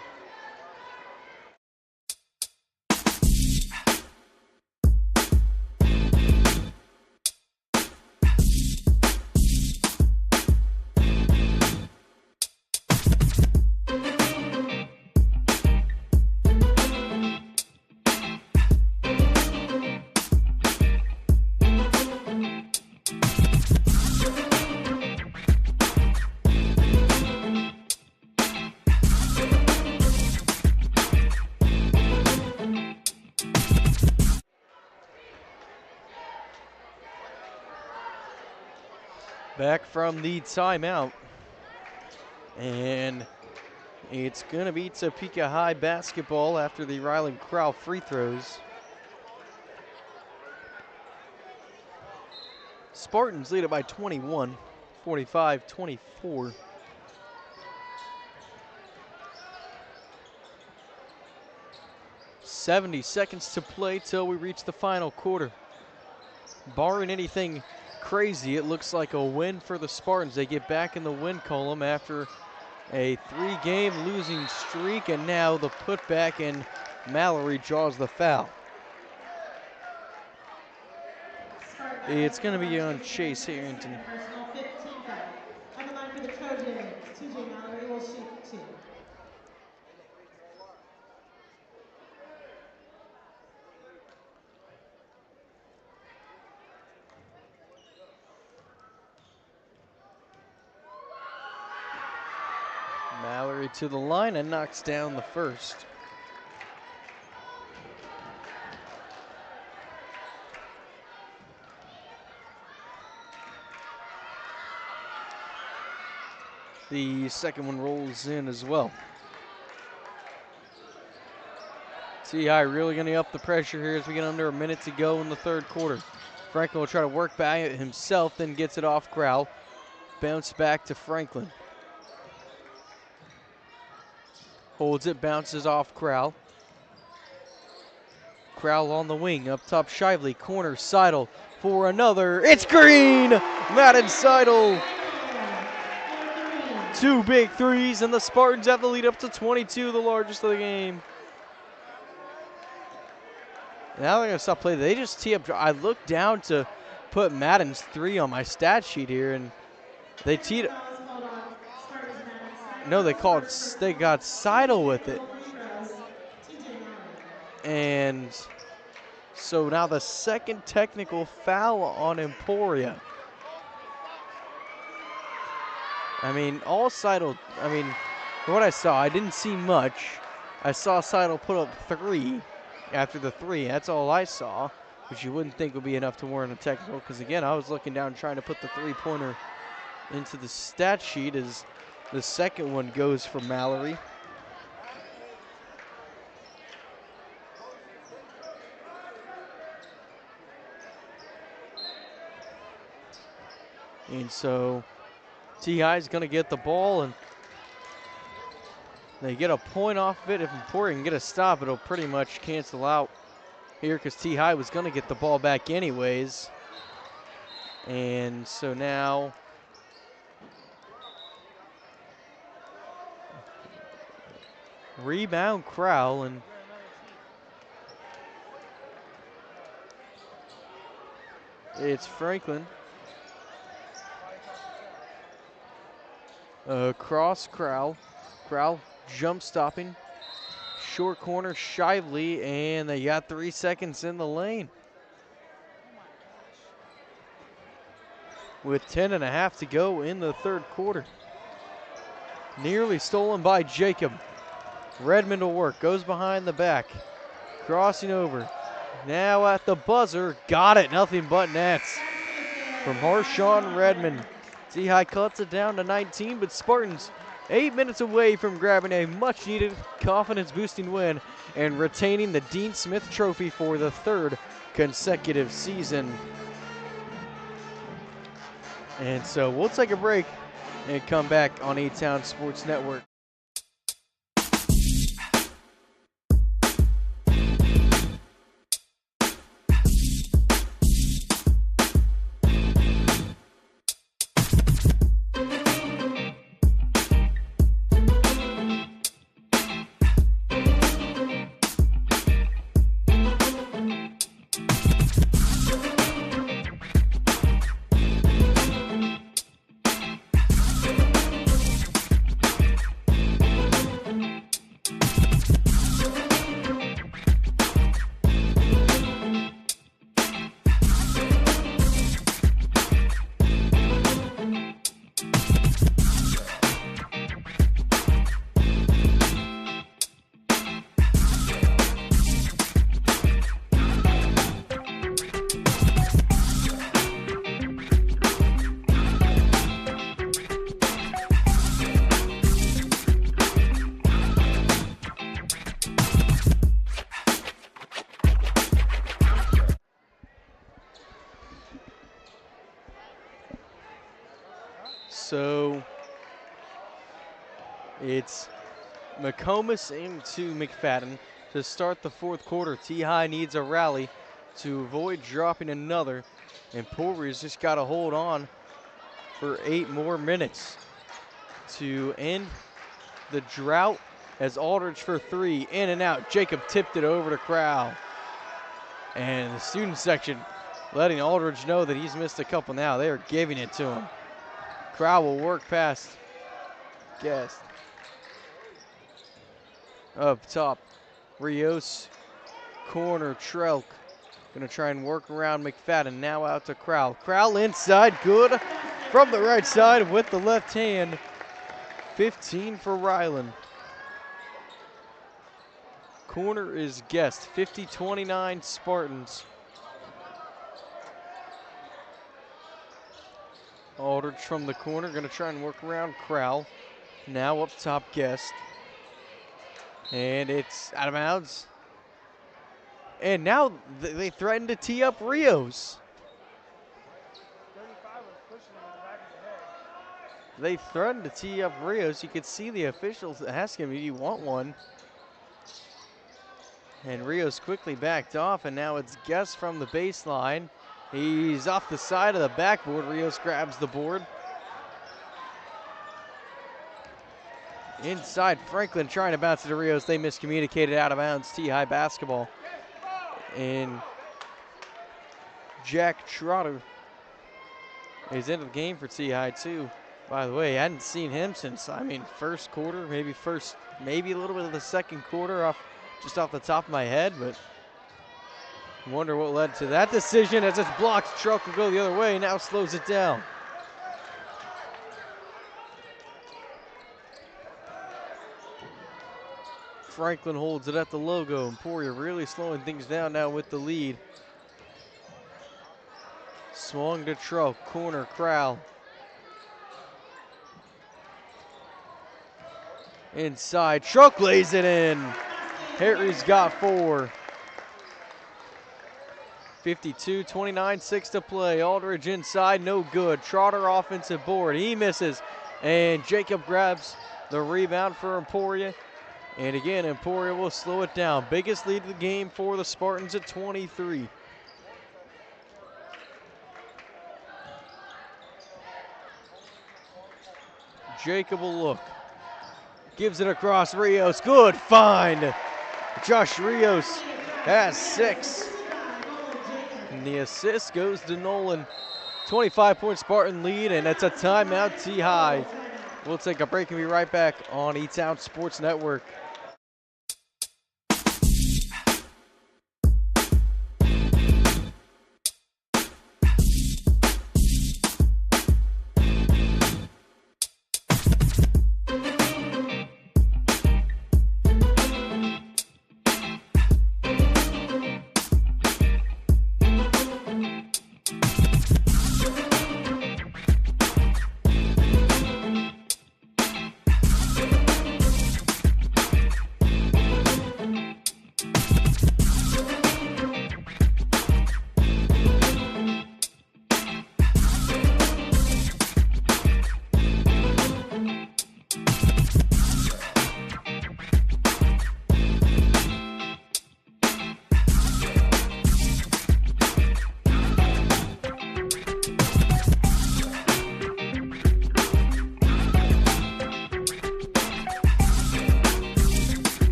S4: Back from the timeout. And it's going to be Topeka High basketball after the Ryland Crowell free throws. Spartans lead it by 21, 45-24. "70 seconds to play till we reach the final quarter. Barring anything crazy, it looks like a win for the Spartans. They get back in the win column after a 3-game losing streak, and now the putback, and Mallory draws the foul. It's going to be on Chase Harrington.
S2: Personal 15 foul. On the line for the Trojans, TJ Mallory will shoot 2.
S4: Mallory to the line and knocks down the first. The second one rolls in as well. T.I. really going to up the pressure here as we get under a minute to go in the third quarter. Franklin will try to work by it himself, then gets it off Crowell. Bounce back to Franklin. Holds it, bounces off Crowell. Crowell on the wing, up top Shively, corner, Seidel for another. It's green! Madden Seidel. 2 big threes, and the Spartans have the lead up to 22, the largest of the game. Now they're going to stop playing. They just tee up. I looked down to put Madden's 3 on my stat sheet here, and they teed up. No, they got Seidel with it. And so now the second technical foul on Emporia. I mean, all Seidel, from what I saw, I didn't see much. I saw Seidel put up 3 after the 3. That's all I saw, which you wouldn't think would be enough to warrant a technical, because again, I was looking down trying to put the 3-pointer into the stat sheet as the second one goes for Mallory. And so T.I. is going to get the ball, and they get a point off of it. If Emporia can get a stop, it'll pretty much cancel out here because T.I. was going to get the ball back anyways. And so now rebound Crowell, and it's Franklin. Cross Crowell. Crowell jump stopping. Short corner Shively, and they got 3 seconds in the lane. With 10.5 to go in the third quarter. Nearly stolen by Jacob. Redmond will work, goes behind the back. Crossing over. Now at the buzzer, got it, nothing but nets. From Harshawn Redmond. T-High cuts it down to 19, but Spartans 8 minutes away from grabbing a much-needed confidence-boosting win and retaining the Dean Smith Trophy for the 3rd consecutive season. And so we'll take a break and come back on A-Town Sports Network. So it's McComas into McFadden to start the fourth quarter. T-High needs a rally to avoid dropping another. Emporia's just got to hold on for 8 more minutes to end the drought as Aldridge for 3, in and out. Jacob tipped it over to Crowell. And the student section letting Aldridge know that he's missed a couple now. They are giving it to him. Crowell will work past Guest. Up top, Rios, corner, Trelk. Gonna try and work around McFadden, now out to Crowell. Crowell inside, good from the right side with the left hand. 15 for Ryland. Corner is Guest, 50-29 Spartans. Aldridge from the corner, gonna try and work around Crowell. Now up top, Guest. And it's out of bounds. And now they threaten to tee up Rios. They threatened to tee up Rios. You could see the officials ask him, do you want one? And Rios quickly backed off, and now it's Guest from the baseline. He's off the side of the backboard. Rios grabs the board. Inside, Franklin trying to bounce it to Rios. They miscommunicated, out of bounds. T-High basketball. And Jack Trotter is into the game for T-High too. By the way, I hadn't seen him since, first quarter, maybe a little bit of the second quarter just off the top of my head, but wonder what led to that decision as it's blocked. Truck will go the other way, now slows it down. Franklin holds it at the logo. Emporia really slowing things down now with the lead. Swung to Truck, corner, Crowell. Inside, Truck lays it in. Harry's got 4. 52-29, 6 to play. Aldridge inside, no good. Trotter offensive board, he misses. And Jacob grabs the rebound for Emporia. And again, Emporia will slow it down. Biggest lead of the game for the Spartans at 23. Jacob will look. Gives it across Rios. Good find. Josh Rios has 6. And the assist goes to Nolan. 25-point Spartan lead, and it's a timeout T-High. We'll take a break and be right back on E-Town Sports Network.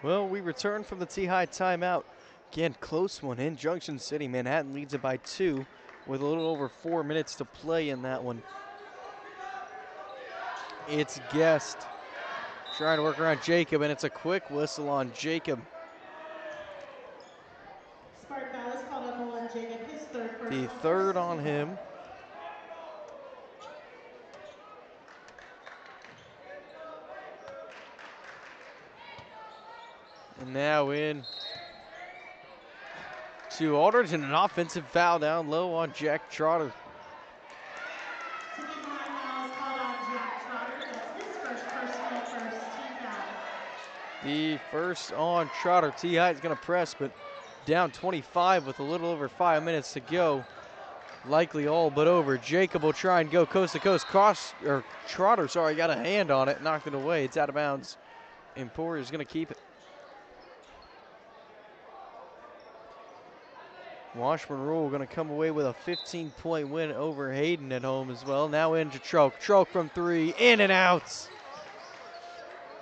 S4: Well, we return from the T-High timeout. Again, close one in Junction City. Manhattan leads it by 2 with a little over 4 minutes to play in that one. It's Guest trying to work around Jacob, and it's a quick whistle on Jacob.
S2: Spark foul is called on Nolan Jacob, his third personal.
S4: The third on him. And now in to Aldridge, and an offensive foul down low on Jack Trotter.
S2: Team foul is called on Jack Trotter. That's his first personal, first team foul.
S4: The first on Trotter. T-High is going to press, but down 25 with a little over 5 minutes to go. likely all but over. Jacob will try and go coast to coast. Trotter, sorry, got a hand on it, knocked it away. It's out of bounds. Emporia's going to keep it. Washburn Rural going to come away with a 15-point win over Hayden at home as well. Now into Trelk. Trelk from three, in and out.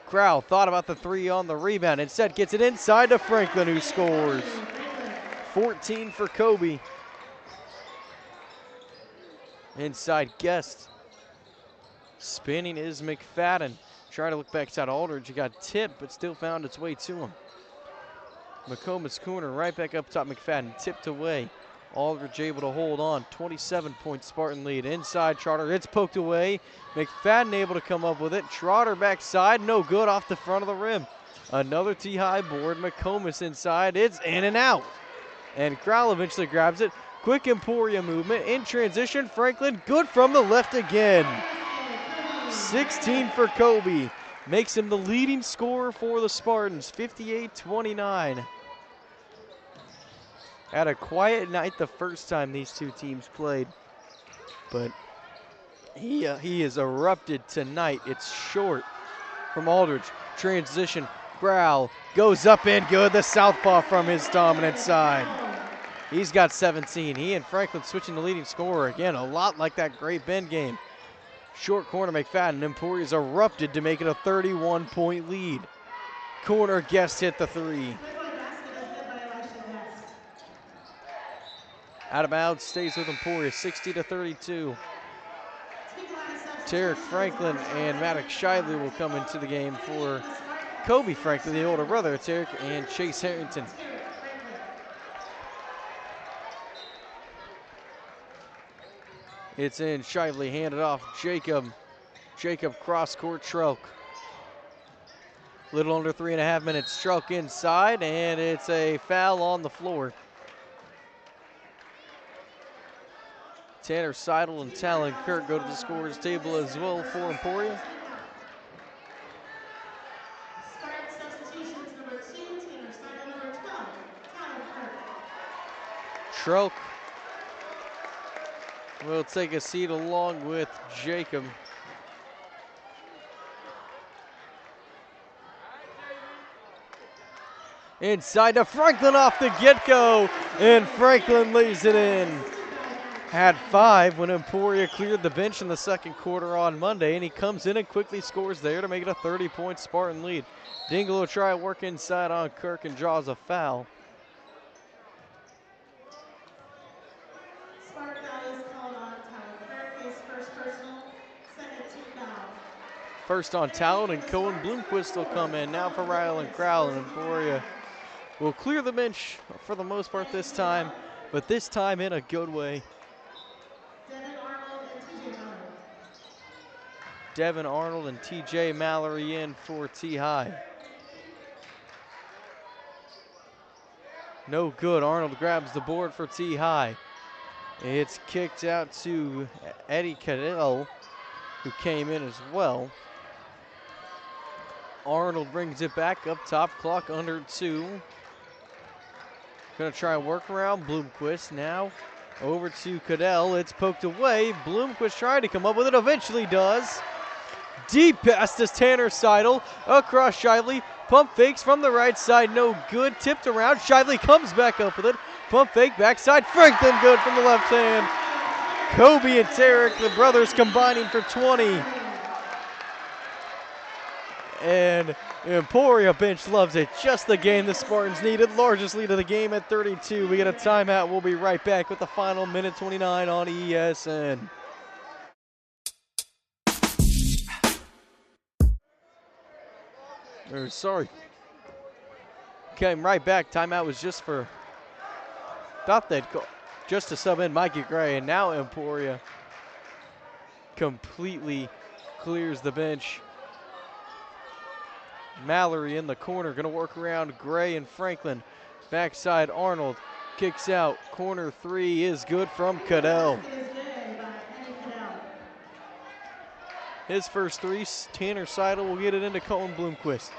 S4: Crowell thought about the three on the rebound. Instead gets it inside to Franklin, who scores. 14 for Kobe. Inside Guest. Spinning is McFadden. Trying to look backside Aldridge. He got tipped, but still found its way to him. McComas corner, right back up top. McFadden tipped away. Aldridge able to hold on. 27-point Spartan lead. Inside Trotter, it's poked away. McFadden able to come up with it. Trotter backside, no good, off the front of the rim. Another T-high board. McComas inside, it's in and out. And Crowell eventually grabs it. Quick Emporia movement in transition. Franklin, good from the left again. 16 for Kobe. Makes him the leading scorer for the Spartans, 58-29. Had a quiet night the first time these two teams played, but he has erupted tonight. It's short from Aldridge. Transition, Growl goes up and good. The southpaw from his dominant side. He's got 17. He and Franklin switching the leading scorer again, a lot like that Great Bend game. Short corner, McFadden. Emporia's erupted to make it a 31-point lead. Corner, Guest hit the three. Out of bounds, stays with Emporia, 60-32. Tarek Franklin and Maddox Shively will come into the game for Kobe Franklin, the older brother of Tarek, and Chase Harrington. It's in, Shively handed off Jacob. Jacob cross-court, Trelk. Little under 3.5 minutes. Trelk inside, and it's a foul on the floor. Tanner Seidel and Talon Kirk go to the scorer's table as well for Emporia.
S2: Start substitutions, number 2, Tanner Seidel, number 12, Talon Kirk.
S4: Trelk will take a seat along with Jacob. Inside to Franklin off the get-go, and Franklin lays it in. Had 5 when Emporia cleared the bench in the second quarter on Monday, and he comes in and quickly scores there to make it a 30-point Spartan lead. Dingle will try to work inside on Kirk and draws a foul.
S2: Spartan foul is called on Talon Kirk, his first personal, second team foul.
S4: First on Talon, and Cohen Bloomquist will come in now for Ryland Crowell, and Emporia will clear the bench for the most part this time, but this time in a good way. Devin Arnold and TJ Mallory in for T-High. No good. Arnold grabs the board for T-High. It's kicked out to Eddie Cadell, who came in as well. Arnold brings it back up top, clock under 2. Gonna try and work around Bloomquist now. Over to Cadell, it's poked away. Bloomquist trying to come up with it, eventually does. Deep pass to Tanner Seidel, across Shively. Pump fakes from the right side, no good. Tipped around, Shively comes back up with it. Pump fake backside, Franklin good from the left hand. Kobe and Tarek, the brothers, combining for 20. And Emporia bench loves it. Just the game the Spartans needed. Largest lead of the game at 32. We get a timeout. We'll be right back with the final minute 29 on ESN. Sorry. Came right back. Timeout was just for, thought they'd go just to sub in Mikey Gray, and now Emporia completely clears the bench. Mallory in the corner, gonna work around Gray and Franklin. Backside Arnold, kicks out, corner 3 is good from Cadell. His first 3, Tanner Seidel will get it into Colin Bloomquist.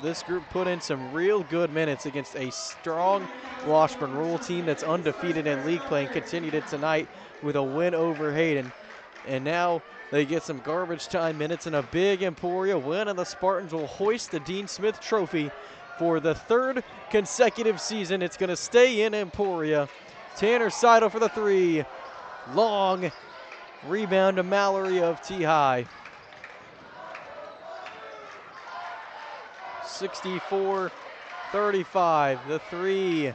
S4: this group put in some real good minutes against a strong Washburn Rural team that's undefeated in league play and continued it tonight with a win over Hayden. And now they get some garbage time minutes and a big Emporia win, and the Spartans will hoist the Dean Smith Trophy for the third consecutive season. It's going to stay in Emporia. Tanner Seidel for the three. Long rebound to Mallory of T-High. 64-35. The three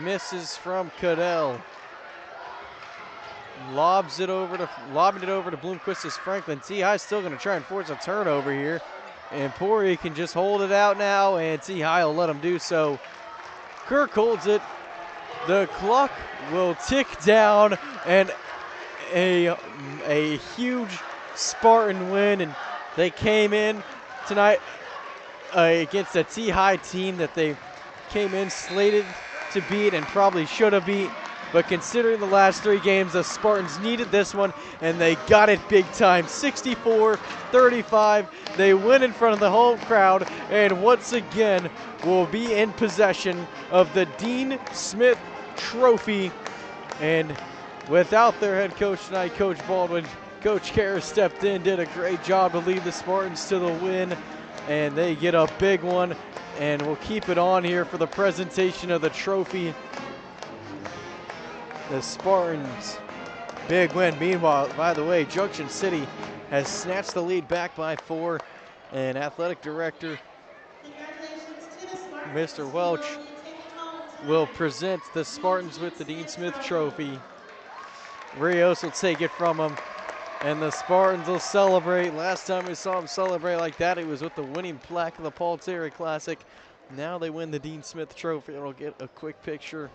S4: misses from Cadell. Lobbing it over to Bloomquist as Franklin. T-High still going to try and force a turnover here. Emporia can just hold it out now, and T-High will let them do so. Kirk holds it. The clock will tick down, and a huge Spartan win, and they came in tonight against a T-High team that they came in slated to beat and probably should have beat. But considering the last three games, the Spartans needed this one, and they got it big time. 64-35. They win in front of the home crowd, and once again will be in possession of the Dean Smith Trophy. And without their head coach tonight, Coach Baldwin, Coach Karras stepped in, did a great job to lead the Spartans to the win, and they get a big one. And we'll keep it on here for the presentation of the trophy. The Spartans, big win. Meanwhile, by the way, Junction City has snatched the lead back by 4, and athletic director Mr. Welch will present the Spartans with the Dean Smith Trophy. Rios will take it from them, and the Spartans will celebrate. Last time we saw them celebrate like that, it was with the winning plaque of the Paul Terry Classic. Now they win the Dean Smith Trophy, and we'll get a quick picture.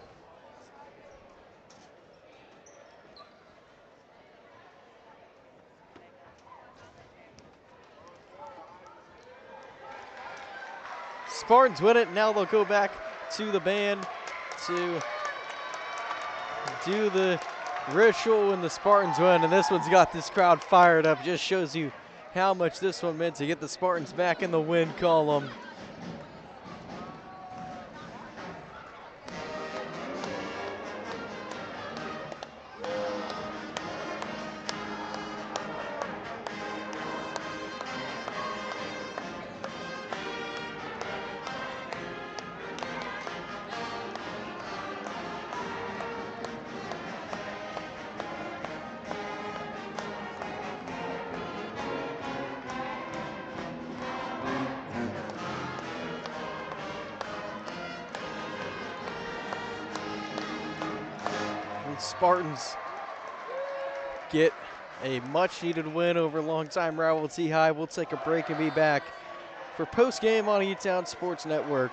S4: Spartans win it. Now they'll go back to the band to do the ritual when the Spartans win, and this one's got this crowd fired up. Just shows you how much this one meant to get the Spartans back in the win column. Spartans get a much-needed win over longtime rival T-High. We'll take a break and be back for post-game on E-Town Sports Network.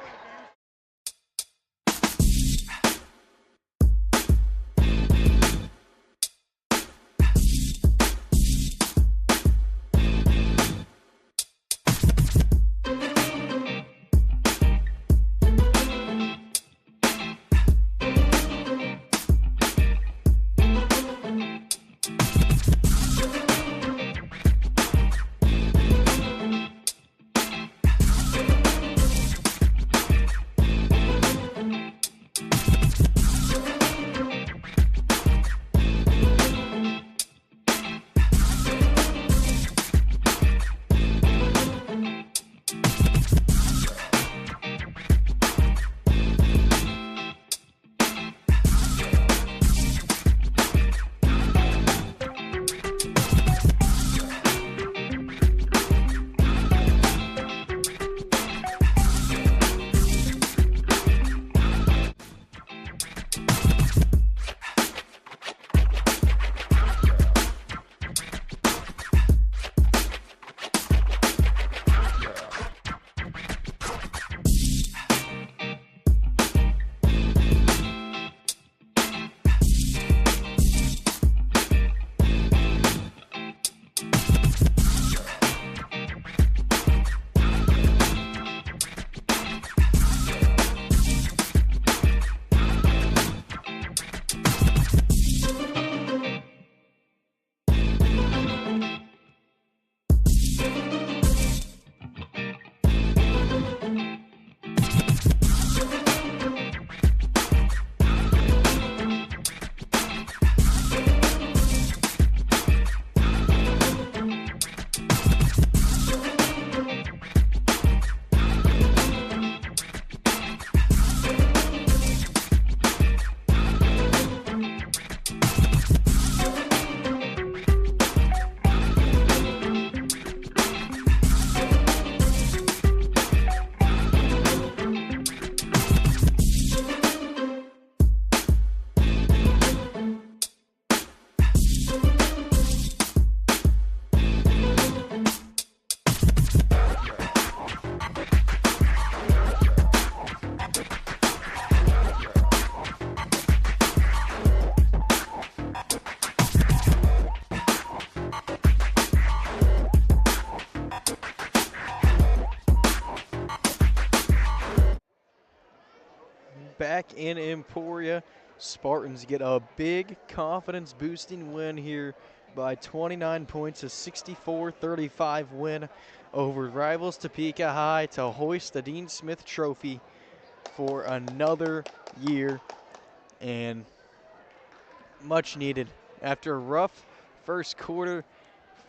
S4: back in Emporia. Spartans get a big confidence-boosting win here by 29 points, a 64-35 win over rivals Topeka High to hoist the Dean Smith Trophy for another year, and much needed. After a rough first quarter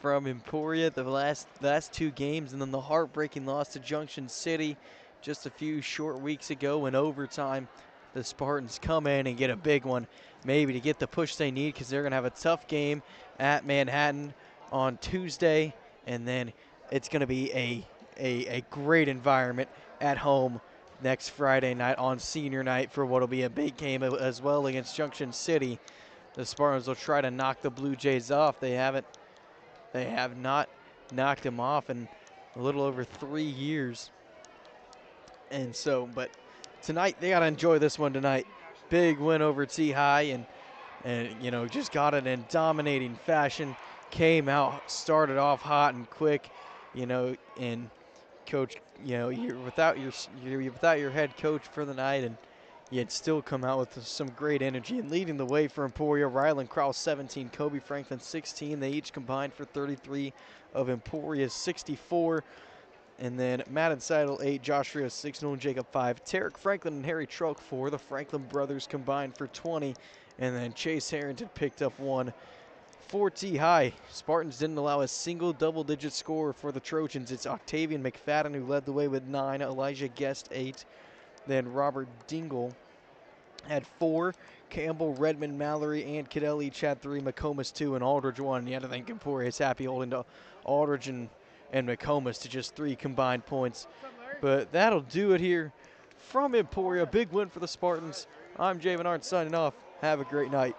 S4: from Emporia the last two games, and then the heartbreaking loss to Junction City just a few short weeks ago in overtime, the Spartans come in and get a big one, maybe to get the push they need, because they're going to have a tough game at Manhattan on Tuesday, and then it's going to be a great environment at home next Friday night on senior night for what will be a big game as well against Junction City. The Spartans will try to knock the Blue Jays off. They have not knocked them off in a little over 3 years. And so, but tonight they got to enjoy this one tonight. Big win over T-High, and you know, just got it in dominating fashion. Came out, started off hot and quick, you know, and coach, you know, you're without your head coach for the night, and you'd still come out with some great energy. And leading the way for Emporia, Rylan Crowell 17, Kobe Franklin 16. They each combined for 33 of Emporia's 64. And then Madden Seidel 8, Josh Rios 6, Nolan Jacob 5, Tarek Franklin and Harry Trulk 4. The Franklin brothers combined for 20. And then Chase Harrington picked up 1 for T-High. Spartans didn't allow a single double-digit score for the Trojans. It's Octavian McFadden who led the way with 9, Elijah Guest 8. Then Robert Dingle had 4. Campbell, Redmond, Mallory, and Cadell each had 3. McComas 2, and Aldridge 1. You have to think Emporia is happy holding to Aldridge and McComas to just 3 combined points. But that'll do it here from Emporia. Big win for the Spartans. I'm Jay Menard signing off. Have a great night.